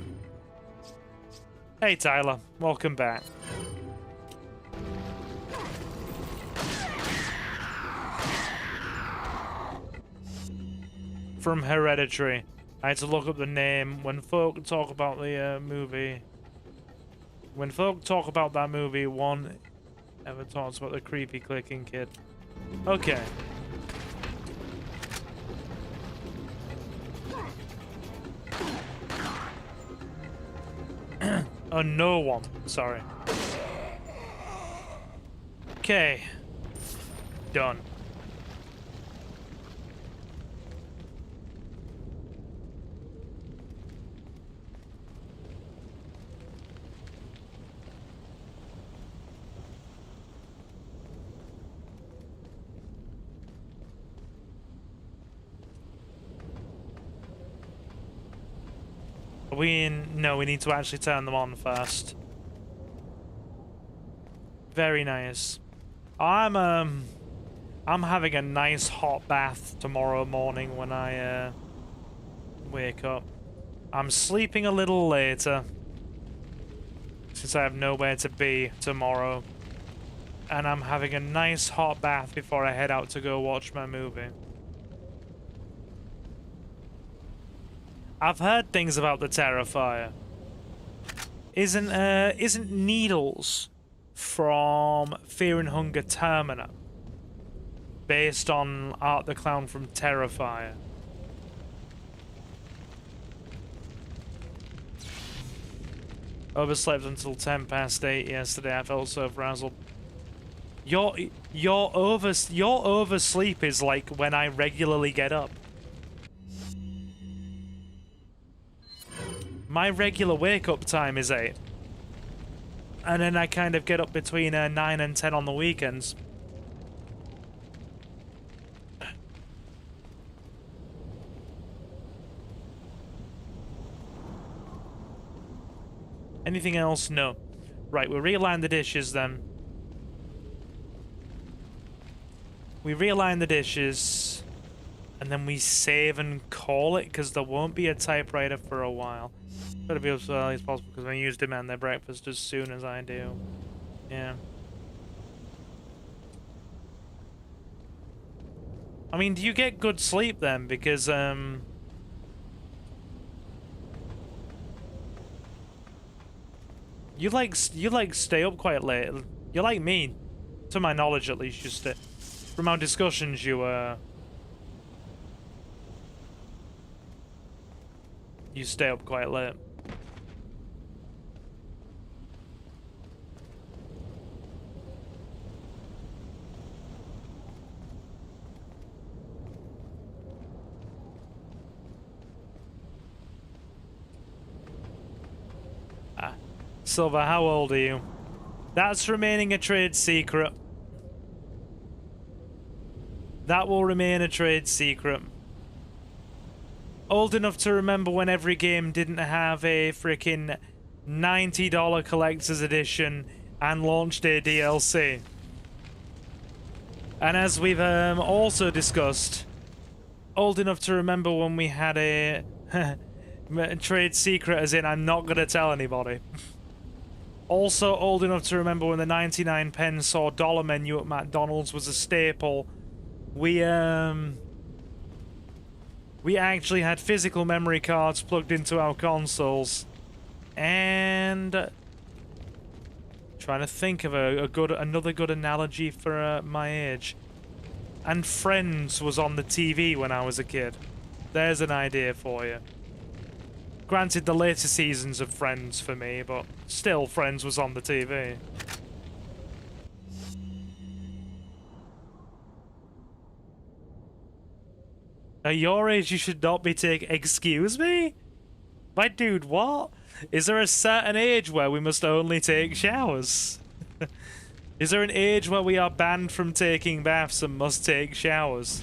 Hey Tyler, welcome back. From Hereditary. I had to look up the name. When folk talk about the movie... When folk talk about that movie, one ever talks about the creepy clicking kid. Okay. Oh, no one. Sorry. Okay. Done. No, we need to actually turn them on first. Very nice. I'm having a nice hot bath tomorrow morning when I wake up. I'm sleeping a little later since I have nowhere to be tomorrow. And I'm having a nice hot bath before I head out to go watch my movie. I've heard things about the Terrifier. Isn't Needles from Fear and Hunger Termina based on Art the Clown from Terrifier? Overslept until 8:10 yesterday. I felt so frazzled. Your oversleep is like when I regularly get up. My regular wake-up time is 8. And then I kind of get up between 9 and 10 on the weekends. Anything else? No. Right, we'll realign the dishes then. We realign the dishes. and then we save and call it, because there won't be a typewriter for a while. Gotta be as early as possible, because I usually demand their breakfast as soon as I do. Yeah. I mean, do you get good sleep then? Because, you like stay up quite late. You're like me, to my knowledge at least. Just from our discussions, you stay up quite late. Silver, how old are you? That's remaining a trade secret. That will remain a trade secret. Old enough to remember when every game didn't have a freaking $90 collector's edition and launched a DLC. And as we've also discussed, old enough to remember when we had a trade secret, as in I'm not gonna tell anybody. Also old enough to remember when the 99 pence or dollar menu at McDonald's was a staple. We actually had physical memory cards plugged into our consoles. And trying to think of another good analogy for my age. And Friends was on the TV when I was a kid. There's an idea for you. Granted, the later seasons of Friends for me, but still, Friends was on the TV. At your age, you should not be taking... Excuse me? My dude, what? Is there a certain age where we must only take showers? Is there an age where we are banned from taking baths and must take showers?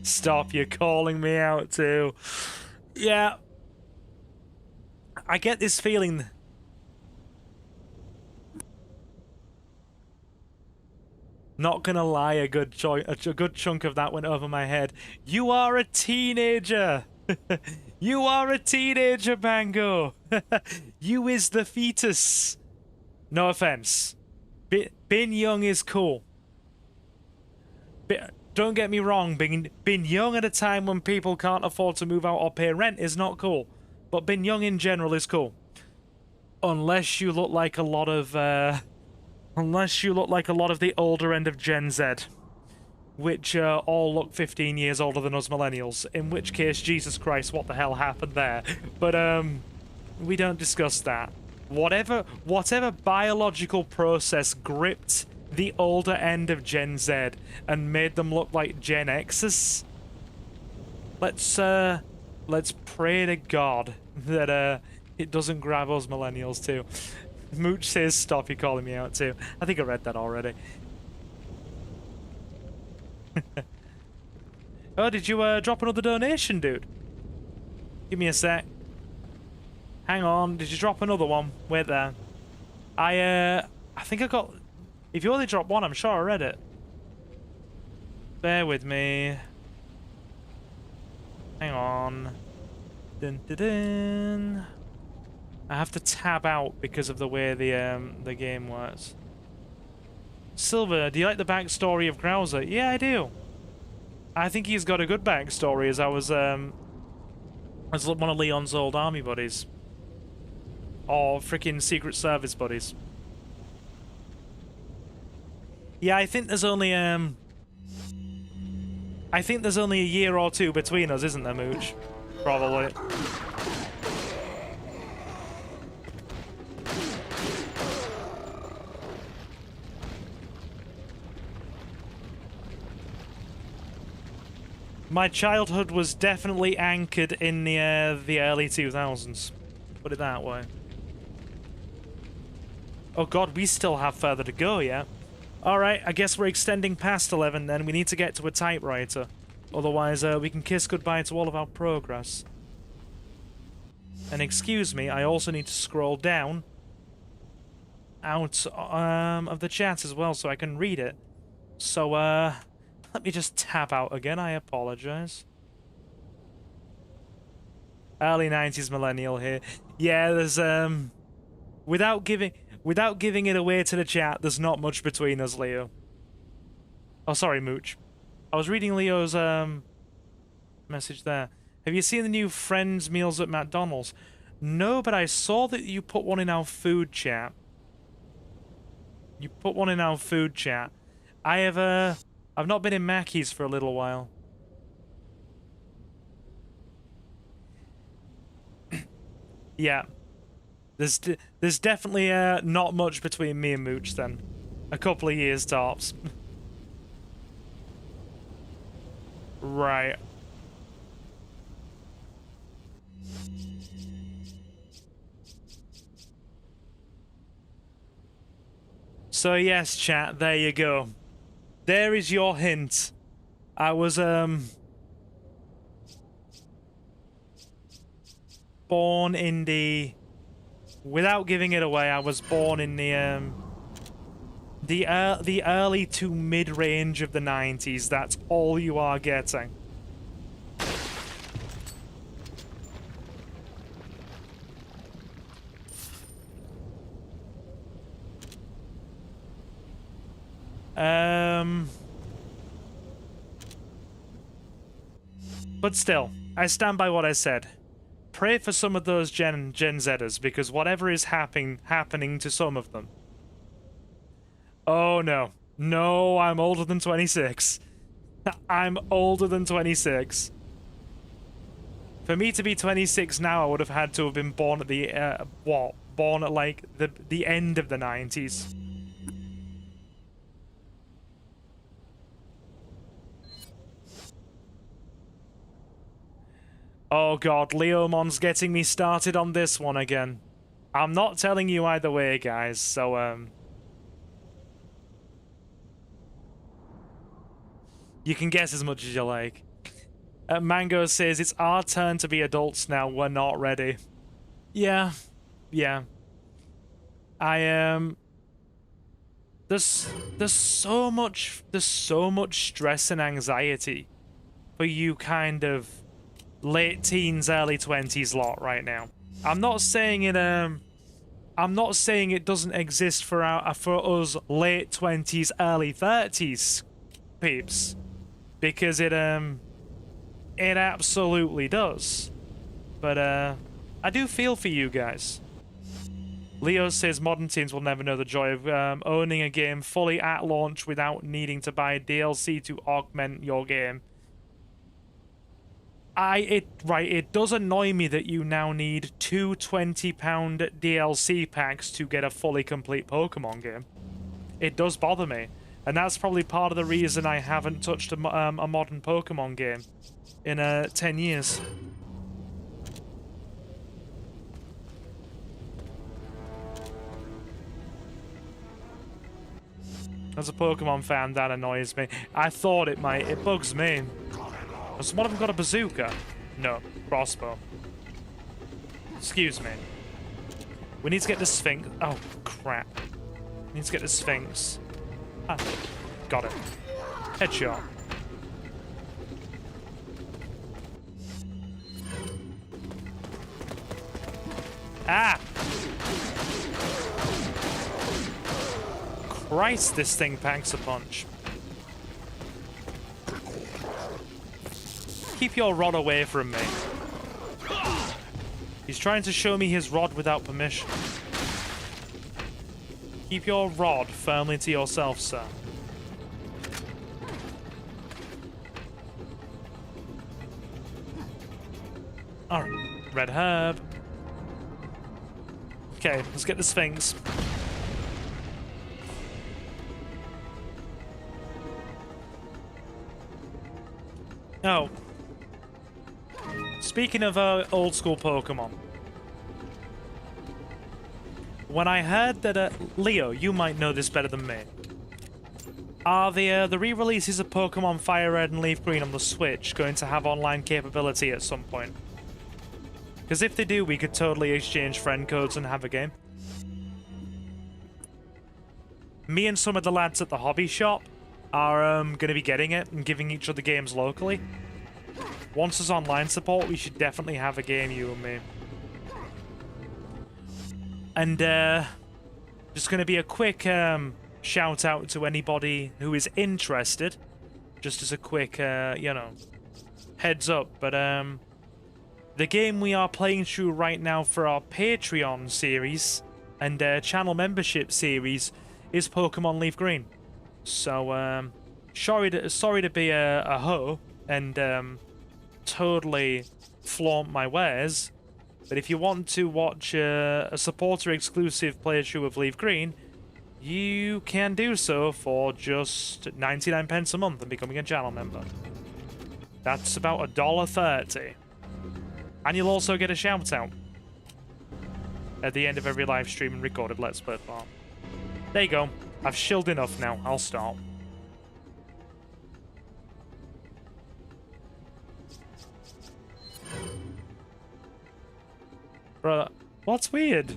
Stop, you're calling me out too. Yeah. I get this feeling. Not gonna lie, a good chunk of that went over my head. You are a teenager! You are a teenager, Bango! You is the fetus! No offense. Being young is cool. Don't get me wrong, being young at a time when people can't afford to move out or pay rent is not cool. But being young in general is cool. Unless you look like a lot of, the older end of Gen Z. Which, all look 15 years older than us millennials. In which case, Jesus Christ, what the hell happened there? But, we don't discuss that. Whatever biological process gripped the older end of Gen Z and made them look like Gen X's. Let's pray to God that it doesn't grab us millennials too. Mooch says stop, you're calling me out too. I think I read that already. Oh, did you drop another donation, dude? Give me a sec. Hang on, did you drop another one? Wait there. I think I got... If you only dropped one, I'm sure I read it. Bear with me. Hang on. Dun, dun, dun. I have to tab out because of the way the game works. Silver, do you like the backstory of Krauser? Yeah, I do. I think he's got a good backstory, as I was one of Leon's old army buddies. Or freaking Secret Service buddies. Yeah, I think there's only a year or two between us, isn't there, Mooch? Probably. My childhood was definitely anchored in the early 2000s. Put it that way. Oh god, we still have further to go, yeah? Alright, I guess we're extending past 11 then. We need to get to a typewriter. Otherwise, we can kiss goodbye to all of our progress. And excuse me, I also need to scroll down out of the chat as well so I can read it. So, let me just tab out again. I apologize. Early 90s millennial here. Yeah, there's, without giving it away to the chat, there's not much between us, Leo. Oh, sorry, Mooch. I was reading Leo's, message there. Have you seen the new Friends meals at McDonald's? No, but I saw that you put one in our food chat. You put one in our food chat. I've not been in Mackey's for a little while. Yeah. There's definitely not much between me and Mooch then. A couple of years tops. Right. So yes, chat, there you go. There is your hint. I was born in the, without giving it away, I was born in the early to mid-range of the 90s. That's all you are getting. But still, I stand by what I said. Pray for some of those Gen Zers, because whatever is happening to some of them. Oh no. No, I'm older than 26. I'm older than 26. For me to be 26 now, I would have had to have been born at the, born at, like, the end of the 90s. Oh god, Leomon's getting me started on this one again. I'm not telling you either way, guys, so, you can guess as much as you like. Mango says, it's our turn to be adults now, we're not ready. Yeah. Yeah. There's so much stress and anxiety for you kind of late teens, early 20s lot right now. I'm not saying it doesn't exist for us late 20s, early 30s peeps, because it absolutely does. But I do feel for you guys. Leo says modern teens will never know the joy of owning a game fully at launch without needing to buy DLC to augment your game. It does annoy me that you now need two £20 DLC packs to get a fully complete Pokemon game. It does bother me, and that's probably part of the reason I haven't touched a modern Pokemon game in 10 years. As a Pokemon fan, that annoys me. I thought it might. It bugs me. Has one of them got a bazooka? No, crossbow. Excuse me. We need to get the Sphinx. Oh, crap. We need to get the Sphinx. Ah, got it. Headshot. Ah! Christ, this thing packs a punch. Keep your rod away from me. He's trying to show me his rod without permission. Keep your rod firmly to yourself, sir. Alright, red herb. Okay, let's get the Sphinx. Oh. Speaking of old school Pokemon, when I heard that Leo, you might know this better than me. Are the re-releases of Pokemon Fire Red and Leaf Green on the Switch going to have online capability at some point? Because if they do, we could totally exchange friend codes and have a game. Me and some of the lads at the hobby shop are going to be getting it and giving each other games locally. Once there's online support, we should definitely have a game, you and me. And just going to be a quick shout out to anybody who is interested. Just as a quick, you know, heads up. But the game we are playing through right now for our Patreon series and channel membership series is Pokemon Leaf Green. So, sorry to be a hoe and totally flaunt my wares, but if you want to watch a supporter-exclusive playthrough of Leaf Green, you can do so for just 99 pence a month and becoming a channel member. That's about $1.30. And you'll also get a shout-out at the end of every live stream and recorded Let's Play part. There you go. I've shilled enough now. I'll stop. Bro, what's weird?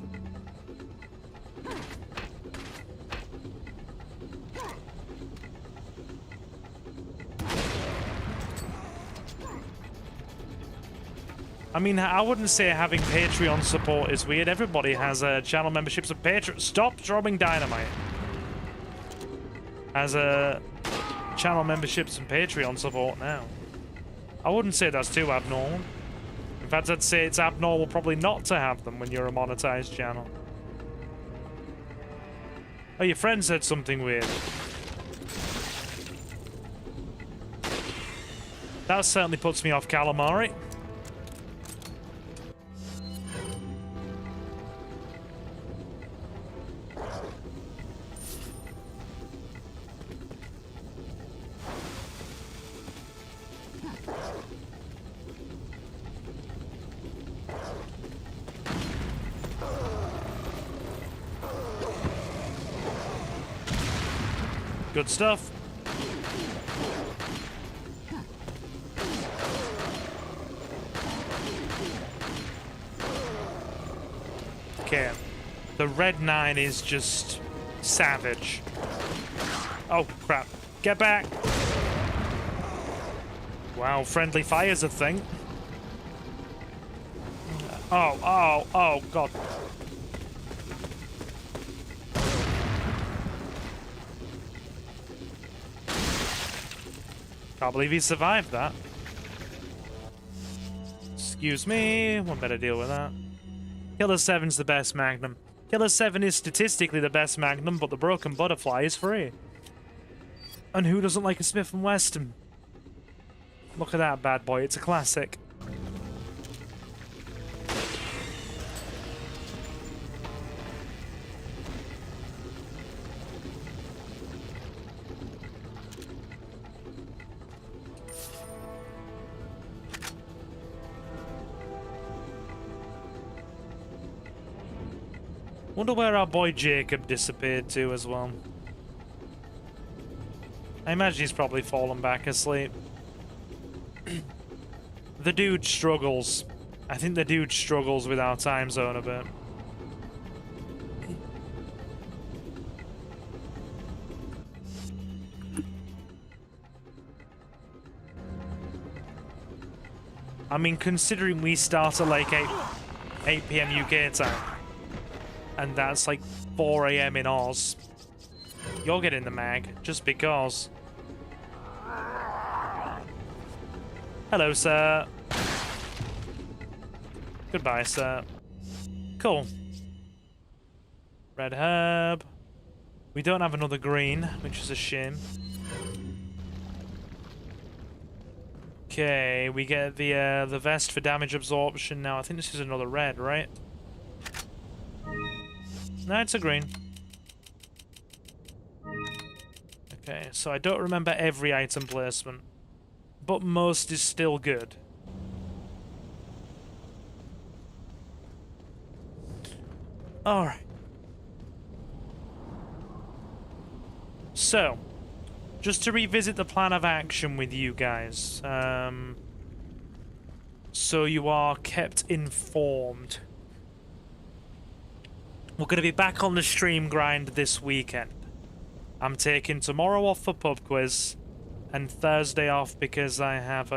I mean, I wouldn't say having Patreon support is weird. Everybody has channel memberships of Patreon. Stop throwing dynamite. Has channel memberships and Patreon support now. I wouldn't say that's too abnormal. In fact, I'd say it's abnormal probably not to have them when you're a monetized channel. Oh, your friend said something weird. That certainly puts me off calamari. Good stuff. Okay. The red 9 is just savage. Oh, crap. Get back! Wow, friendly fire's a thing. Oh, God. Can't believe he survived that. Excuse me, one better deal with that. Killer 7's the best Magnum. Killer 7 is statistically the best Magnum, but the Broken Butterfly is free. And who doesn't like a Smith & Wesson? Look at that bad boy, it's a classic. Wonder where our boy Jacob disappeared to as well. I imagine he's probably fallen back asleep. The dude struggles. I think the dude struggles with our time zone a bit. I mean, considering we start at like 8 PM UK time, and that's like 4 AM in Oz, you're getting the mag, just because. Hello, sir. Goodbye, sir. Cool. Red herb. We don't have another green, which is a shame. Okay, we get the vest for damage absorption now. I think this is another red, right? No, it's a green. Okay, so I don't remember every item placement, but most is still good. Alright. So, just to revisit the plan of action with you guys, so you are kept informed. We're going to be back on the stream grind this weekend. I'm taking tomorrow off for pub quiz, and Thursday off because I have,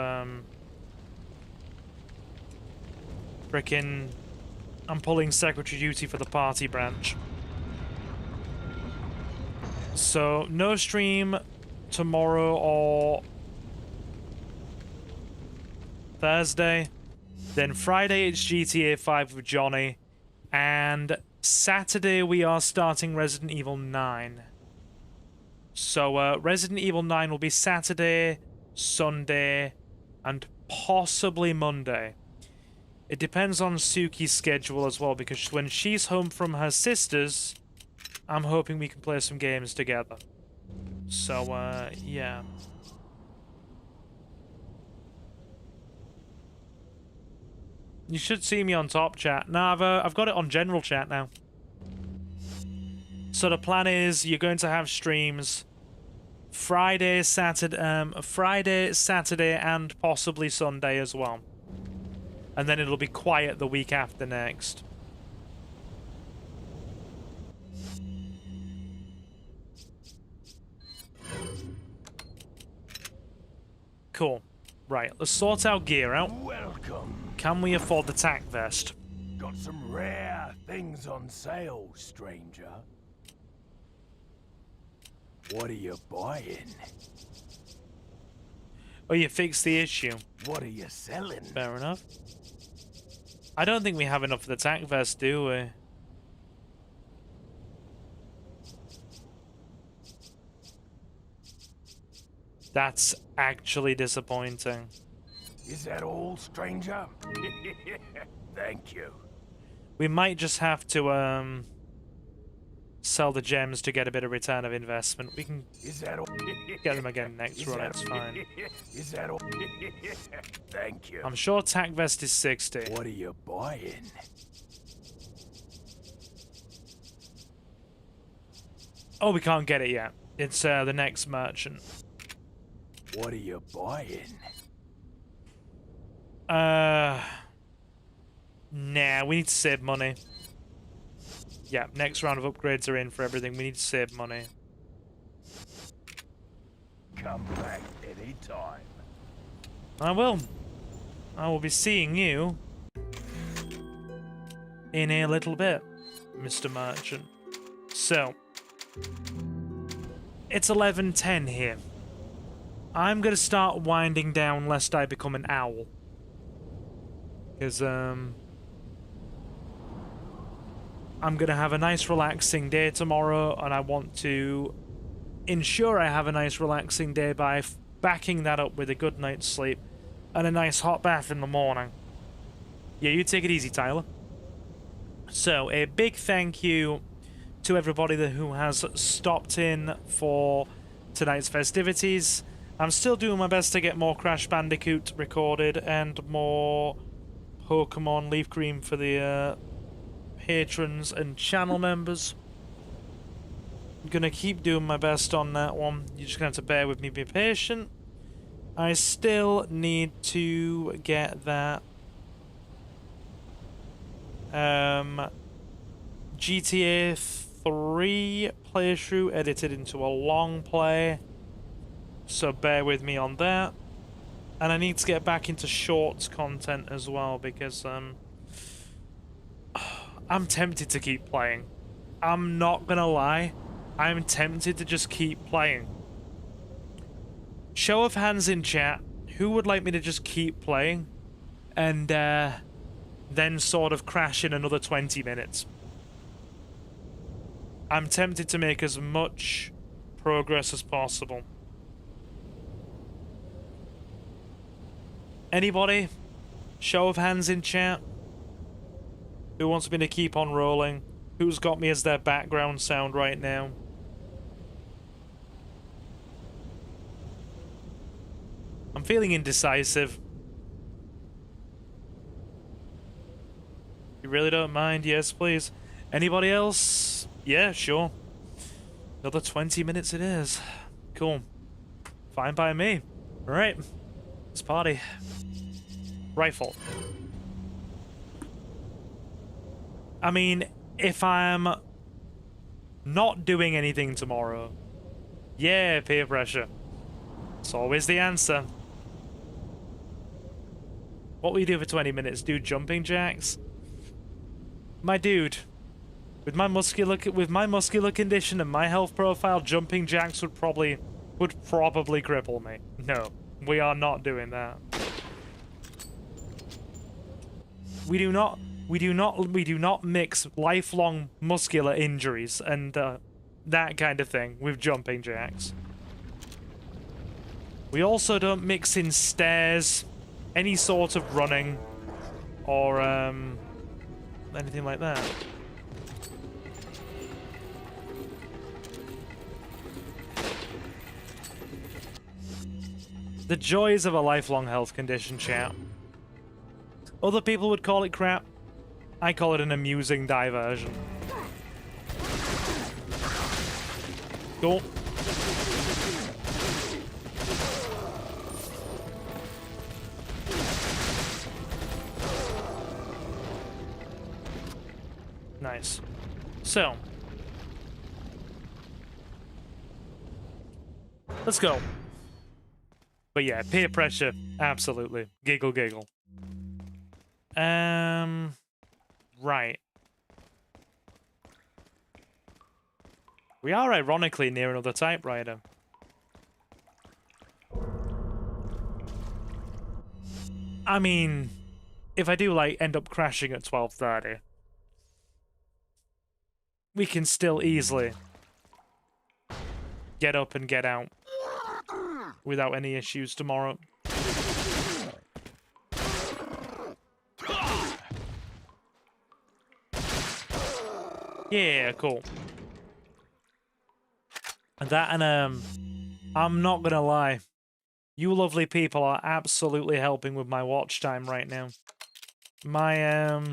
frickin'... I'm pulling secretary duty for the party branch. So, no stream tomorrow or Thursday. Then Friday it's GTA 5 with Johnny. And Saturday we are starting Resident Evil 9. So, Resident Evil 9 will be Saturday, Sunday, and possibly Monday. It depends on Suki's schedule as well, because when she's home from her sister's, I'm hoping we can play some games together. So, yeah. You should see me on top chat. No, I've got it on general chat now. So the plan is you're going to have streams Friday, Saturday, and possibly Sunday as well. And then it'll be quiet the week after next. Cool. Right, let's sort our gear out. Welcome. Can we afford the tack vest? Got some rare things on sale, stranger. What are you buying? Oh, you fixed the issue. What are you selling? Fair enough. I don't think we have enough for the tack vest, do we? That's actually disappointing. Is that all, stranger? Thank you. We might just have to, sell the gems to get a bit of return of investment. We can Is that all? get them again next run, it's fine. Is that all? Thank you. I'm sure tack vest is 60. What are you buying? Oh, we can't get it yet. It's, the next merchant. What are you buying? Nah, we need to save money. Yeah, next round of upgrades are in for everything. We need to save money. Come back anytime. I will. I will be seeing you in a little bit, Mr. Merchant. So, it's 11:10 here. I'm gonna start winding down lest I become an owl. Because, I'm gonna have a nice relaxing day tomorrow, and I want to ensure I have a nice relaxing day by backing that up with a good night's sleep and a nice hot bath in the morning. Yeah, you take it easy, Tyler. So, a big thank you to everybody who has stopped in for tonight's festivities. I'm still doing my best to get more Crash Bandicoot recorded and more Pokemon Leaf Green for the patrons and channel members. I'm gonna keep doing my best on that one. You're just gonna have to bear with me, be patient. I still need to get that GTA 3 playthrough edited into a long play, so bear with me on that. And I need to get back into shorts content as well, because I'm tempted to keep playing. I'm not gonna lie, I'm tempted to just keep playing. Show of hands in chat, who would like me to just keep playing and then sort of crash in another 20 minutes? I'm tempted to make as much progress as possible. Anybody? Show of hands in chat. Who wants me to keep on rolling? Who's got me as their background sound right now? I'm feeling indecisive. You really don't mind? Yes, please. Anybody else? Yeah, sure. Another 20 minutes it is. Cool. Fine by me. Alright. Let's party. Rifle. I mean, if I'm not doing anything tomorrow, Yeah, peer pressure. It's always the answer. What will you do for 20 minutes? Do jumping jacks? My dude, with my muscular condition and my health profile, jumping jacks would probably cripple me. No, we are not doing that. We do not mix lifelong muscular injuries and that kind of thing with jumping jacks. We also don't mix in stairs, any sort of running, or anything like that. The joys of a lifelong health condition, chat. Other people would call it crap. I call it an amusing diversion. Cool. Nice. So, let's go. But yeah, peer pressure, absolutely. Giggle, giggle. Right. We are ironically near another typewriter. I mean, if I do, like, end up crashing at 12:30, we can still easily get up and get out without any issues tomorrow. Yeah, cool. And that, and I'm not gonna lie, you lovely people are absolutely helping with my watch time right now. My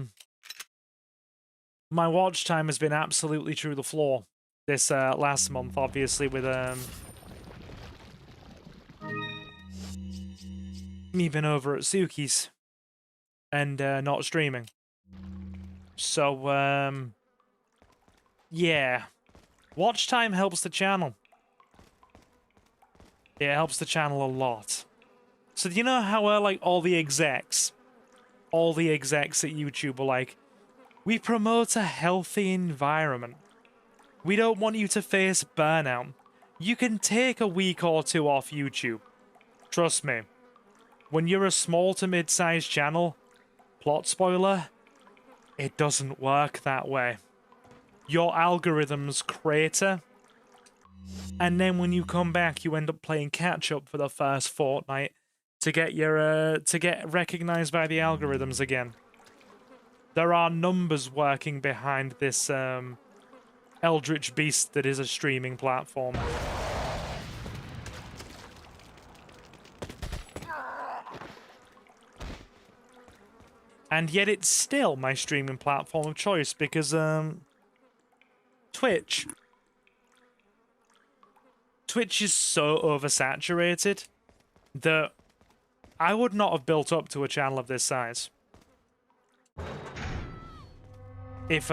watch time has been absolutely through the floor this last month, obviously, with me being over at Suki's and not streaming. So yeah, watch time helps the channel. It helps the channel a lot. So do you know how like all the execs at YouTube are like, we promote a healthy environment. We don't want you to face burnout. You can take a week or two off YouTube. Trust me, when you're a small to mid-sized channel, plot spoiler, it doesn't work that way. Your algorithms crater, and then when you come back, you end up playing catch-up for the first fortnight to get your to get recognized by the algorithms again. There are numbers working behind this eldritch beast that is a streaming platform. And yet it's still my streaming platform of choice because Twitch is so oversaturated that I would not have built up to a channel of this size. If,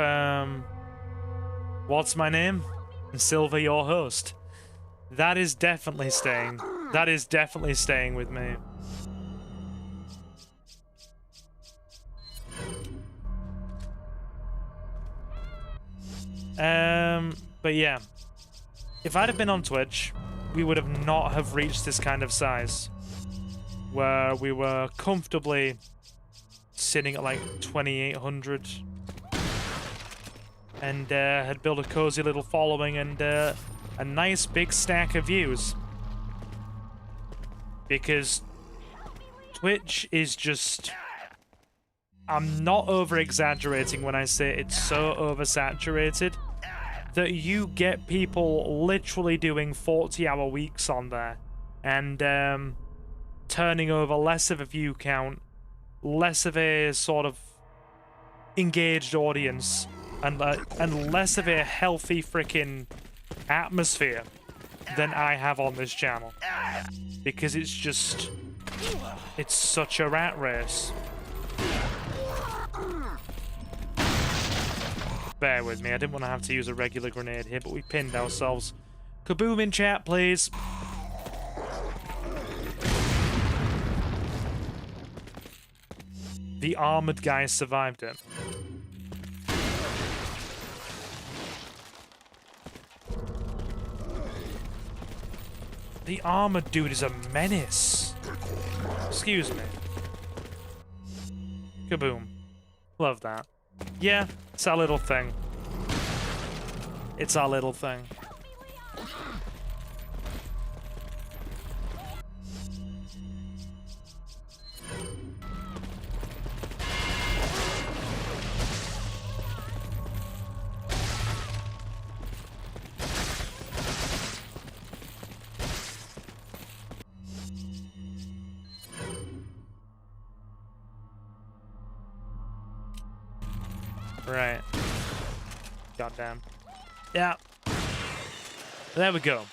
what's my name? Silver, your host. That is definitely staying. That is definitely staying with me. But yeah. If I'd have been on Twitch, we would have not have reached this kind of size. Where we were comfortably sitting at like 2,800. And had built a cozy little following and a nice big stack of views. Because Twitch is just... I'm not over-exaggerating when I say it's so oversaturated that you get people literally doing 40-hour weeks on there and turning over less of a view count, less of a sort of engaged audience, and less of a healthy freaking atmosphere than I have on this channel. Because it's just... it's such a rat race. Bear with me, I didn't want to have to use a regular grenade here, but we pinned ourselves Kaboom in chat, please. The armored guy survived it. The armored dude is a menace. Excuse me. Kaboom. Love that. Yeah, it's our little thing. It's our little thing. Right. Goddamn. Yeah. There we go.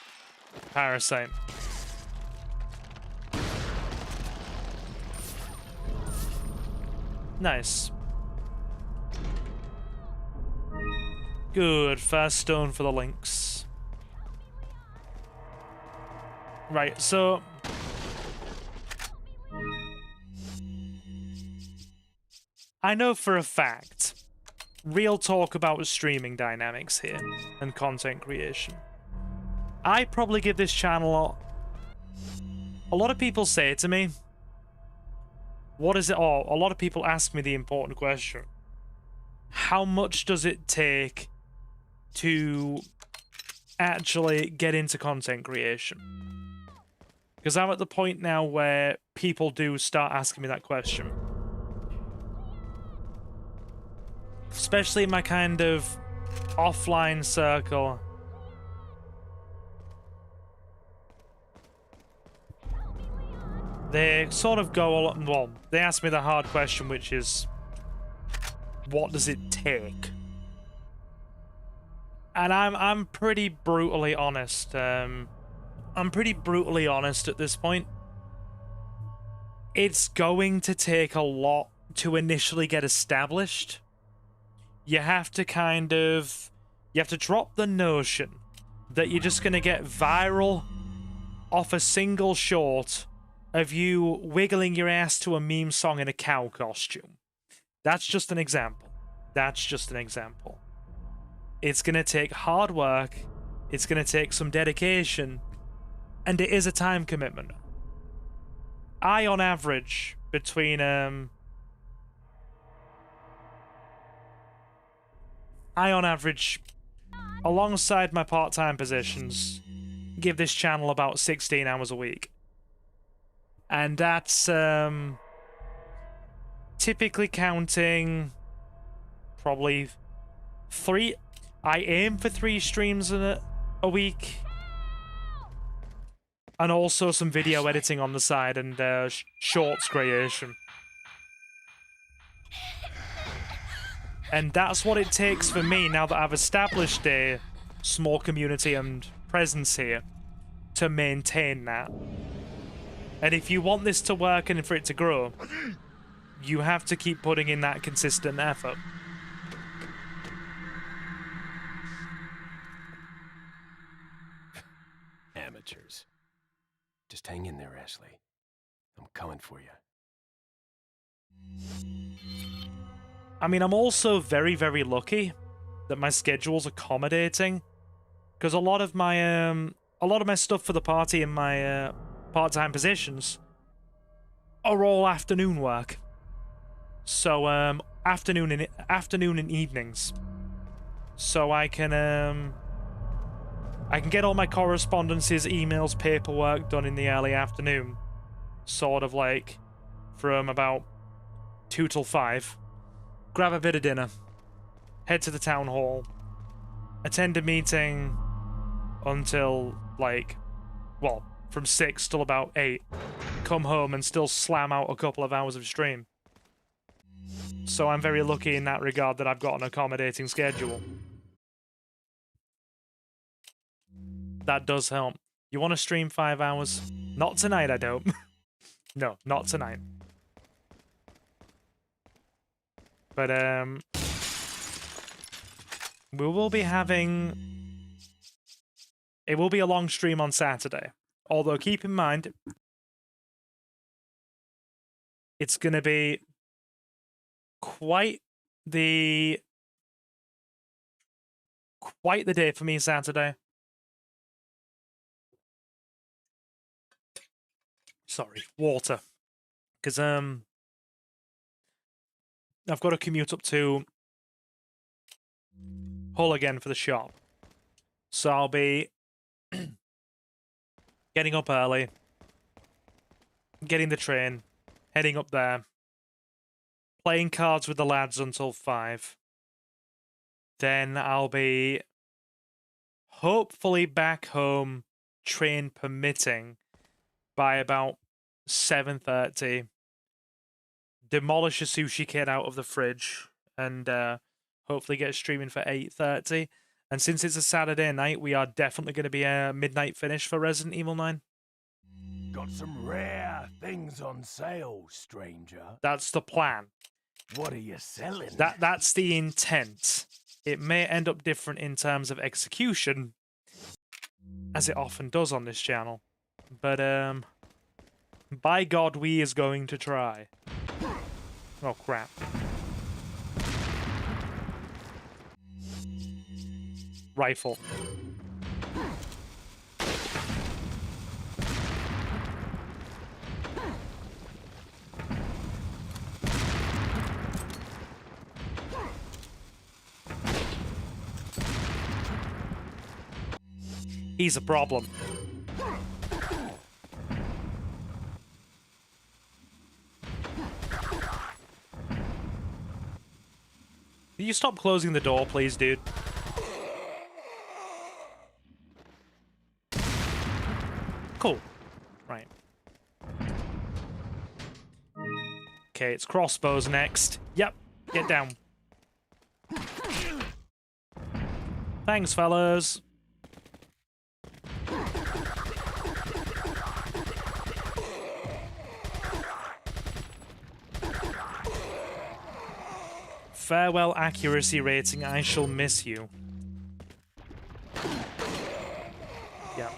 Parasite. Nice. Good. First stone for the links. Right, so... I know for a fact, real talk about streaming dynamics here and content creation. I probably give this channel... A lot of people say to me, what is it all? A lot of people ask me the important question. How much does it take to actually get into content creation? Because I'm at the point now where people do start asking me that question. Especially in my kind of offline circle. They sort of go a lot, well, they ask me the hard question, which is, what does it take? And I'm pretty brutally honest. I'm pretty brutally honest at this point. It's going to take a lot to initially get established. You have to you have to drop the notion that you're just going to get viral off a single short of you wiggling your ass to a meme song in a cow costume. That's just an example. That's just an example. It's going to take hard work. It's going to take some dedication. And it is a time commitment. I, on average, between... on average, alongside my part-time positions, give this channel about 16 hours a week. And that's typically counting probably 3. I aim for 3 streams a week. And also some video editing on the side and shorts creation. And that's what it takes for me, now that I've established a small community and presence here, to maintain that. And if you want this to work and for it to grow, you have to keep putting in that consistent effort. Amateurs. Just hang in there, Ashley. I'm coming for you. I mean, I'm also very, very lucky that my schedule's accommodating, because a lot of my stuff for the party and my part-time positions are all afternoon work. So afternoon and evenings. So I can get all my correspondences, emails, paperwork done in the early afternoon, sort of like from about 2 till 5. Grab a bit of dinner, head to the town hall, attend a meeting until, like, well, from 6 till about 8, come home and still slam out a couple of hours of stream. So I'm very lucky in that regard that I've got an accommodating schedule. That does help. You want to stream 5 hours? Not tonight, I don't. No, not tonight. But, we will be having it will be a long stream on Saturday. Although, keep in mind, it's going to be quite the day for me Saturday. Sorry, water. Because I've got to commute up to Hull again for the shop. So I'll be getting up early, getting the train, heading up there, playing cards with the lads until 5. Then I'll be hopefully back home, train permitting, by about 7:30. Demolish a sushi kit out of the fridge and hopefully get streaming for 8:30. And since it's a Saturday night, we are definitely going to be a midnight finish for Resident Evil 9. Got some rare things on sale, stranger. That's the plan. What are you selling? That's the intent. It may end up different in terms of execution, as it often does on this channel. But by God, we is going to try. Oh crap. Rifle. He's a problem. Can you stop closing the door, please, dude? Cool. Right. Okay, it's crossbows next. Yep, get down. Thanks, fellas. Farewell accuracy rating, I shall miss you. Yeah.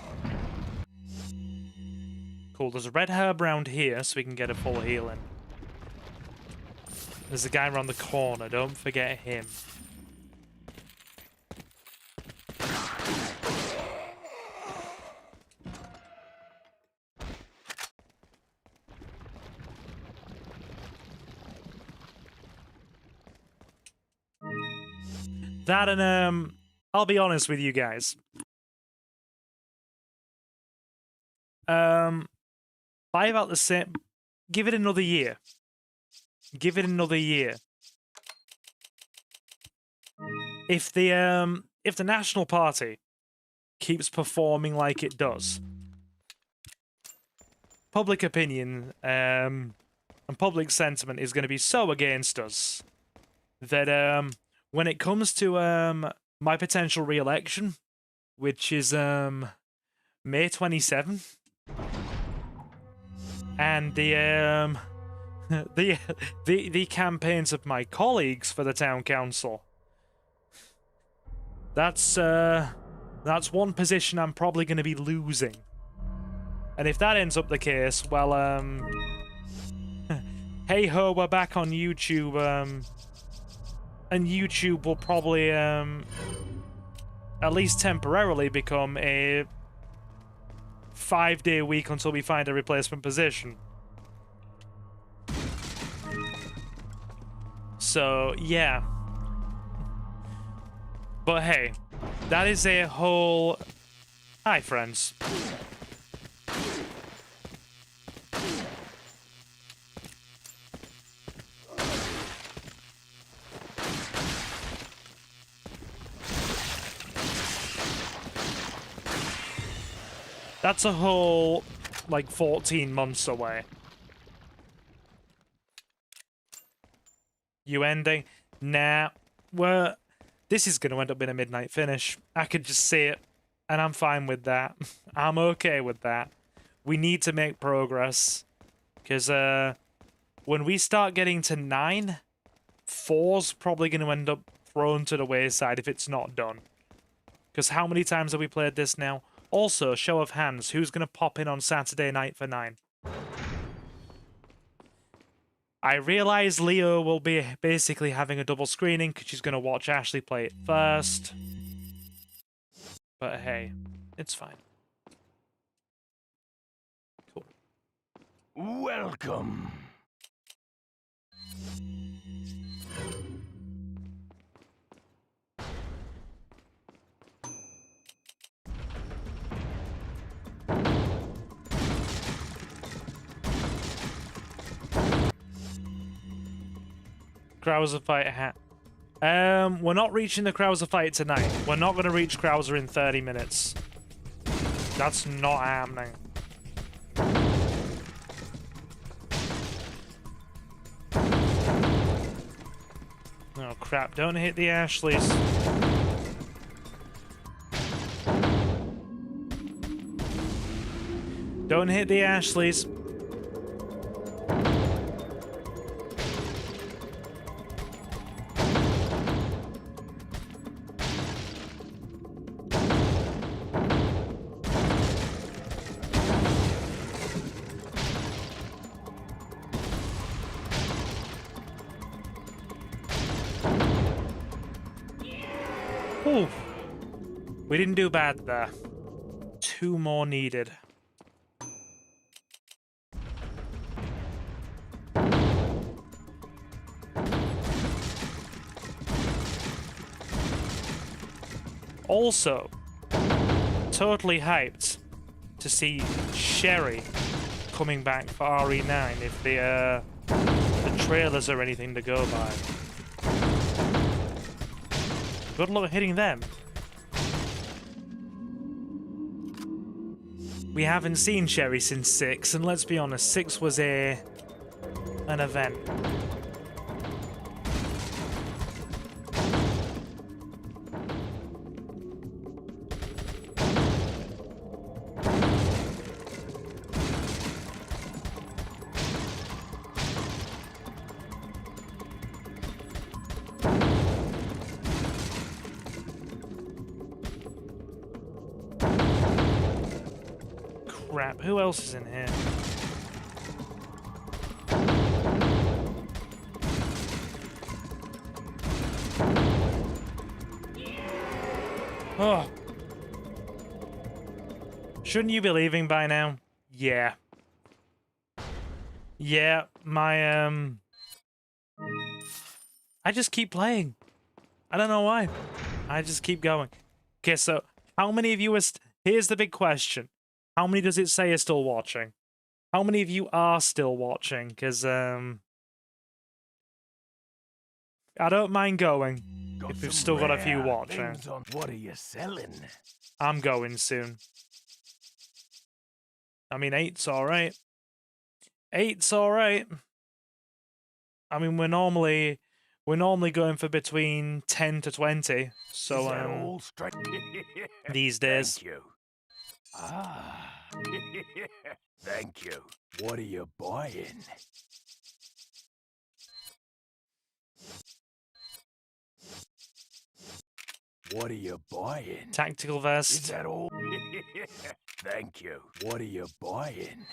Cool, there's a red herb around here, so we can get a full healing. There's a guy around the corner, don't forget him. That and, I'll be honest with you guys. By about the same... Give it another year. Give it another year. If the National Party keeps performing like it does, public opinion and public sentiment is going to be so against us that when it comes to my potential re-election, which is May 27th, and the the campaigns of my colleagues for the town council, that's one position I'm probably going to be losing. And if that ends up the case, well, hey ho, we're back on YouTube, and YouTube will probably, at least temporarily, become a 5-day week until we find a replacement position. So, yeah. But hey, that is a whole... Hi, friends. That's a whole, like, 14 months away. You ending? Nah. Well, this is going to end up being a midnight finish. I could just see it, and I'm fine with that. I'm okay with that. We need to make progress. Because, when we start getting to 9, 4's probably going to end up thrown to the wayside if it's not done. Because how many times have we played this now? Also, show of hands, who's going to pop in on Saturday night for 9? I realize Leo will be basically having a double screening because she's going to watch Ashley play it first. But hey, it's fine. Cool. Welcome. Krauser fight hat. We're not reaching the Krauser fight tonight. We're not going to reach Krauser in 30 minutes. That's not happening. Oh crap, don't hit the Ashleys. Don't hit the Ashleys. Ooh. We didn't do bad there. 2 more needed. Also, totally hyped to see Sherry coming back for RE9 if the trailers are anything to go by. Good luck hitting them. We haven't seen Sherry since 6, and let's be honest, 6 was an event. Crap, who else is in here? Oh. Shouldn't you be leaving by now? Yeah. Yeah, my, I just keep playing. I don't know why. I just keep going. Okay, so how many of you are... Here's the big question. How many does it say are still watching? How many of you are still watching? Because, I don't mind going. If we've still got a few watching. What are you selling? I'm going soon. I mean, 8's alright. 8's alright. I mean, we're normally going for between 10 to 20. So, these days. Thank you. Ah. Thank you. What are you buying? What are you buying? Tactical Is vest. that all? Thank you. What are you buying?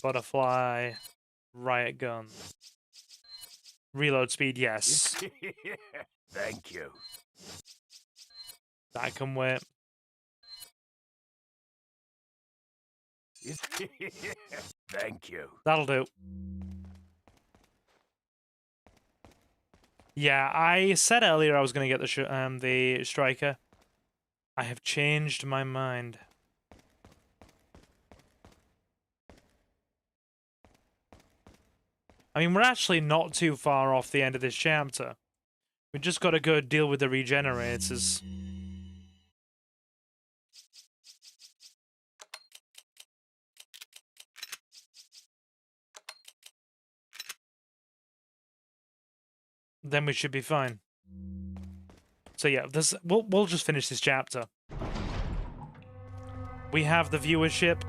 Butterfly. Riot gun. Reload speed, yes. Thank you. That can wait. Thank you. That'll do. Yeah, I said earlier I was going to get the striker. I have changed my mind. I mean, we're actually not too far off the end of this chapter. We just got to go deal with the regenerators. Then we should be fine. So yeah, we'll just finish this chapter. We have the viewership.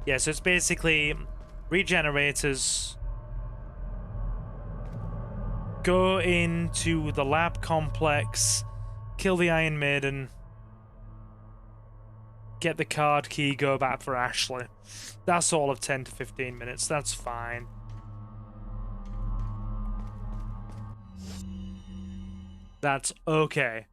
Yeah, so it's basically regenerators go into the lab complex, kill the Iron Maiden, get the card key, go back for Ashley. That's all of 10 to 15 minutes. That's fine. That's okay.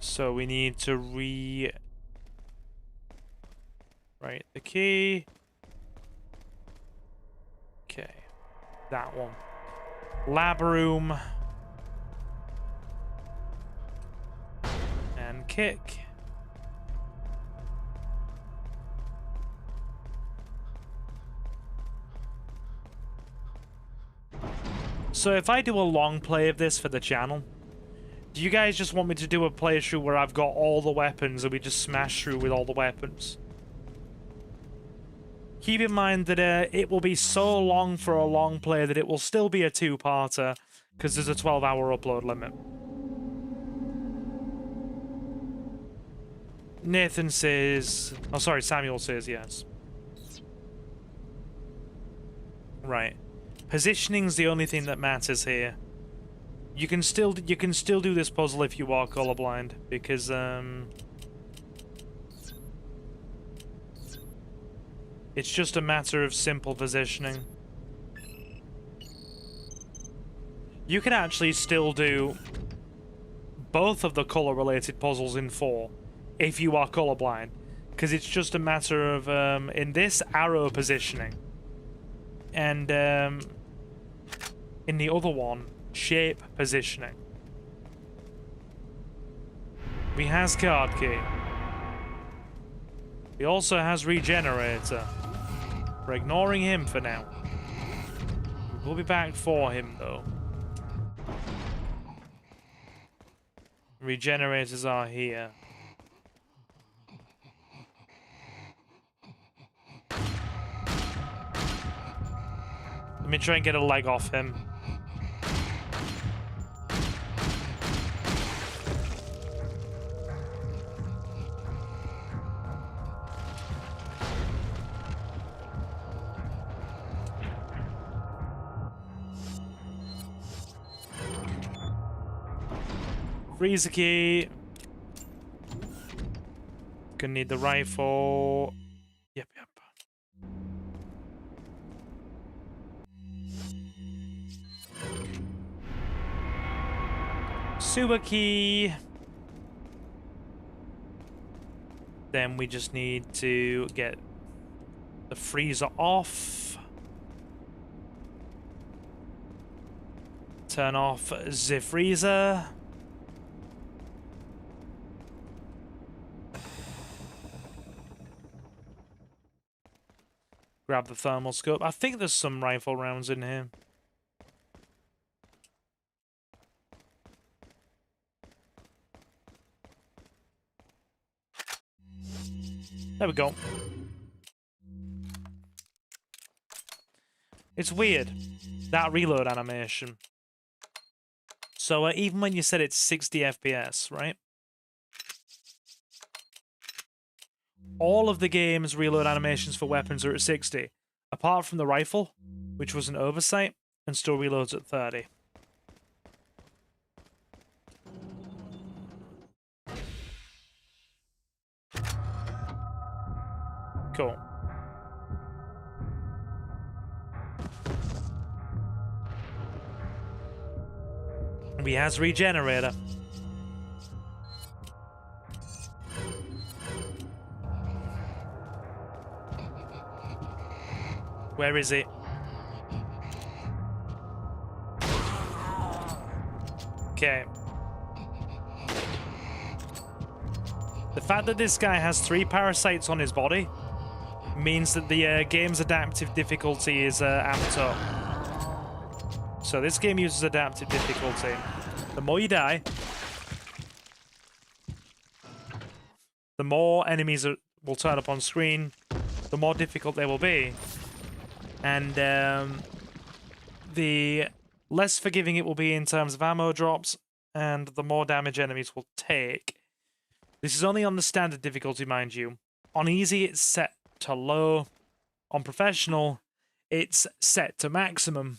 So we need to write the key. Okay, that one. Lab room. And kick. So if I do a long play of this for the channel, do you guys just want me to do a playthrough where I've got all the weapons and we just smash through with all the weapons? Keep in mind that it will be so long for a long play that it will still be a two-parter, because there's a 12-hour upload limit. Nathan says... Oh, sorry, Samuel says yes. Right. Positioning's the only thing that matters here. You can still do this puzzle if you are colorblind, because it's just a matter of simple positioning. You can actually still do both of the color-related puzzles in 4 if you are colorblind, because it's just a matter of in this arrow positioning, and in the other one, shape positioning. We has card key. He also has regenerator. We're ignoring him for now. We'll be back for him though. Regenerators are here. Let me try and get a leg off him. Freezer key. Gonna need the rifle. Yep. Sewer key. Then we just need to get the freezer off. Turn off the freezer. Grab the thermal scope. I think there's some rifle rounds in here. There we go. It's weird, that reload animation. So even when you said it's 60 FPS, right? All of the game's reload animations for weapons are at 60, apart from the rifle, which was an oversight, and still reloads at 30. Cool. We has regenerator. Where is it? Okay. The fact that this guy has 3 parasites on his body means that the game's adaptive difficulty is amped up. So this game uses adaptive difficulty. The more you die, the more enemies will turn up on screen, the more difficult they will be. And the less forgiving it will be in terms of ammo drops, and the more damage enemies will take. This is only on the standard difficulty, mind you. On easy, it's set to low. On professional, it's set to maximum.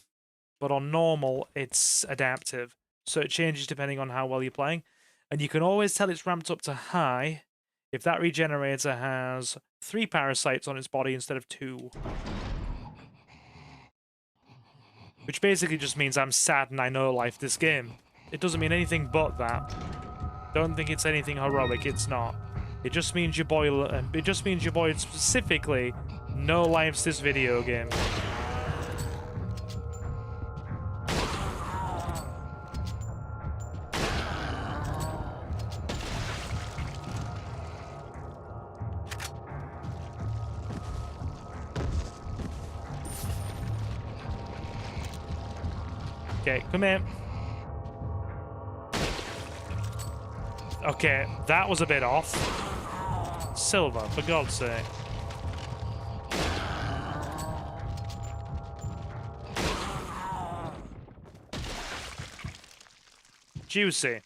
But on normal, it's adaptive. So it changes depending on how well you're playing. And you can always tell it's ramped up to high if that regenerator has 3 parasites on its body instead of 2. Which basically just means I'm sad and I no-life this game. It doesn't mean anything but that. Don't think it's anything heroic, it's not. It just means your boy, specifically no-lifes this video game. Okay, come here. Okay, that was a bit off. Silver, for God's sake. Juicy.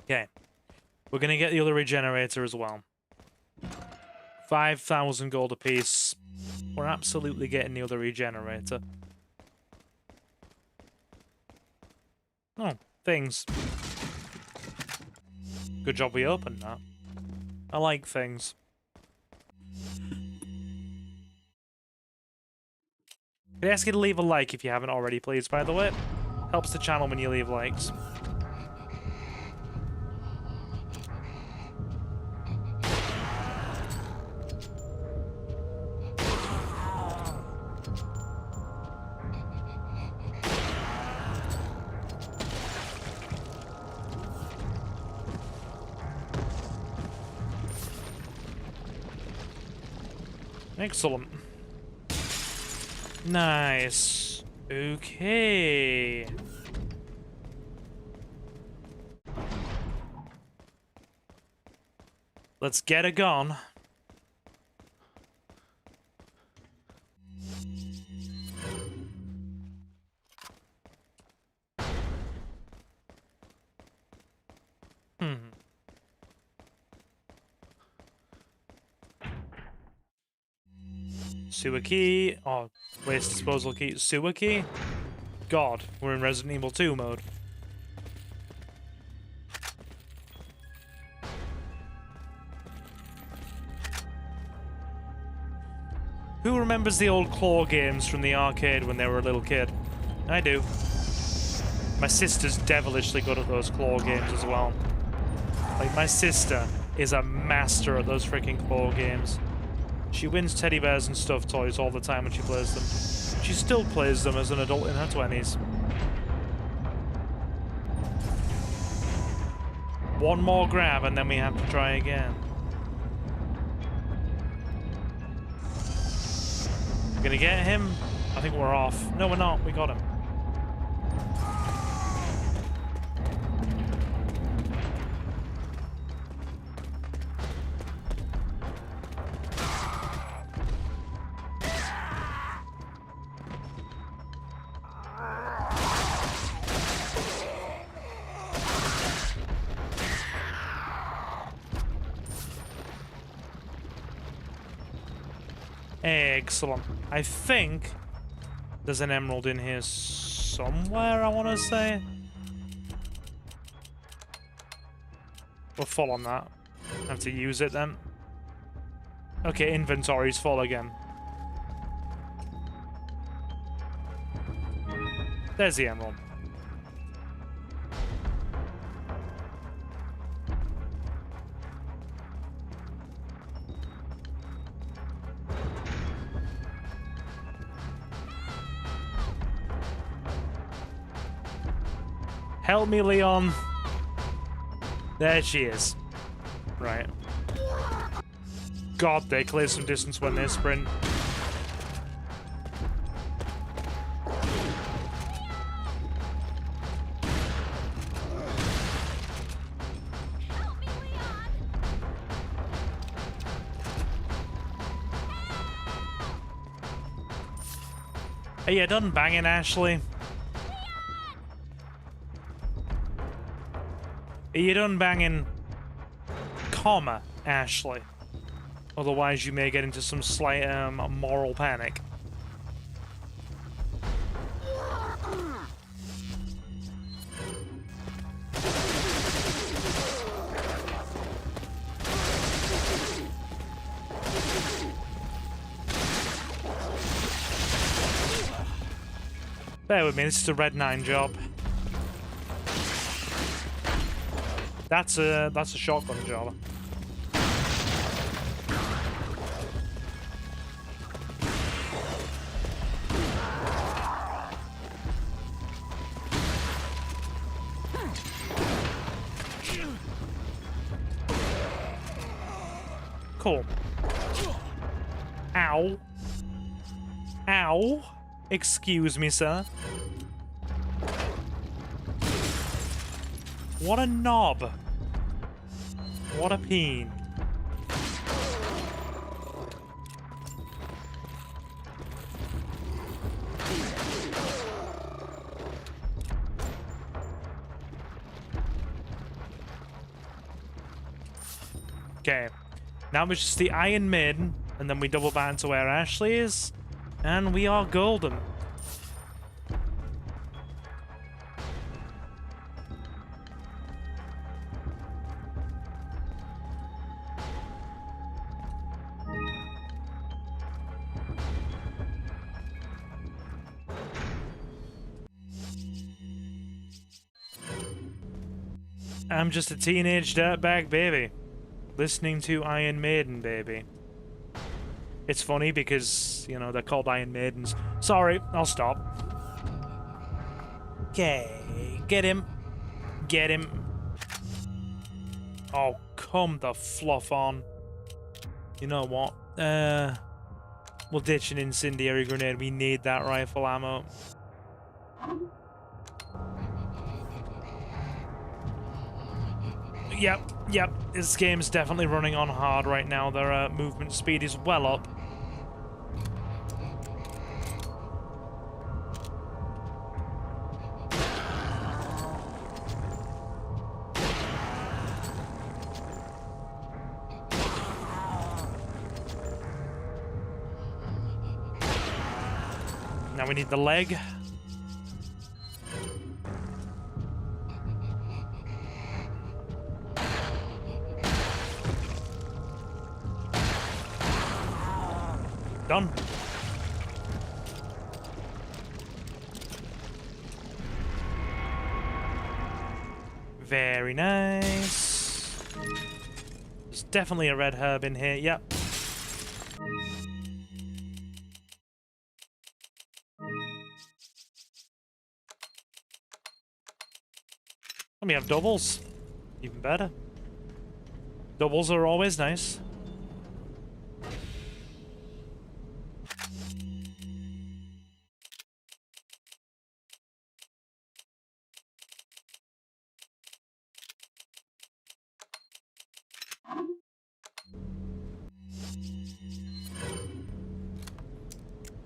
Okay. We're gonna get the other regenerator as well. 5,000 gold apiece. We're absolutely getting the other regenerator. Oh, things. Good job we opened that. I like things. Can I ask you to leave a like if you haven't already, please, by the way? Helps the channel when you leave likes. Excellent. Nice. Okay. Let's get a gun. Sewer key. Oh, waste disposal key. Sewer key? God, we're in Resident Evil 2 mode. Who remembers the old claw games from the arcade when they were a little kid? I do. My sister's devilishly good at those claw games as well. Like, my sister is a master at those freaking claw games. She wins teddy bears and stuffed toys all the time when she plays them. She still plays them as an adult in her 20s. One more grab and then we have to try again. We're gonna get him? I think we're off. No, we're not. We got him. Excellent. I think there's an emerald in here somewhere, I want to say. We're full on that. Have to use it then. Okay, inventory's full again. There's the emerald. Help me, Leon. There she is. Right. God, they clear some distance when they sprint. Are you done banging, Ashley? Are you done banging, comma, Ashley? Otherwise you may get into some slight moral panic. Bear with me, this is a Red 9 job. That's a shotgun job. Cool. Ow. Ow. Excuse me, sir. What a knob. What a peen. Okay. Now it's just the Iron Maiden, and then we double back to where Ashley is, and we are golden. I'm just a teenage dirtbag baby, listening to Iron Maiden, baby. It's funny because, you know, they're called Iron Maidens. Sorry, I'll stop. Okay, get him. Get him. Oh, come the fluff on. You know what? We'll ditch an incendiary grenade. We need that rifle ammo. Yep. This game's definitely running on hard right now. Their movement speed is well up. Now we need the leg. Done. Very nice. There's definitely a red herb in here. Yep. Let me have doubles. Even better. Doubles are always nice.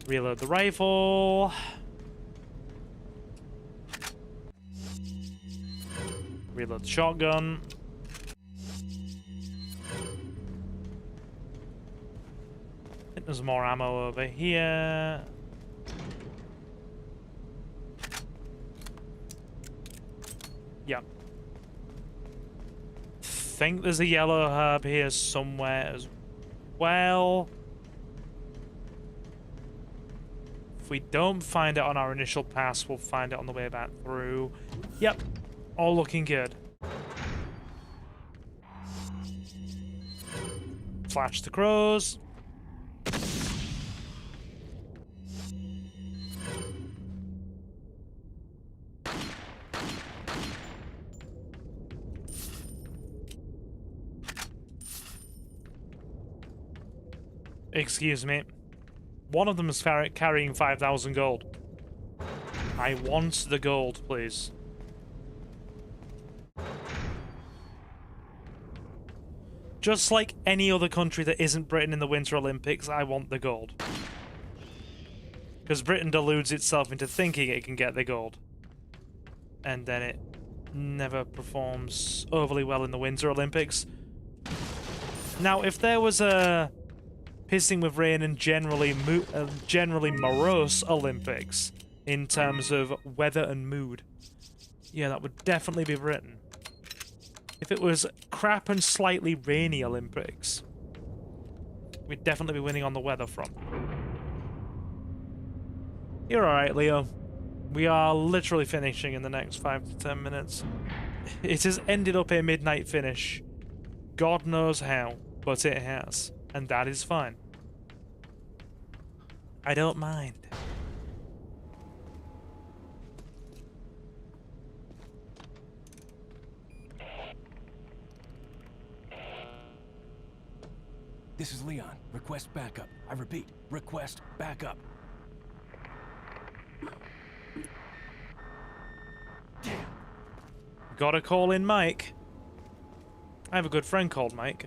Reload the rifle. Reload the shotgun. I think there's more ammo over here. Yep. Think there's a yellow herb here somewhere as well. If we don't find it on our initial pass, we'll find it on the way back through. Yep. All looking good. Flash the crows. Excuse me. One of them is carrying 5,000 gold. I want the gold, please. Just like any other country that isn't Britain in the Winter Olympics, I want the gold. Because Britain deludes itself into thinking it can get the gold. And then it never performs overly well in the Winter Olympics. Now, if there was a pissing with rain and generally morose Olympics in terms of weather and mood, yeah, that would definitely be Britain. If it was crap and slightly rainy Olympics, we'd definitely be winning on the weather front. You're alright, Leo. We are literally finishing in the next 5 to 10 minutes. It has ended up a midnight finish. God knows how, but it has. And that is fine. I don't mind. This is Leon. Request backup. I repeat, request backup. Damn. Gotta call in Mike. I have a good friend called Mike.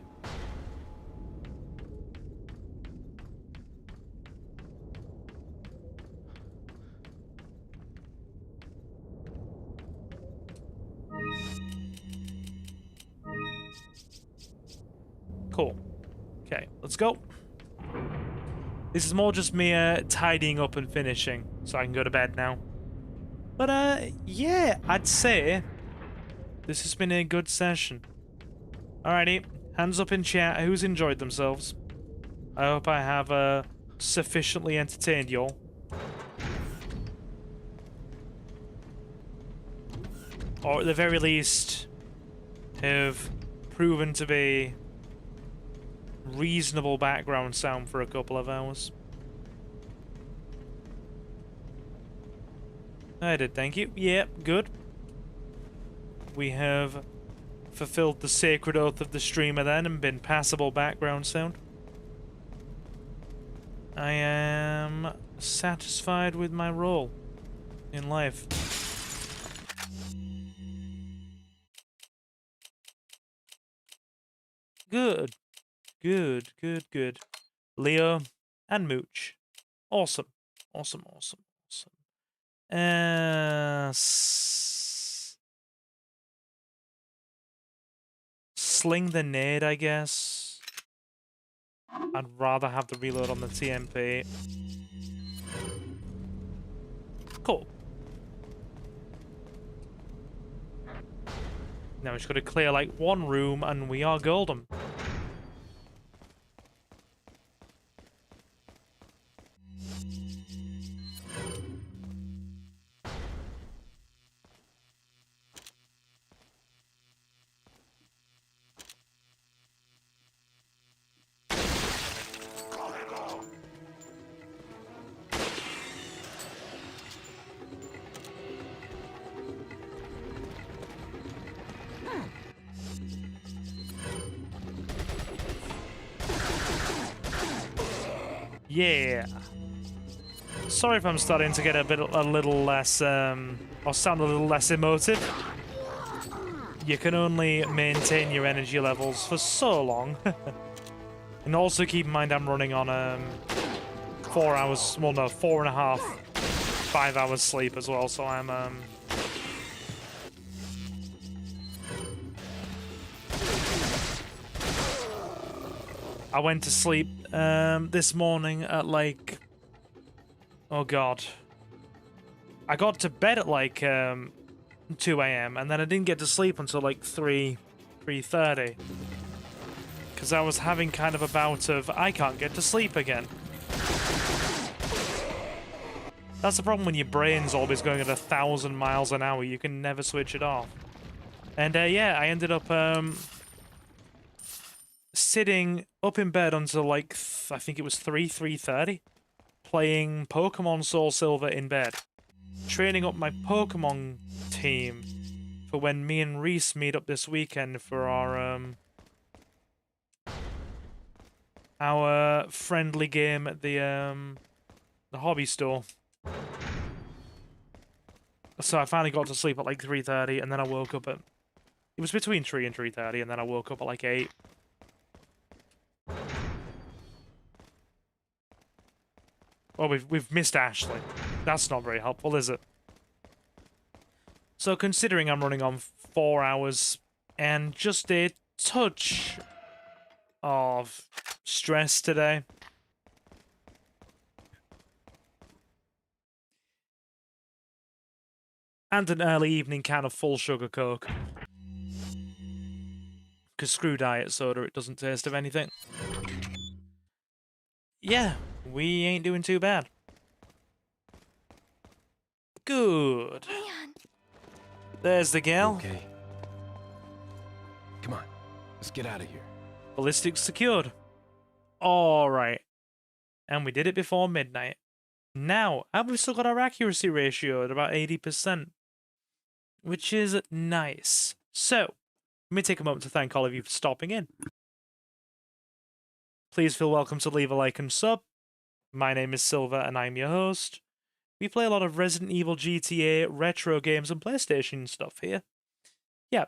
Cool. Okay, let's go. This is more just me tidying up and finishing, so I can go to bed now. But yeah, I'd say this has been a good session. Alrighty, hands up in chat, who's enjoyed themselves? I hope I have sufficiently entertained y'all. Or at the very least, have proven to be reasonable background sound for a couple of hours. I did, thank you. Yep, good. We have fulfilled the sacred oath of the streamer then and been passable background sound. I am satisfied with my role in life. Good. Good, good, good. Leo and Mooch. Awesome. Awesome, awesome, awesome. Sling the nade, I guess. I'd rather have the reload on the TMP. Cool. Now we just got to clear like one room and we are golden. Yeah. Sorry if I'm starting to get a little less, or sound a little less emotive. You can only maintain your energy levels for so long. And also keep in mind I'm running on 4 hours, well no, 4.5, 5 hours sleep as well, so I'm I went to sleep this morning at like, oh god, I got to bed at like 2 AM and then I didn't get to sleep until like 3:30 because I was having kind of a bout of I can't get to sleep again. That's the problem when your brain's always going at 1,000 miles an hour. You can never switch it off. And yeah, I ended up sitting up in bed until like I think it was 3:30, playing Pokemon Soul Silver in bed, training up my Pokemon team for when me and Reese meet up this weekend for our friendly game at the hobby store. So I finally got to sleep at like 3:30, and then I woke up at, it was between 3 and 3:30, and then I woke up at like 8. Well, we've missed Ashley. That's not very helpful, is it? So considering I'm running on 4 hours and just a touch of stress today, and an early evening can of full sugar Coke, because screw diet soda, it doesn't taste of anything. Yeah, we ain't doing too bad. Good. Leon. There's the gal. Okay. Come on, let's get out of here. Ballistics secured. Alright. And we did it before midnight. Now, have we still got our accuracy ratio at about 80%? Which is nice. So, let me take a moment to thank all of you for stopping in. Please feel welcome to leave a like and sub. My name is Silver and I'm your host. We play a lot of Resident Evil, GTA, retro games and PlayStation stuff here. Yeah,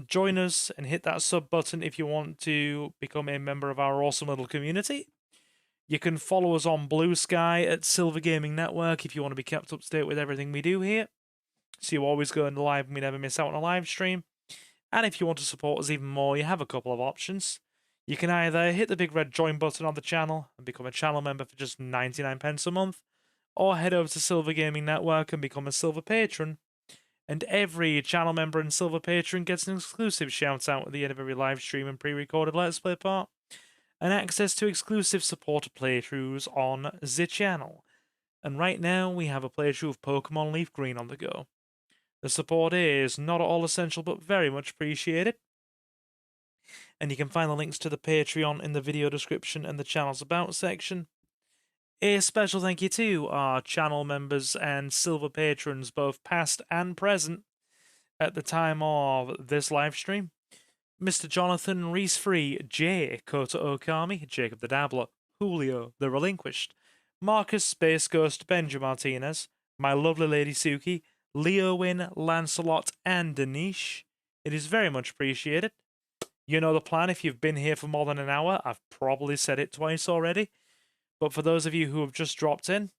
join us and hit that sub button if you want to become a member of our awesome little community. You can follow us on Blue Sky at Silver Gaming Network if you want to be kept up to date with everything we do here. So you always go into live and we never miss out on a live stream. And if you want to support us even more, you have a couple of options. You can either hit the big red join button on the channel and become a channel member for just 99p a month, or head over to Silver Gaming Network and become a Silver Patron. And every channel member and Silver Patron gets an exclusive shout out at the end of every live stream and pre-recorded Let's Play part, and access to exclusive supporter playthroughs on the channel. And right now, we have a playthrough of Pokemon Leaf Green on the go. The support is not at all essential, but very much appreciated. And you can find the links to the Patreon in the video description and the channel's About section. A special thank you to our channel members and Silver Patrons, both past and present, at the time of this live stream. Mr. Jonathan Reese-Free, Jay, Kota Okami, Jacob the Dabbler, Julio the Relinquished, Marcus Space Ghost, Benja Martinez, my lovely lady Suki, Leowin, Lancelot, and Danish. It is very much appreciated. You know the plan if you've been here for more than an hour. I've probably said it twice already. But for those of you who have just dropped in,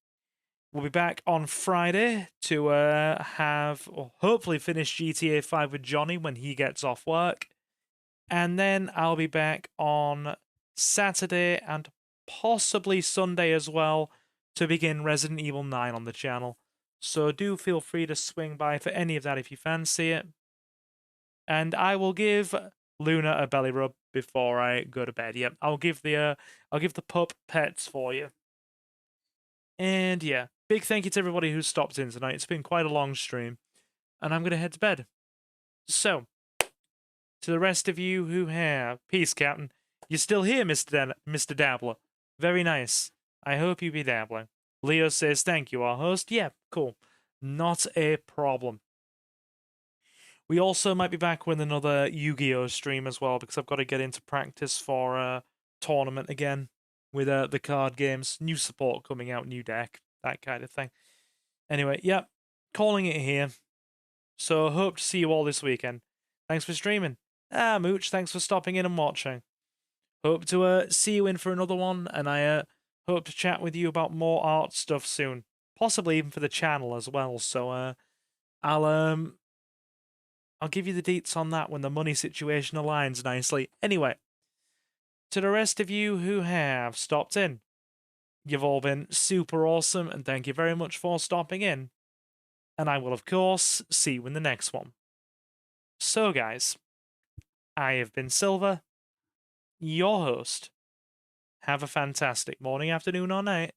we'll be back on Friday to have, or hopefully finish GTA 5 with Johnny when he gets off work. And then I'll be back on Saturday and possibly Sunday as well to begin Resident Evil 9 on the channel. So do feel free to swing by for any of that if you fancy it. And I will give Luna a belly rub before I go to bed. Yep, I'll give the pup pets for you. And yeah, big thank you to everybody who stopped in tonight. It's been quite a long stream, and I'm gonna head to bed. So, to the rest of you who have peace, Captain. You're still here, Mr. Dabbler. Very nice. I hope you be dabbling. Leo says thank you, our host. Yeah, cool. Not a problem. We also might be back with another Yu-Gi-Oh! Stream as well, because I've got to get into practice for a tournament again with the card games. New support coming out, new deck, that kind of thing. Anyway, yeah, calling it here. So hope to see you all this weekend. Thanks for streaming. Mooch, thanks for stopping in and watching. Hope to see you in for another one, and I hope to chat with you about more art stuff soon. Possibly even for the channel as well, so I'll give you the deets on that when the money situation aligns nicely. Anyway, to the rest of you who have stopped in, you've all been super awesome, and thank you very much for stopping in. And I will, of course, see you in the next one. So, guys, I have been Silver, your host. Have a fantastic morning, afternoon, or night,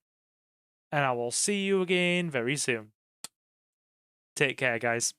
and I will see you again very soon. Take care, guys.